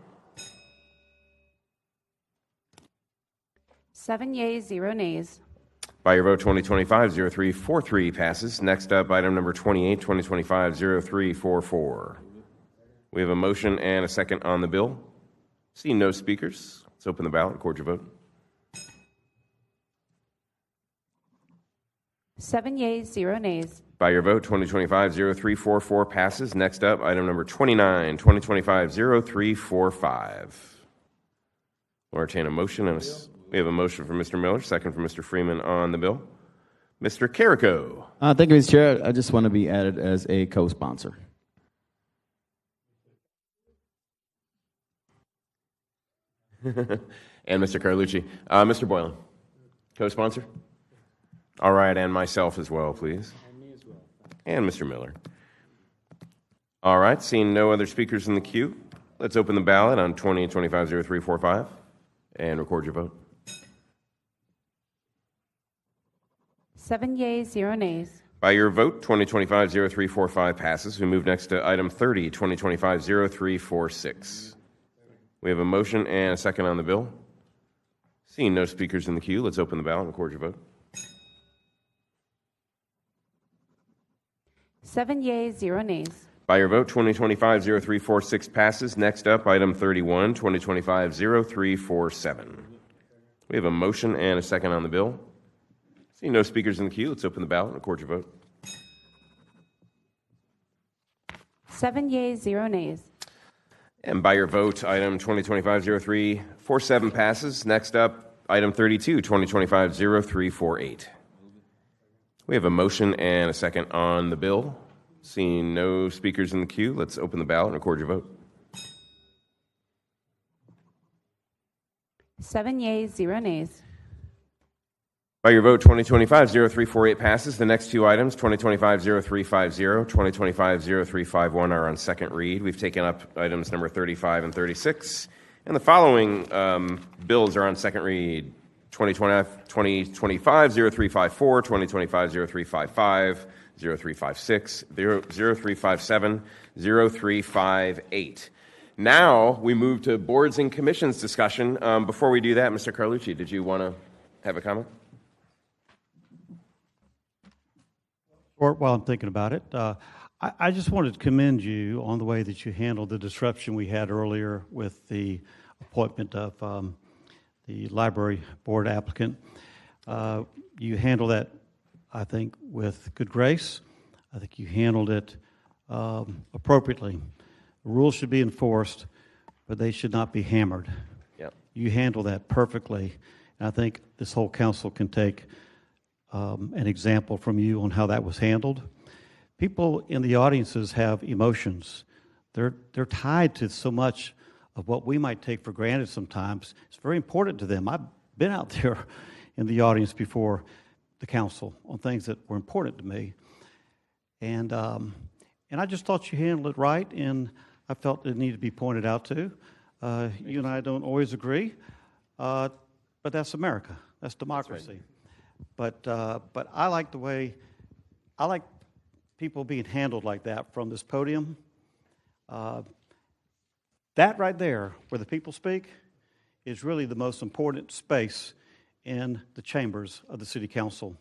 7 yeas, 0 nays. By your vote, 2025-0343 passes. Next up, item number 28, 2025-0344. We have a motion and a second on the bill. Seeing no speakers, let's open the ballot and record your vote. 7 yeas, 0 nays. By your vote, 2025-0344 passes. Next up, item number 29, 2025-0345. We'll entertain a motion and we have a motion from Mr. Miller, second from Mr. Freeman on the bill. Mr. Carrico. Thank you, Mr. Chair. I just want to be added as a co-sponsor. And Mr. Carlucci. Mr. Boylan, co-sponsor? All right, and myself as well, please. And me as well. And Mr. Miller. All right, seeing no other speakers in the queue, let's open the ballot on 2025-0345 and record your vote. 7 yeas, 0 nays. By your vote, 2025-0345 passes. We move next to item 30, 2025-0346. We have a motion and a second on the bill. Seeing no speakers in the queue, let's open the ballot and record your vote. 7 yeas, 0 nays. By your vote, 2025-0346 passes. Next up, item 31, 2025-0347. We have a motion and a second on the bill. Seeing no speakers in the queue, let's open the ballot and record your vote. 7 yeas, 0 nays. And by your vote, item 2025-0347 passes. Next up, item 32, 2025-0348. We have a motion and a second on the bill. Seeing no speakers in the queue, let's open the ballot and record your vote. 7 yeas, 0 nays. By your vote, 2025-0348 passes. The next two items, 2025-0350, 2025-0351, are on second read. We've taken up items number 35 and 36. And the following bills are on second read. 2025-0354, 2025-0355, 0356, 0357, 0358. Now we move to boards and commissions discussion. Before we do that, Mr. Carlucci, did you want to have a comment? While I'm thinking about it, I just wanted to commend you on the way that you handled the disruption we had earlier with the appointment of the library board applicant. You handled that, I think, with good grace. I think you handled it appropriately. The Rules should be enforced, but they should not be hammered. Yep. You handle that perfectly. And I think this whole council can take an example from you on how that was handled. People in the audiences have emotions. They're tied to so much of what we might take for granted sometimes. It's very important to them. I've been out there in the audience before the council on things that were important to me. And I just thought you handled it right, and I felt it needed to be pointed out too. You and I don't always agree, but that's America. That's democracy. But I like the way, I like people being handled like that from this podium. That right there, where the people speak, is really the most important space in the chambers of the City Council.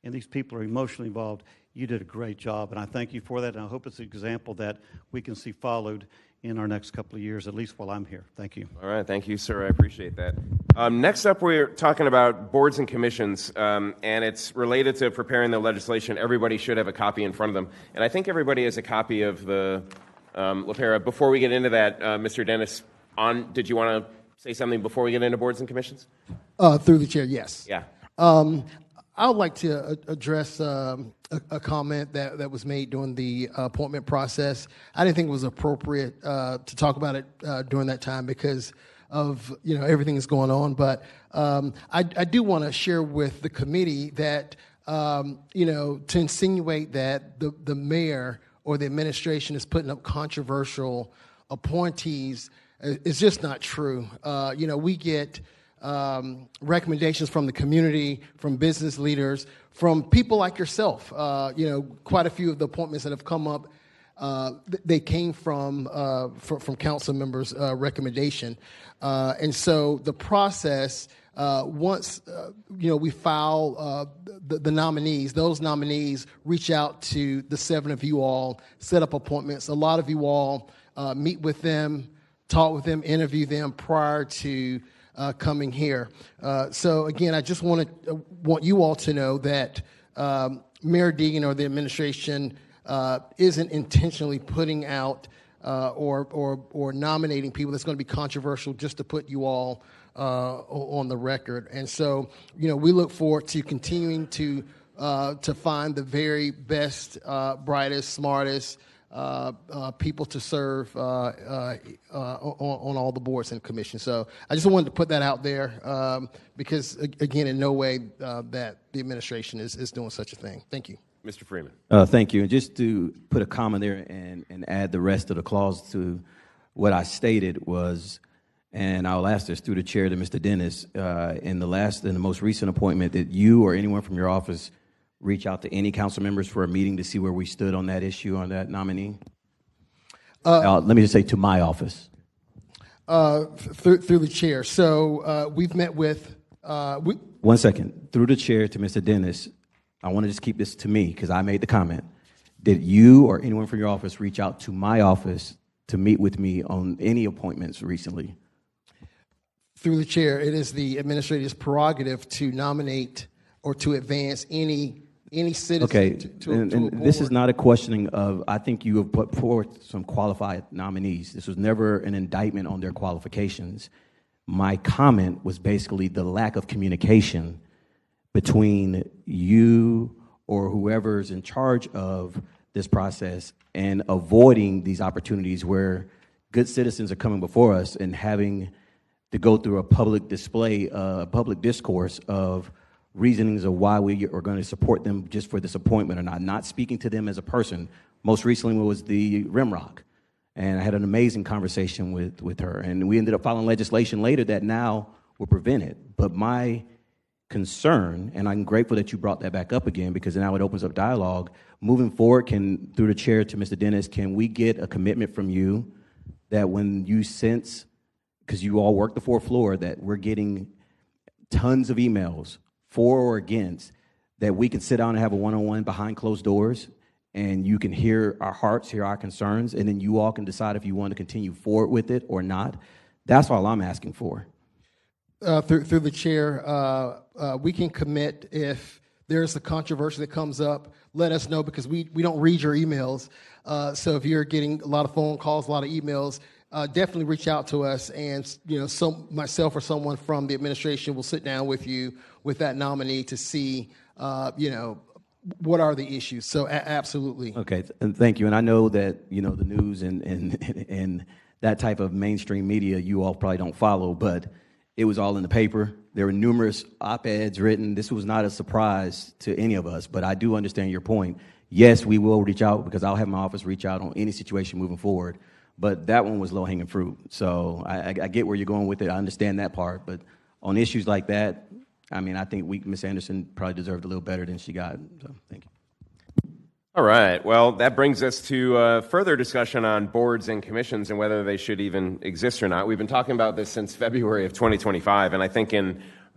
And these people are emotionally involved. You did a great job, and I thank you for that, and I hope it's an example that we can see followed in our next couple of years, at least while I'm here. Thank you. All right, thank you, sir. I appreciate that. Next up, we're talking about boards and commissions, and it's related to preparing the legislation. Everybody should have a copy in front of them, and I think everybody has a copy of the LaPera. Before we get into that, Mr. Dennis, did you want to say something before we get into boards and commissions? Through the chair, yes. Yeah. I would like to address a comment that was made during the appointment process. I didn't think it was appropriate to talk about it during that time because of everything that's going on. But I do want to share with the committee that to insinuate that the mayor or the administration is putting up controversial appointees is just not true. We get recommendations from the community, from business leaders, from people like yourself. Quite a few of the appointments that have come up, they came from council members' recommendation. And so the process, once we file the nominees, those nominees reach out to the 7 of you all, set up appointments. A lot of you all meet with them, talk with them, interview them prior to coming here. So again, I just want you all to know that Mayor Deegan or the administration isn't intentionally putting out or nominating people that's going to be controversial just to put you all on the record. And so, we look forward to continuing to find the very best, brightest, smartest people to serve on all the boards and commissions. So I just wanted to put that out there because, again, in no way that the administration is doing such a thing. Thank you. Mr. Freeman. Thank you. And just to put a comma there and add the rest of the clause to what I stated was, and I'll ask this through the chair to Mr. Dennis, in the most recent appointment, that you or anyone from your office reach out to any council members for a meeting to see where we stood on that issue, on that nominee? Let me just say to my office. Through the chair. So we've met with... 1 second. Through the chair to Mr. Dennis, I want to just keep this to me because I made the comment. Did you or anyone from your office reach out to my office to meet with me on any appointments recently? Through the chair, it is the administrator's prerogative to nominate or to advance any citizen okay. to a board. This is not a questioning of, I think you have put forth some qualified nominees. This was never an indictment on their qualifications. My comment was basically the lack of communication between you or whoever's in charge of this process and avoiding these opportunities where good citizens are coming before us and having to go through a public display, public discourse of reasonings of why we are going to support them just for this appointment or not speaking to them as a person. Most recently was the Rimrock, and I had an amazing conversation with her, and we ended up filing legislation later that now will prevent it. But my concern, and I'm grateful that you brought that back up again because now it opens up dialogue. Moving forward, through the chair to Mr. Dennis, can we get a commitment from you that when you sense, because you all work the fourth floor, that we're getting tons of emails for or against, that we can sit down and have a one-on-one behind closed doors and you can hear our hearts, hear our concerns, and then you all can decide if you want to continue forward with it or not? That's all I'm asking for. Through the chair, we can commit if there's a controversy that comes up, let us know, because we don't read your emails. So if you're getting a lot of phone calls, a lot of emails, definitely reach out to us, and myself or someone from the administration will sit down with you with that nominee to see what are the issues. So absolutely. Okay, and thank you. And I know that the news and that type of mainstream media you all probably don't follow, but it was all in the paper. There were numerous op-eds written. This was not a surprise to any of us, but I do understand your point. Yes, we will reach out, because I'll have my office reach out on any situation moving forward. But that one was low-hanging fruit. So I get where you're going with it. I understand that part. But on issues like that, I mean, I think Ms. Anderson probably deserved a little better than she got. So thank you. All right. Well, that brings us to further discussion on boards and commissions and whether they should even exist or not. We've been talking about this since February of 2025, and I think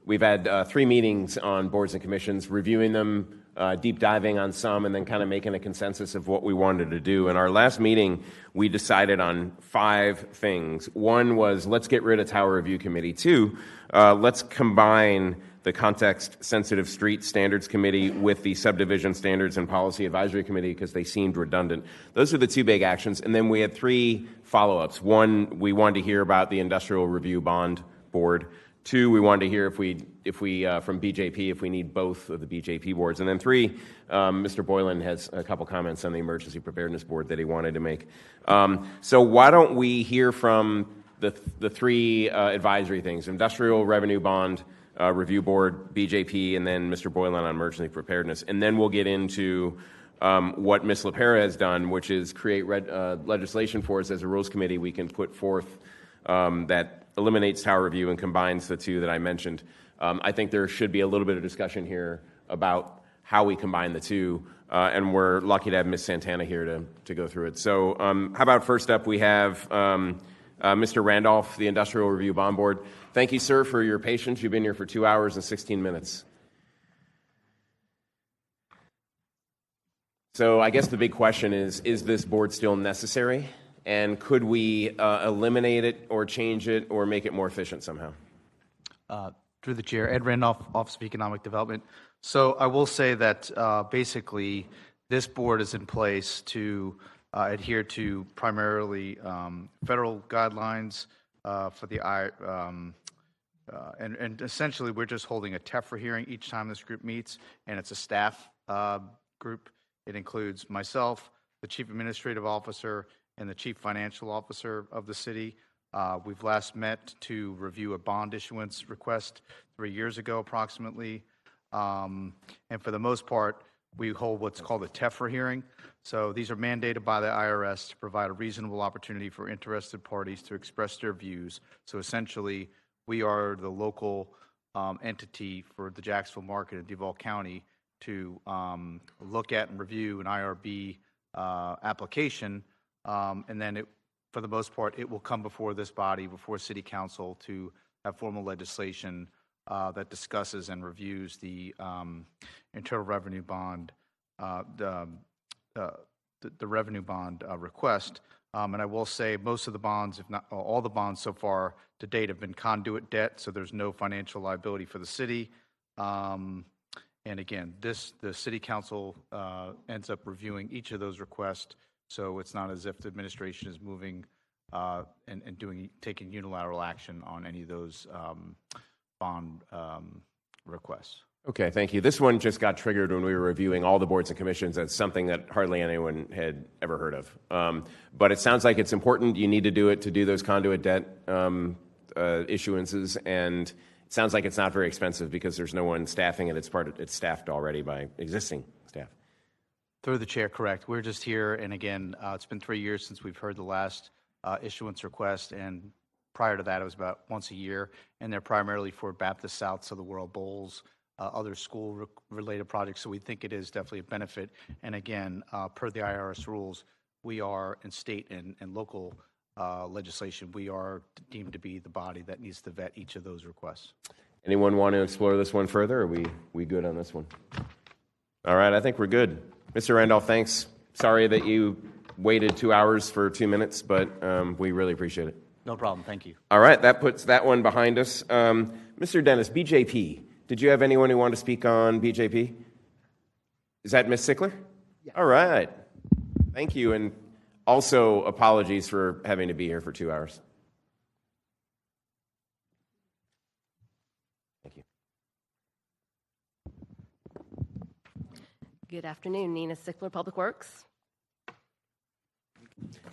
we've had 3 meetings on boards and commissions, reviewing them, deep diving on some, and then kind of making a consensus of what we wanted to do. In our last meeting, we decided on 5 things. 1 was, let's get rid of Tower Review Committee. 2, let's combine the Context-Sensitive Street Standards Committee with the Subdivision Standards and Policy Advisory Committee, because they seemed redundant. Those are the 2 big actions. And then we had 3 follow-ups. 1, we wanted to hear about the Industrial Review Bond Board. 2, we wanted to hear if we from BJP, if we need both of the BJP boards. And then 3, Mr. Boylan has a couple comments on the Emergency Preparedness Board that he wanted to make. So why don't we hear from the 3 advisory things: Industrial Revenue Bond Review Board, BJP, and then Mr. Boylan on emergency preparedness. And then we'll get into what Ms. LaPera has done, which is create legislation for us as a Rules Committee. We can put forth that eliminates Tower Review and combines the 2 that I mentioned. I think there should be a little bit of discussion here about how we combine the 2, and we're lucky to have Ms. Santana here to go through it. So how about first up we have Mr. Randolph, the Industrial Review Bond Board. Thank you, sir, for your patience. You've been here for 2 hours and 16 minutes. So I guess the big question is this board still necessary? And could we eliminate it or change it or make it more efficient somehow? Through the chair, Ed Randolph, Office of Economic Development. So I will say that basically this board is in place to adhere to primarily federal guidelines for the and essentially we're just holding a TEFRA hearing each time this group meets, and it's a staff group. It includes myself, the Chief Administrative Officer, and the Chief Financial Officer of the city. We've last met to review a bond issuance request 3 years ago approximately. And for the most part, we hold what's called a TEFRA hearing. So these are mandated by the IRS to provide a reasonable opportunity for interested parties to express their views. So essentially, we are the local entity for the Jacksonville market and Duval County to look at and review an IRB application. And then for the most part, it will come before this body, before City Council, to have formal legislation that discusses and reviews the internal revenue bond, the revenue bond request. And I will say most of the bonds, if not all the bonds so far to date, have been conduit debt, so there's no financial liability for the city. And again, the City Council ends up reviewing each of those requests, so it's not as if the administration is moving and taking unilateral action on any of those bond requests. Okay, thank you. This one just got triggered when we were reviewing all the boards and commissions as something that hardly anyone had ever heard of. But it sounds like it's important. You need to do it to do those conduit debt issuances, and it sounds like it's not very expensive because there's no one staffing it. It's staffed already by existing staff. Through the chair, correct. We're just here, and again, it's been 3 years since we've heard the last issuance request, and prior to that, it was about once a year, and they're primarily for Baptist Souths of the World Bowls, other school-related projects, so we think it is definitely a benefit. And again, per the IRS rules, we are, in state and local legislation, we are deemed to be the body that needs to vet each of those requests. Anyone want to explore this one further, or are we good on this one? All right, I think we're good. Mr. Randolph, thanks. Sorry that you waited 2 hours for 2 minutes, but we really appreciate it. No problem, thank you. All right, that puts that one behind us. Mr. Dennis, BJP. Did you have anyone who wanted to speak on BJP? Is that Ms. Sickler? Yes. All right. Thank you, and also apologies for having to be here for 2 hours. Thank you. Good afternoon, Nina Sickler, Public Works.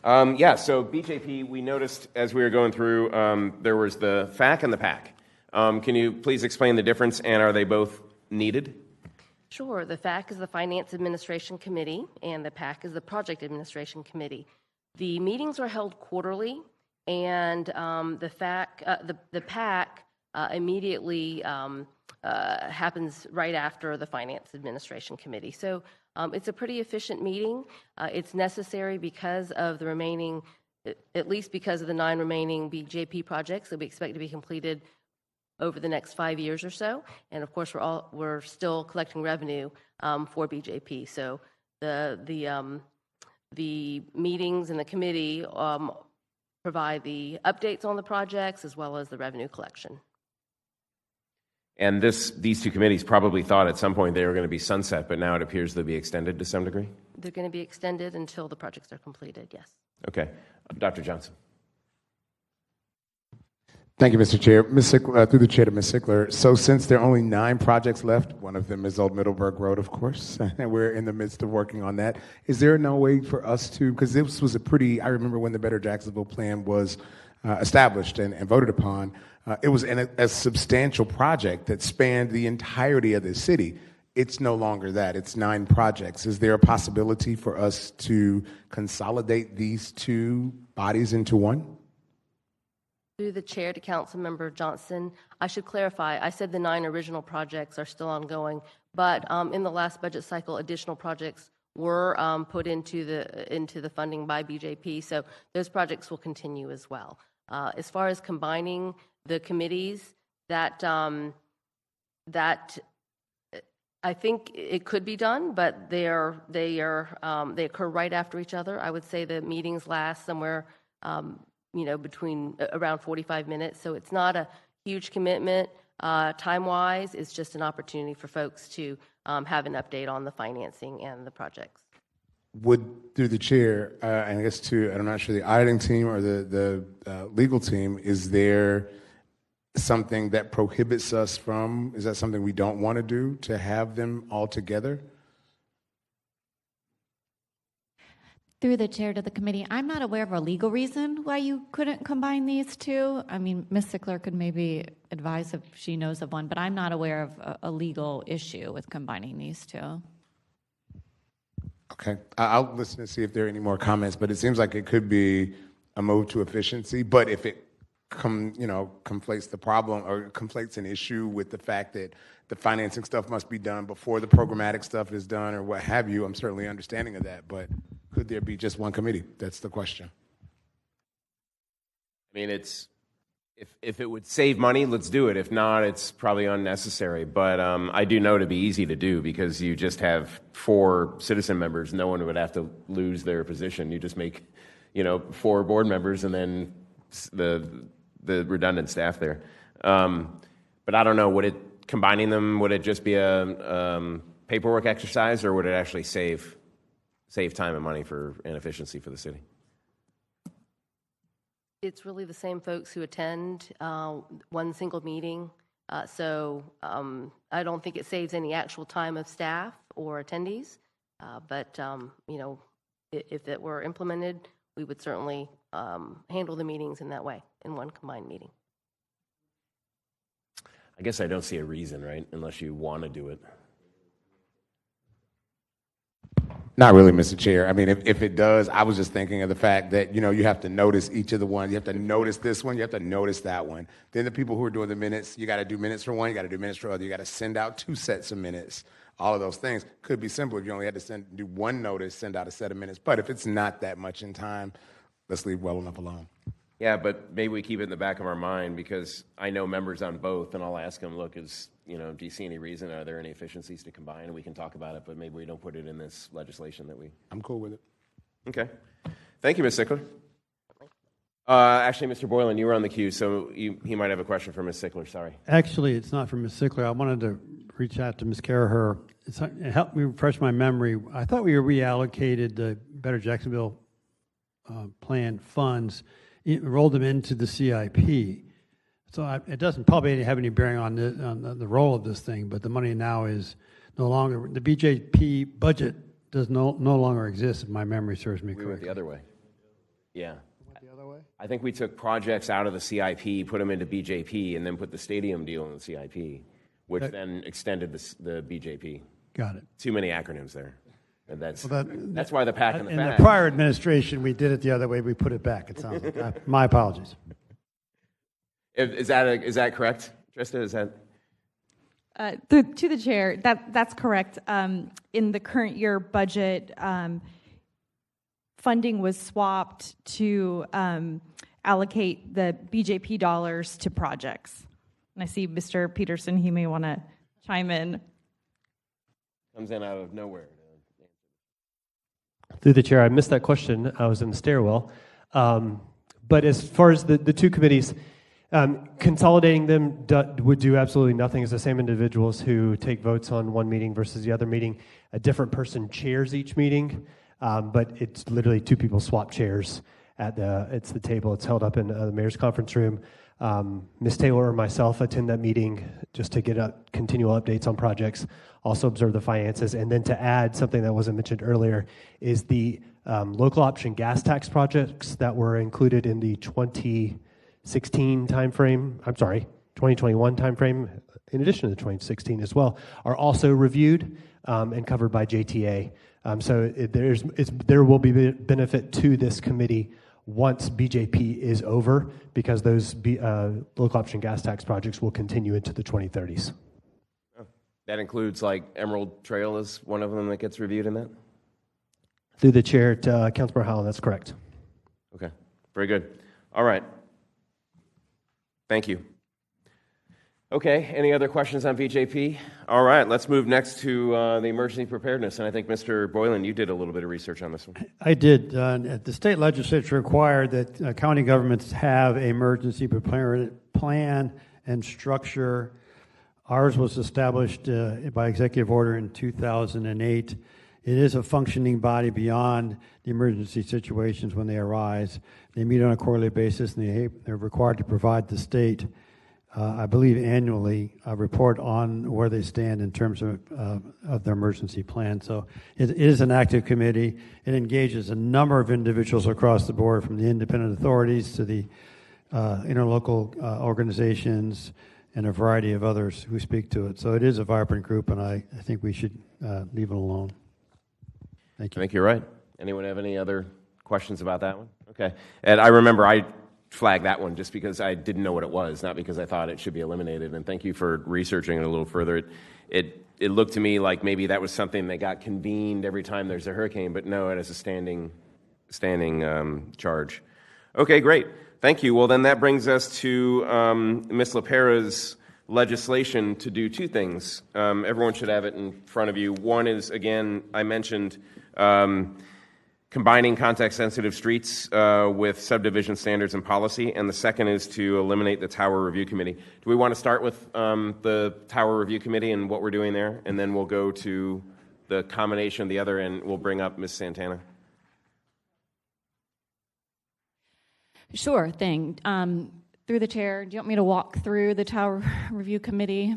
So BJP, we noticed as we were going through, there was the FAC and the PAC. Can you please explain the difference, and are they both needed? Sure. The FAC is the Finance Administration Committee, and the PAC is the Project Administration Committee. The meetings are held quarterly, and the PAC immediately happens right after the Finance Administration Committee. So it's a pretty efficient meeting. It's necessary because of the remaining, at least because of the 9 remaining BJP projects that we expect to be completed over the next 5 years or so. And of course, we're still collecting revenue for BJP. So the meetings and the committee provide the updates on the projects as well as the revenue collection. And these two committees probably thought at some point they were going to be sunset, but now it appears they'll be extended to some degree? They're going to be extended until the projects are completed, yes. Okay. Dr. Johnson. Thank you, Mr. Chair. Ms. Sickler, through the chair to Ms. Sickler. So since there are only 9 projects left, one of them is Old Middleburg Road, of course, and we're in the midst of working on that. Is there no way for us to, because this was I remember when the Better Jacksonville Plan was established and voted upon, it was a substantial project that spanned the entirety of the city. It's no longer that. It's 9 projects. Is there a possibility for us to consolidate these 2 bodies into one? Through the chair to Councilmember Johnson, I should clarify, I said the 9 original projects are still ongoing, but in the last budget cycle, additional projects were put into the funding by BJP, so those projects will continue as well. As far as combining the committees, that I think it could be done, but they occur right after each other. I would say the meetings last somewhere between around 45 minutes. So it's not a huge commitment time-wise. It's just an opportunity for folks to have an update on the financing and the projects. Through the chair, and I guess I'm not sure, the auditing team or the legal team, is there something that prohibits us from, is that something we don't want to do, to have them all together? Through the chair to the committee, I'm not aware of a legal reason why you couldn't combine these 2. I mean, Ms. Sickler could maybe advise if she knows of one, but I'm not aware of a legal issue with combining these 2. Okay, I'll listen to see if there are any more comments, but it seems like it could be a move to efficiency. But if it conflates the problem or conflates an issue with the fact that the financing stuff must be done before the programmatic stuff is done or what have you, I'm certainly understanding of that. But could there be just one committee? That's the question. I mean, if it would save money, let's do it. If not, it's probably unnecessary. But I do know it'd be easy to do because you just have 4 citizen members. No one would have to lose their position. You just make, 4 board members and then the redundant staff there. But I don't know. Combining them, would it just be a paperwork exercise, or would it actually save time and money and efficiency for the city? It's really the same folks who attend one single meeting. So I don't think it saves any actual time of staff or attendees. But if it were implemented, we would certainly handle the meetings in that way, in one combined meeting. I guess I don't see a reason, right? Unless you want to do it. Not really, Mr. Chair. I mean, if it does, I was just thinking of the fact that, you have to notice each of the ones. You have to notice this one. You have to notice that one. Then the people who are doing the minutes, you got to do minutes for one. You got to do minutes for other. You got to send out 2 sets of minutes. All of those things could be simple if you only had to do one notice, send out a set of minutes. But if it's not that much in time, let's leave well enough alone. Yeah, but maybe we keep it in the back of our mind because I know members on both, and I'll ask them, look, do you see any reason? Are there any efficiencies to combine? And we can talk about it, but maybe we don't put it in this legislation that we... I'm cool with it. Okay. Thank you, Ms. Sickler. Actually, Mr. Boylan, you were on the queue, so he might have a question for Ms. Sickler. Sorry. Actually, it's not for Ms. Sickler. I wanted to reach out to Ms. Caraher. Help me refresh my memory. I thought we reallocated the Better Jacksonville plan funds, rolled them into the CIP. So it doesn't probably have any bearing on the role of this thing, but the money now is no longer, the BJP budget does no longer exist, if my memory serves me correctly. We went the other way. Yeah. I think we took projects out of the CIP, put them into BJP, and then put the stadium deal in the CIP, which then extended the BJP. Got it. Too many acronyms there. And that's why the PAC and the in FAC. the prior administration, we did it the other way. We put it back, it sounds like. My apologies. Is that correct, Trista? Is that... To the chair, that's correct. In the current year budget, funding was swapped to allocate the BJP dollars to projects. And I see Mr. Peterson, he may want to chime in. Comes in out of nowhere. Through the chair, I missed that question. I was in the stairwell. But as far as the two committees, consolidating them would do absolutely nothing. It's the same individuals who take votes on one meeting versus the other meeting. A different person chairs each meeting, but it's literally two people swap chairs it's the table. It's held up in the mayor's conference room. Ms. Taylor or myself attend that meeting just to get continual updates on projects, also observe the finances, and then to add something that wasn't mentioned earlier is the local option gas tax projects that were included in the 2021 timeframe, in addition to the 2016 as well, are also reviewed and covered by JTA. So there will be benefit to this committee once BJP is over, because those local option gas tax projects will continue into the 2030s. That includes like Emerald Trail is one of them that gets reviewed in that? Through the chair to Councilmember Howell, that's correct. Okay, very good. All right. Thank you. Okay, any other questions on BJP? All right, let's move next to the emergency preparedness. And I think, Mr. Boylan, you did a little bit of research on this one. I did. The state legislature required that county governments have an emergency preparedness plan and structure. Ours was established by executive order in 2008. It is a functioning body beyond the emergency situations when they arise. They meet on a quarterly basis, and they're required to provide the state, I believe annually, a report on where they stand in terms of their emergency plan. So it is an active committee. It engages a number of individuals across the board, from the independent authorities to the interlocal organizations and a variety of others who speak to it. So it is a vibrant group, and I think we should leave it alone. Thank you. I think you're right. Anyone have any other questions about that one? Okay. And I remember I flagged that one just because I didn't know what it was, not because I thought it should be eliminated. And thank you for researching it a little further. It looked to me like maybe that was something that got convened every time there's a hurricane, but no, it is a standing charge. Okay, great. Thank you. Well, then that brings us to Ms. LaPera's legislation to do two things. Everyone should have it in front of you. One is, again, I mentioned combining context-sensitive streets with subdivision standards and policy, and the second is to eliminate the Tower Review Committee. Do we want to start with the Tower Review Committee and what we're doing there, and then we'll go to the combination of the other, and we'll bring up Ms. Santana? Sure thing. Through the chair, do you want me to walk through the Tower Review Committee?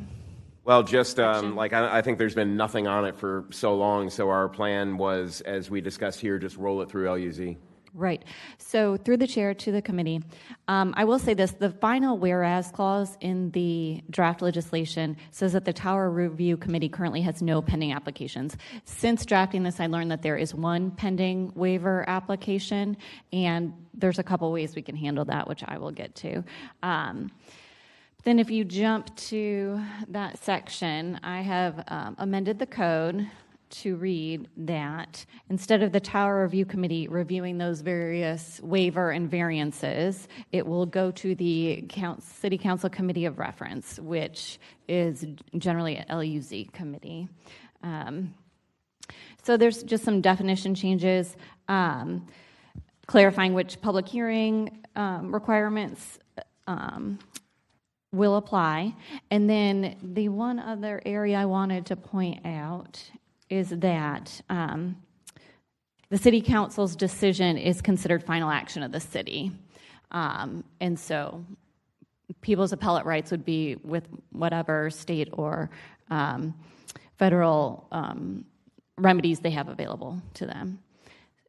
Well, just I think there's been nothing on it for so long, so our plan was, as we discussed here, just roll it through LUZ. Right. So through the chair to the committee, I will say this, the final whereas clause in the draft legislation says that the Tower Review Committee currently has no pending applications. Since drafting this, I learned that there is one pending waiver application, and there's a couple ways we can handle that, which I will get to. Then if you jump to that section, I have amended the code to read that instead of the Tower Review Committee reviewing those various waiver and variances, it will go to the City Council Committee of Reference, which is generally an LUZ committee. So there's just some definition changes, clarifying which public hearing requirements will apply. And then the one other area I wanted to point out is that the city council's decision is considered final action of the city. And so people's appellate rights would be with whatever state or federal remedies they have available to them.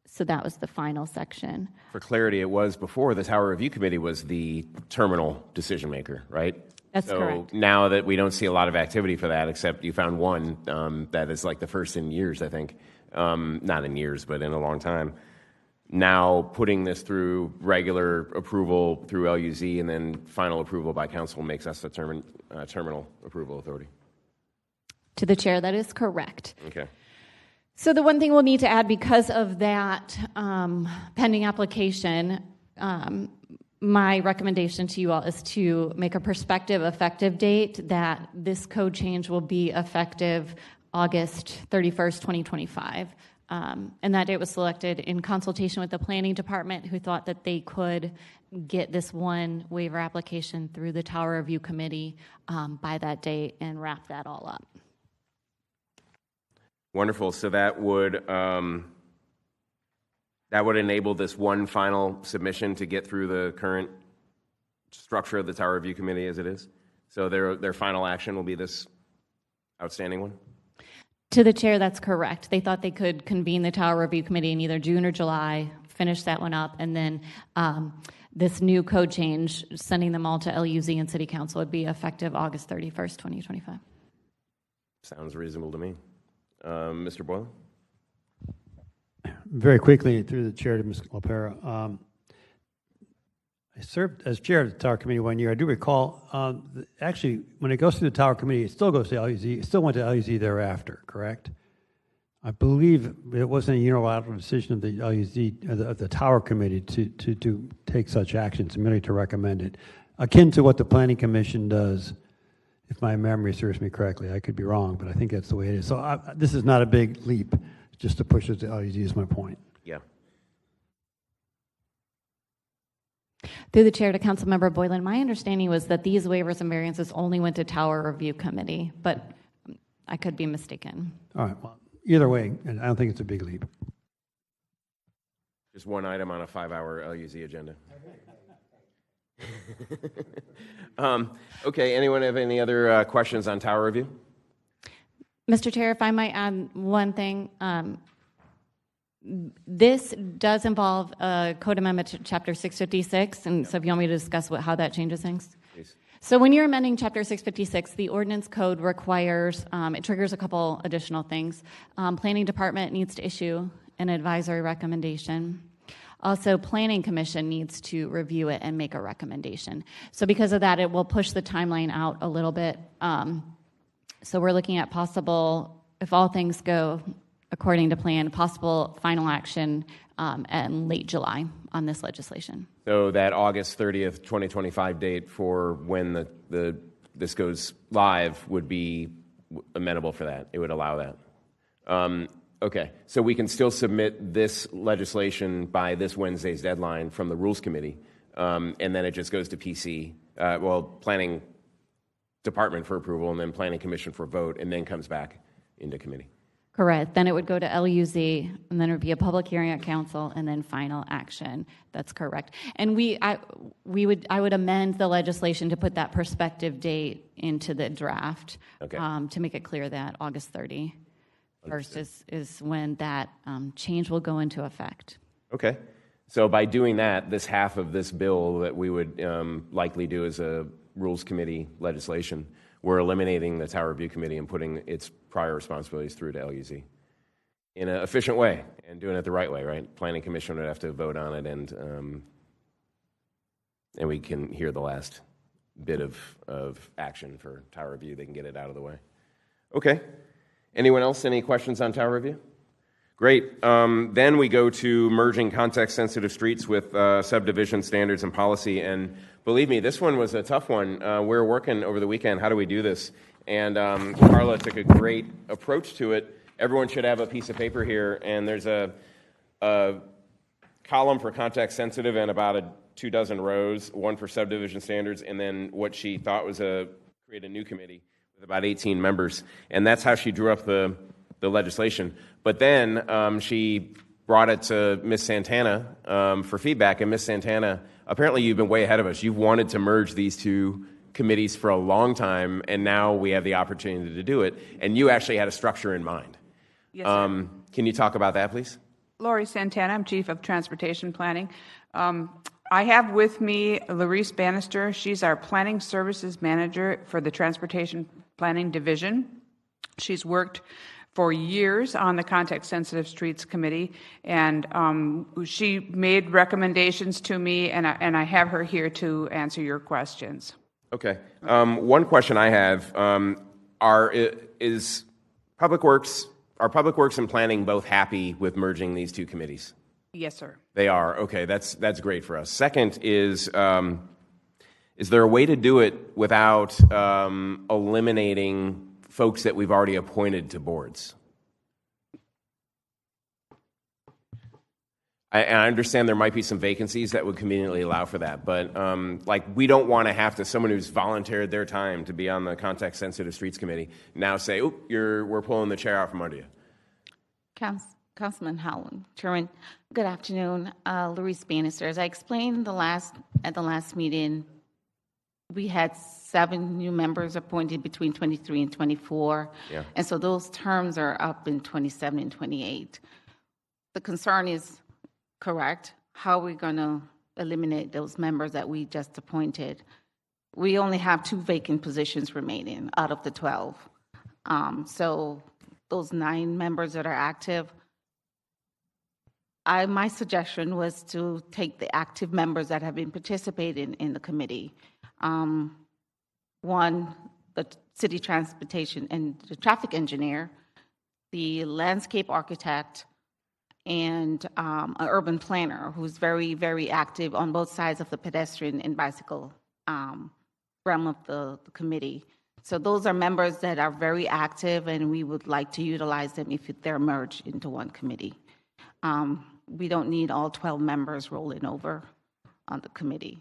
So that was the final section. For clarity, it was before the Tower Review Committee was the terminal decision maker, right? That's so correct. Now that we don't see a lot of activity for that, except you found one that is like the first in years, I think. Not in years, but in a long time. Now putting this through regular approval through LUZ and then final approval by council makes us the terminal approval authority. To the chair, that is correct. Okay. So the one thing we'll need to add because of that pending application, my recommendation to you all is to make a prospective effective date that this code change will be effective August 31st, 2025. And that date was selected in consultation with the planning department, who thought that they could get this one waiver application through the Tower Review Committee by that date and wrap that all up. Wonderful. So that would enable this one final submission to get through the current structure of the Tower Review Committee as it is. So their final action will be this outstanding one. To the chair, that's correct. They thought they could convene the Tower Review Committee in either June or July, finish that one up, and then this new code change, sending them all to LUZ and City Council, would be effective August 31st, 2025. Sounds reasonable to me. Mr. Boyle? Very quickly, through the chair to Ms. LaPera. I served as chair of the Tower Committee 1 year. I do recall, actually, when it goes through the Tower Committee, it still goes to LUZ. It still went to LUZ thereafter, correct? I believe it wasn't a unilateral decision of the LUZ, of the Tower Committee to take such actions, merely to recommend it. Akin to what the Planning Commission does, if my memory serves me correctly. I could be wrong, but I think that's the way it is. So this is not a big leap, just to push it to LUZ is my point. Yeah. Through the chair to Councilmember Boylan, my understanding was that these waivers and variances only went to Tower Review Committee, but I could be mistaken. All right, well, either way, and I don't think it's a big leap. Just one item on a 5-hour LUZ agenda. Okay, anyone have any other questions on Tower Review? Mr. Chair, if I might add one thing. This does involve a code amendment to Chapter 656, and so if you want me to discuss how that changes things. Please. So when you're amending Chapter 656, the ordinance code requires, it triggers a couple additional things. Planning Department needs to issue an advisory recommendation. Also, Planning Commission needs to review it and make a recommendation. So because of that, it will push the timeline out a little bit. So we're looking at possible, if all things go according to plan, possible final action in late July on this legislation. So that August 30th, 2025 date for when this goes live would be amenable for that. It would allow that. Okay, so we can still submit this legislation by this Wednesday's deadline from the Rules Committee, and then it just goes to PC, Planning Department for approval, and then Planning Commission for vote, and then comes back into committee. Correct. Then it would go to LUZ, and then it would be a public hearing at council, and then final action. That's correct. And I would amend the legislation to put that prospective date into the draft, okay, to make it clear that August 31st is when that change will go into effect. Okay. So by doing that, this half of this bill that we would likely do as a Rules Committee legislation, we're eliminating the Tower Review Committee and putting its prior responsibilities through to LUZ in an efficient way and doing it the right way, right? Planning Commission would have to vote on it, and we can hear the last bit of action for Tower Review. They can get it out of the way. Okay. Anyone else? Any questions on Tower Review? Great. Then we go to merging context-sensitive streets with subdivision standards and policy. And believe me, this one was a tough one. We were working over the weekend. How do we do this? And Carla took a great approach to it. Everyone should have a piece of paper here, and there's a column for context-sensitive and about 24 rows, one for subdivision standards, and then what she thought was create a new committee with about 18 members. And that's how she drew up the legislation. But then she brought it to Ms. Santana for feedback, and Ms. Santana, apparently you've been way ahead of us. You've wanted to merge these two committees for a long time, and now we have the opportunity to do it. And you actually had a structure in mind. Yes, sir. Can you talk about that, please? Lori Santana, I'm Chief of Transportation Planning. I have with me Larice Bannister. She's our Planning Services Manager for the Transportation Planning Division. She's worked for years on the Context-Sensitive Streets Committee, and she made recommendations to me, and I have her here to answer your questions. Okay. One question I have is Public Works, are Public Works and Planning both happy with merging these two committees? Yes, sir. They are. Okay, that's great for us. Second is there a way to do it without eliminating folks that we've already appointed to boards? I understand there might be some vacancies that would conveniently allow for that, but we don't want to have to, someone who's volunteered their time to be on the Context-Sensitive Streets Committee now say, "Oh, we're pulling the chair out from under you." Councilman Howland, Chairman, good afternoon. Larice Bannister. As I explained at the last meeting, we had 7 new members appointed between 23 and 24, and so those terms are up in 27 and 28. The concern is correct. How are we going to eliminate those members that we just appointed? We only have 2 vacant positions remaining out of the 12. So those 9 members that are active, my suggestion was to take the active members that have been participating in the committee. One, the city transportation and the traffic engineer, the landscape architect, and an urban planner who's very, very active on both sides of the pedestrian and bicycle realm of the committee. So those are members that are very active, and we would like to utilize them if they're merged into one committee. We don't need all 12 members rolling over on the committee.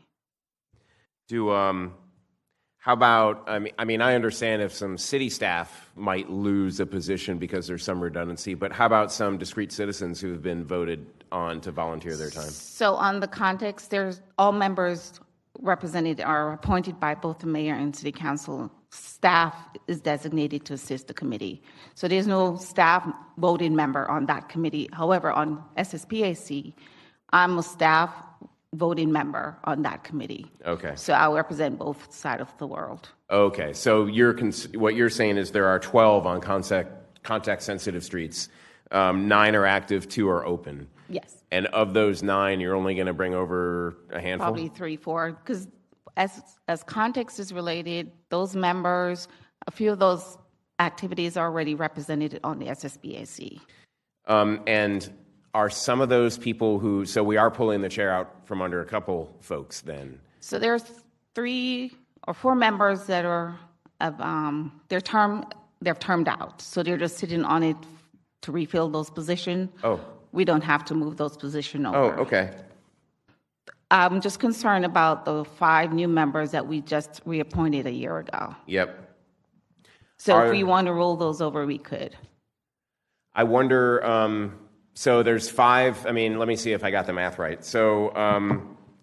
How about, I mean, I understand if some city staff might lose a position because there's some redundancy, but how about some discrete citizens who have been voted on to volunteer their time? So on the context, there's all members represented are appointed by both the mayor and city council. Staff is designated to assist the committee. So there's no staff voting member on that committee. However, on SSPAC, I'm a staff voting member on that committee. Okay. So I represent both sides of the world. Okay. So what you're saying is there are 12 on context-sensitive streets. 9 are active, 2 are open. Yes. And of those 9, you're only going to bring over a handful? Probably 3, 4, because as context is related, those members, a few of those activities are already represented on the SSBAC. And are some of those people so we are pulling the chair out from under a couple folks then? So there's 3 or 4 members that are they're termed out. So they're just sitting on it to refill those positions. Oh. We don't have to move those positions over. Oh, okay. I'm just concerned about the 5 new members that we just reappointed a year ago. Yep. So if we want to roll those over, we could. I wonder, so there's 5, let me see if I got the math right. So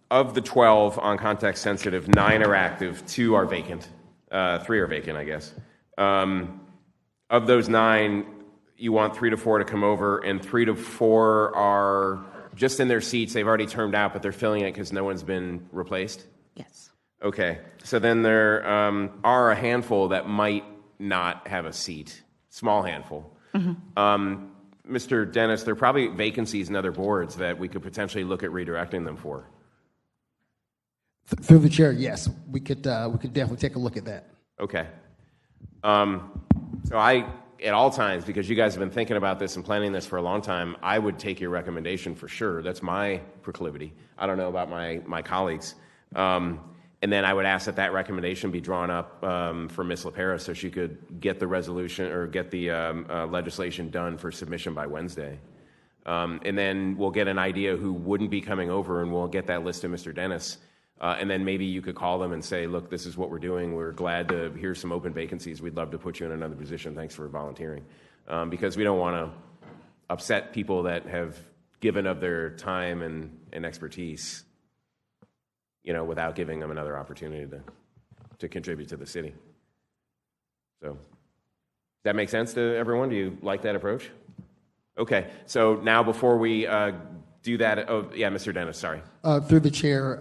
of the 12 on context sensitive, 9 are active, 2 are vacant, 3 are vacant, I guess. Of those 9, you want 3 to 4 to come over, and 3 to 4 are just in their seats. They've already termed out, but they're filling it because no one's been replaced? Yes. Okay. So then there are a handful that might not have a seat, small handful. Mm-hmm. Mr. Dennis, there are probably vacancies in other boards that we could potentially look at redirecting them for. Through the chair, yes, we could definitely take a look at that. Okay. So at all times, because you guys have been thinking about this and planning this for a long time, I would take your recommendation for sure. That's my proclivity. I don't know about my colleagues. And then I would ask that recommendation be drawn up for Ms. LaPera so she could get the resolution or get the legislation done for submission by Wednesday. And then we'll get an idea who wouldn't be coming over, and we'll get that list to Mr. Dennis. And then maybe you could call them and say, look, this is what we're doing. We're glad to hear some open vacancies. We'd love to put you in another position. Thanks for volunteering. Because we don't want to upset people that have given of their time and expertise, without giving them another opportunity to contribute to the city. So, does that make sense to everyone? Do you like that approach? Okay, so now before we do that, Mr. Dennis, sorry. Through the chair,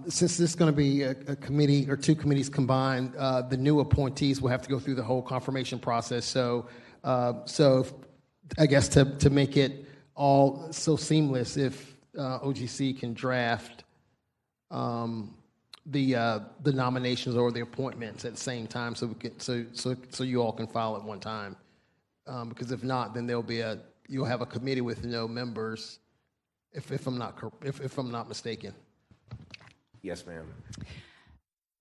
since this is going to be a committee or two committees combined, the new appointees will have to go through the whole confirmation process. So I guess to make it all so seamless, if OGC can draft the nominations or the appointments at the same time, so you all can file at one time. Because if not, then you'll have a committee with no members, if I'm not mistaken. Yes, ma'am.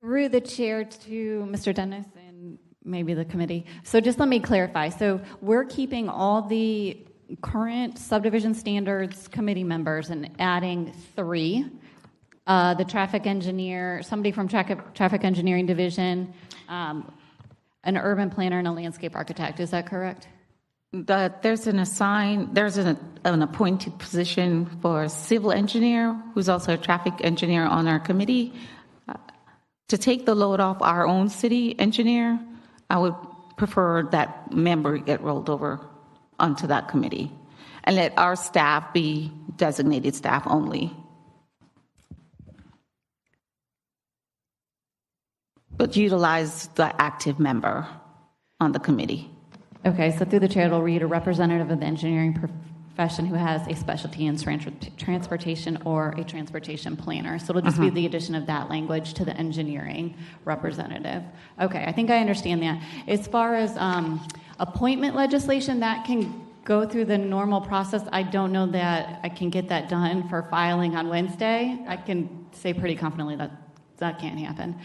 Through the chair to Mr. Dennis and maybe the committee. So just let me clarify. So we're keeping all the current subdivision standards committee members and adding 3. The traffic engineer, somebody from traffic engineering division, an urban planner, and a landscape architect. Is that correct? There's an appointed position for a civil engineer who's also a traffic engineer on our committee. To take the load off our own city engineer, I would prefer that member get rolled over onto that committee and let our staff be designated staff only. But utilize the active member on the committee. Okay, so through the chair, it'll read a representative of the engineering profession who has a specialty in transportation or a transportation planner. So it'll just be the addition of that language to the engineering representative. Okay, I think I understand that. As far as appointment legislation, that can go through the normal process. I don't know that I can get that done for filing on Wednesday. I can say pretty confidently that can't happen.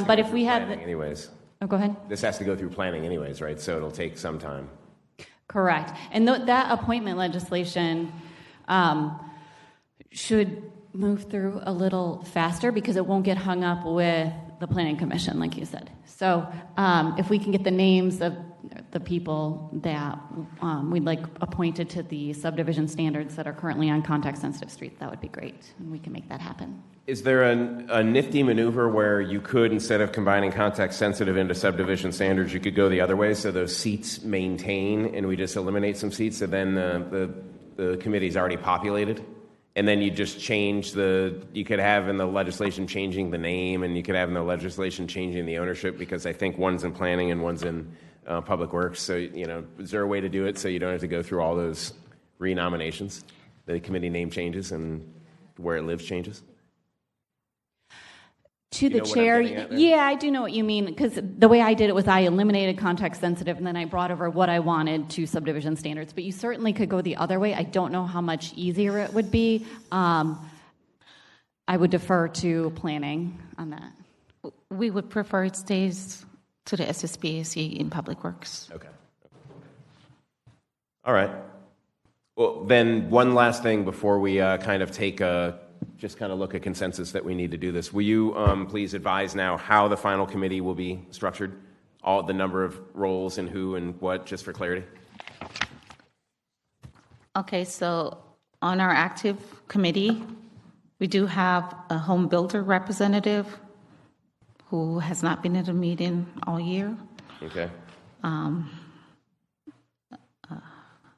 But if we had anyways. Oh, go ahead. This has to go through planning anyways, right? So it'll take some time. Correct. And that appointment legislation should move through a little faster because it won't get hung up with the Planning Commission, like you said. So if we can get the names of the people that we'd like appointed to the subdivision standards that are currently on context-sensitive streets, that would be great, and we can make that happen. Is there a nifty maneuver where you could, instead of combining context-sensitive into subdivision standards, you could go the other way so those seats maintain and we just eliminate some seats, so then the committee's already populated? And then you just change you could have in the legislation changing the name, and you could have in the legislation changing the ownership, because I think one's in planning and one's in public works. So, is there a way to do it so you don't have to go through all those renominations? The committee name changes and where it lives changes? To the chair, yeah, I do know what you mean, because the way I did it was I eliminated context sensitive and then I brought over what I wanted to subdivision standards. But you certainly could go the other way. I don't know how much easier it would be. I would defer to planning on that. We would prefer it stays to the SSBAC in Public Works. Okay. All right. Well, then one last thing before we kind of take just kind of look at consensus that we need to do this. Will you please advise now how the final committee will be structured? All the number of roles and who and what, just for clarity? Okay, so on our active committee, we do have a home builder representative who has not been at a meeting all year. Okay.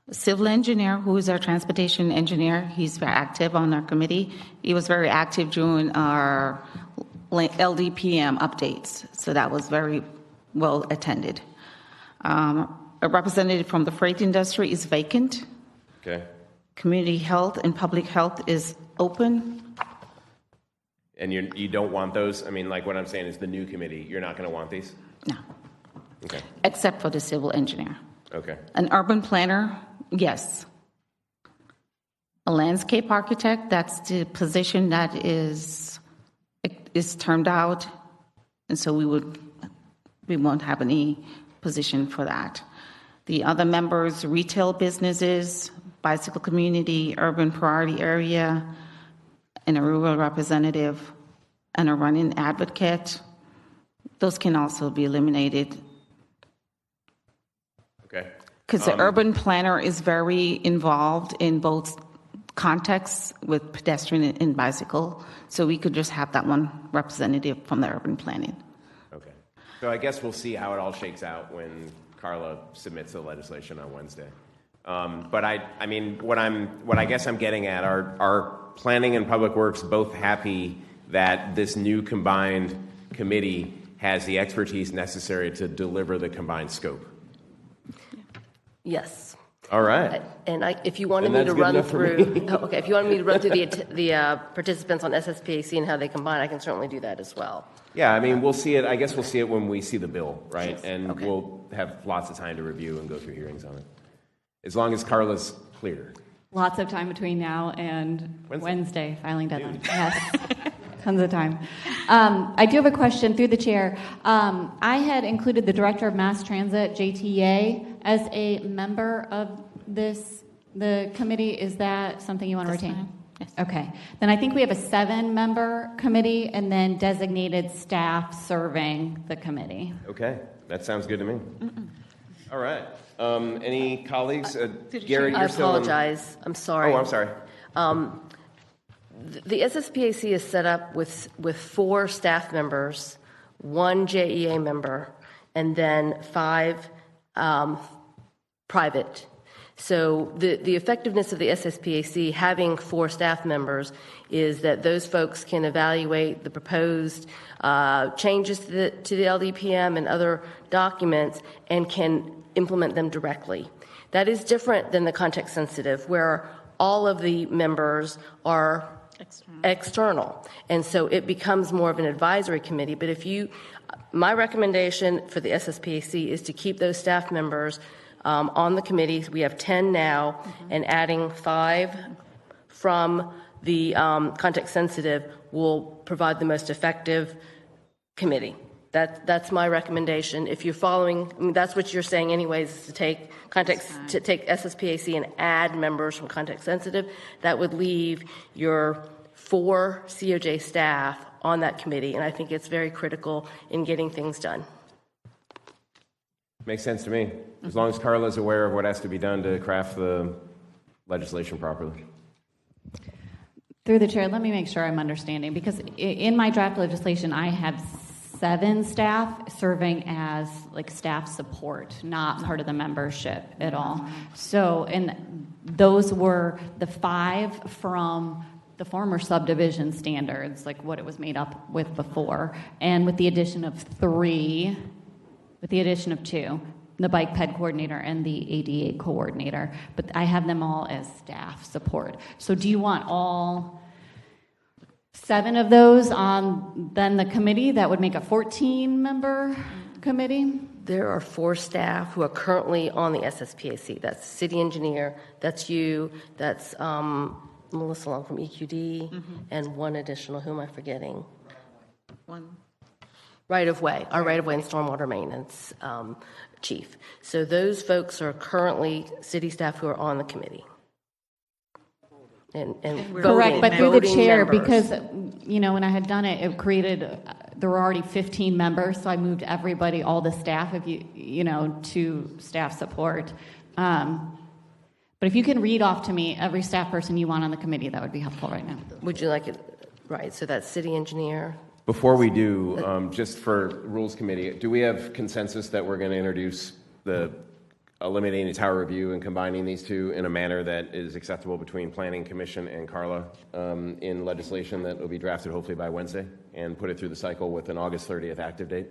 Civil engineer, who is our transportation engineer, he's very active on our committee. He was very active during our LDPM updates, so that was very well attended. A representative from the freight industry is vacant. Okay. Community health and public health is open. And you don't want those? I mean, like what I'm saying is the new committee, you're not going to want these? No. Okay. Except for the civil engineer. Okay. An urban planner, yes. A landscape architect, that's the position that is termed out, and so we won't have any position for that. The other members, retail businesses, bicycle community, urban priority area, and a rural representative, and a running advocate. Those can also be eliminated. Okay. Because the urban planner is very involved in both contexts with pedestrian and bicycle. So we could just have that one representative from the urban planning. Okay. So I guess we'll see how it all shakes out when Carla submits the legislation on Wednesday. But I mean, what I guess I'm getting at are Planning and Public Works both happy that this new combined committee has the expertise necessary to deliver the combined scope? Yes. All right. And if you wanted me to run through, if you wanted me to run through the participants on SSPAC and how they combine, I can certainly do that as well. Yeah, I mean, we'll see it. I guess we'll see it when we see the bill, right? And we'll have lots of time to review and go through hearings on it, as long as Carla's clear. Lots of time between now and Wednesday filing deadline. Yes, tons of time. I do have a question through the chair. I had included the director of mass transit, JTA, as a member of the committee. Is that something you want to retain? Yes. Okay. Then I think we have a 7-member committee and then designated staff serving the committee. Okay, that sounds good to me. All right. Any colleagues? Gary, you're still in... I apologize. I'm sorry. Oh, I'm sorry. The SSPAC is set up with 4 staff members, 1 JEA member, and then 5 private. So the effectiveness of the SSPAC having 4 staff members is that those folks can evaluate the proposed changes to the LDPM and other documents and can implement them directly. That is different than the context sensitive, where all of the members are external. And so it becomes more of an advisory committee. But my recommendation for the SSPAC is to keep those staff members on the committee. We have 10 now, and adding 5 from the context sensitive will provide the most effective committee. That's my recommendation. If you're following, I mean, that's what you're saying anyways, is to take SSPAC and add members from context sensitive. That would leave your 4 COJ staff on that committee, and I think it's very critical in getting things done. Makes sense to me, as long as Carla's aware of what has to be done to craft the legislation properly. Through the chair, let me make sure I'm understanding, because in my draft legislation, I have 7 staff serving as like staff support, not part of the membership at all. So, and those were the 5 from the former subdivision standards, like what it was made up with before, and with the addition of 3, with the addition of 2, the bike ped coordinator and the ADA coordinator, but I have them all as staff support. So do you want all 7 of those on then the committee? That would make a 14-member committee? There are 4 staff who are currently on the SSPAC. That's city engineer, that's you, that's Melissa Long from EQD, and 1 additional, who am I forgetting? 1. Right-of-way, our right-of-way and stormwater maintenance chief. So those folks are currently city staff who are on the committee. And correct, but through the chair, members. because when I had done it, it created there were already 15 members, so I moved everybody, all the staff, to staff support. But if you can read off to me every staff person you want on the committee, that would be helpful right now. Would you like it? Right. So that's city engineer. Before we do, just for Rules Committee, do we have consensus that we're going to introduce the eliminating the tower review and combining these 2 in a manner that is acceptable between Planning Commission and Carla in legislation that will be drafted hopefully by Wednesday, and put it through the cycle with an August 30th active date?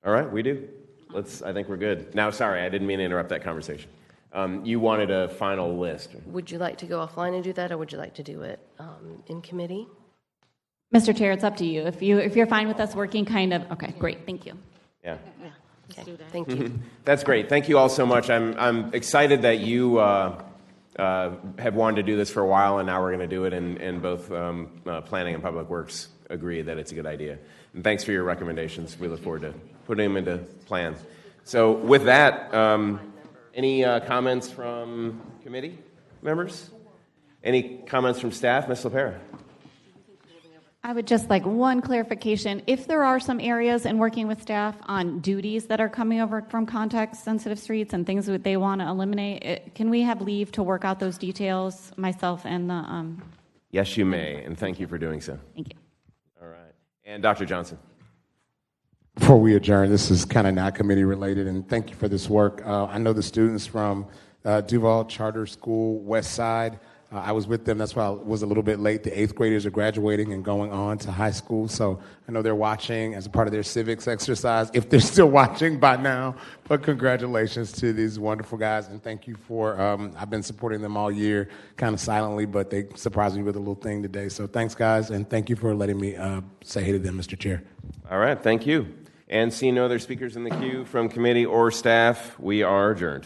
All right, we do. I think we're good. Now, sorry, I didn't mean to interrupt that conversation. You wanted a final list. Would you like to go offline and do that, or would you like to do it in committee? Mr. Chair, it's up to you. If you're fine with us working okay, great, thank you. Yeah. Okay. Thank you. That's great. Thank you all so much. I'm excited that you have wanted to do this for a while, and now we're going to do it, and both Planning and Public Works agree that it's a good idea. And thanks for your recommendations. We look forward to putting them into plans. So with that, Any comments from committee members? Any comments from staff? Ms. LaPera? I would just like one clarification. If there are some areas in working with staff on duties that are coming over from context-sensitive streets and things that they want to eliminate, can we have leave to work out those details, myself and the... Yes, you may, and thank you for doing so. Thank you. All right. And Dr. Johnson. Before we adjourn, this is kind of not committee related, and thank you for this work. I know the students from Duval Charter School West Side. I was with them. That's why I was a little bit late. The 8th graders are graduating and going on to high school, so I know they're watching as a part of their civics exercise, if they're still watching by now. But congratulations to these wonderful guys, and thank you for, I've been supporting them all year, kind of silently, but they surprised me with a little thing today. So thanks, guys, and thank you for letting me say hey to them, Mr. Chair. All right, thank you. And seeing no other speakers in the queue from committee or staff, we are adjourned.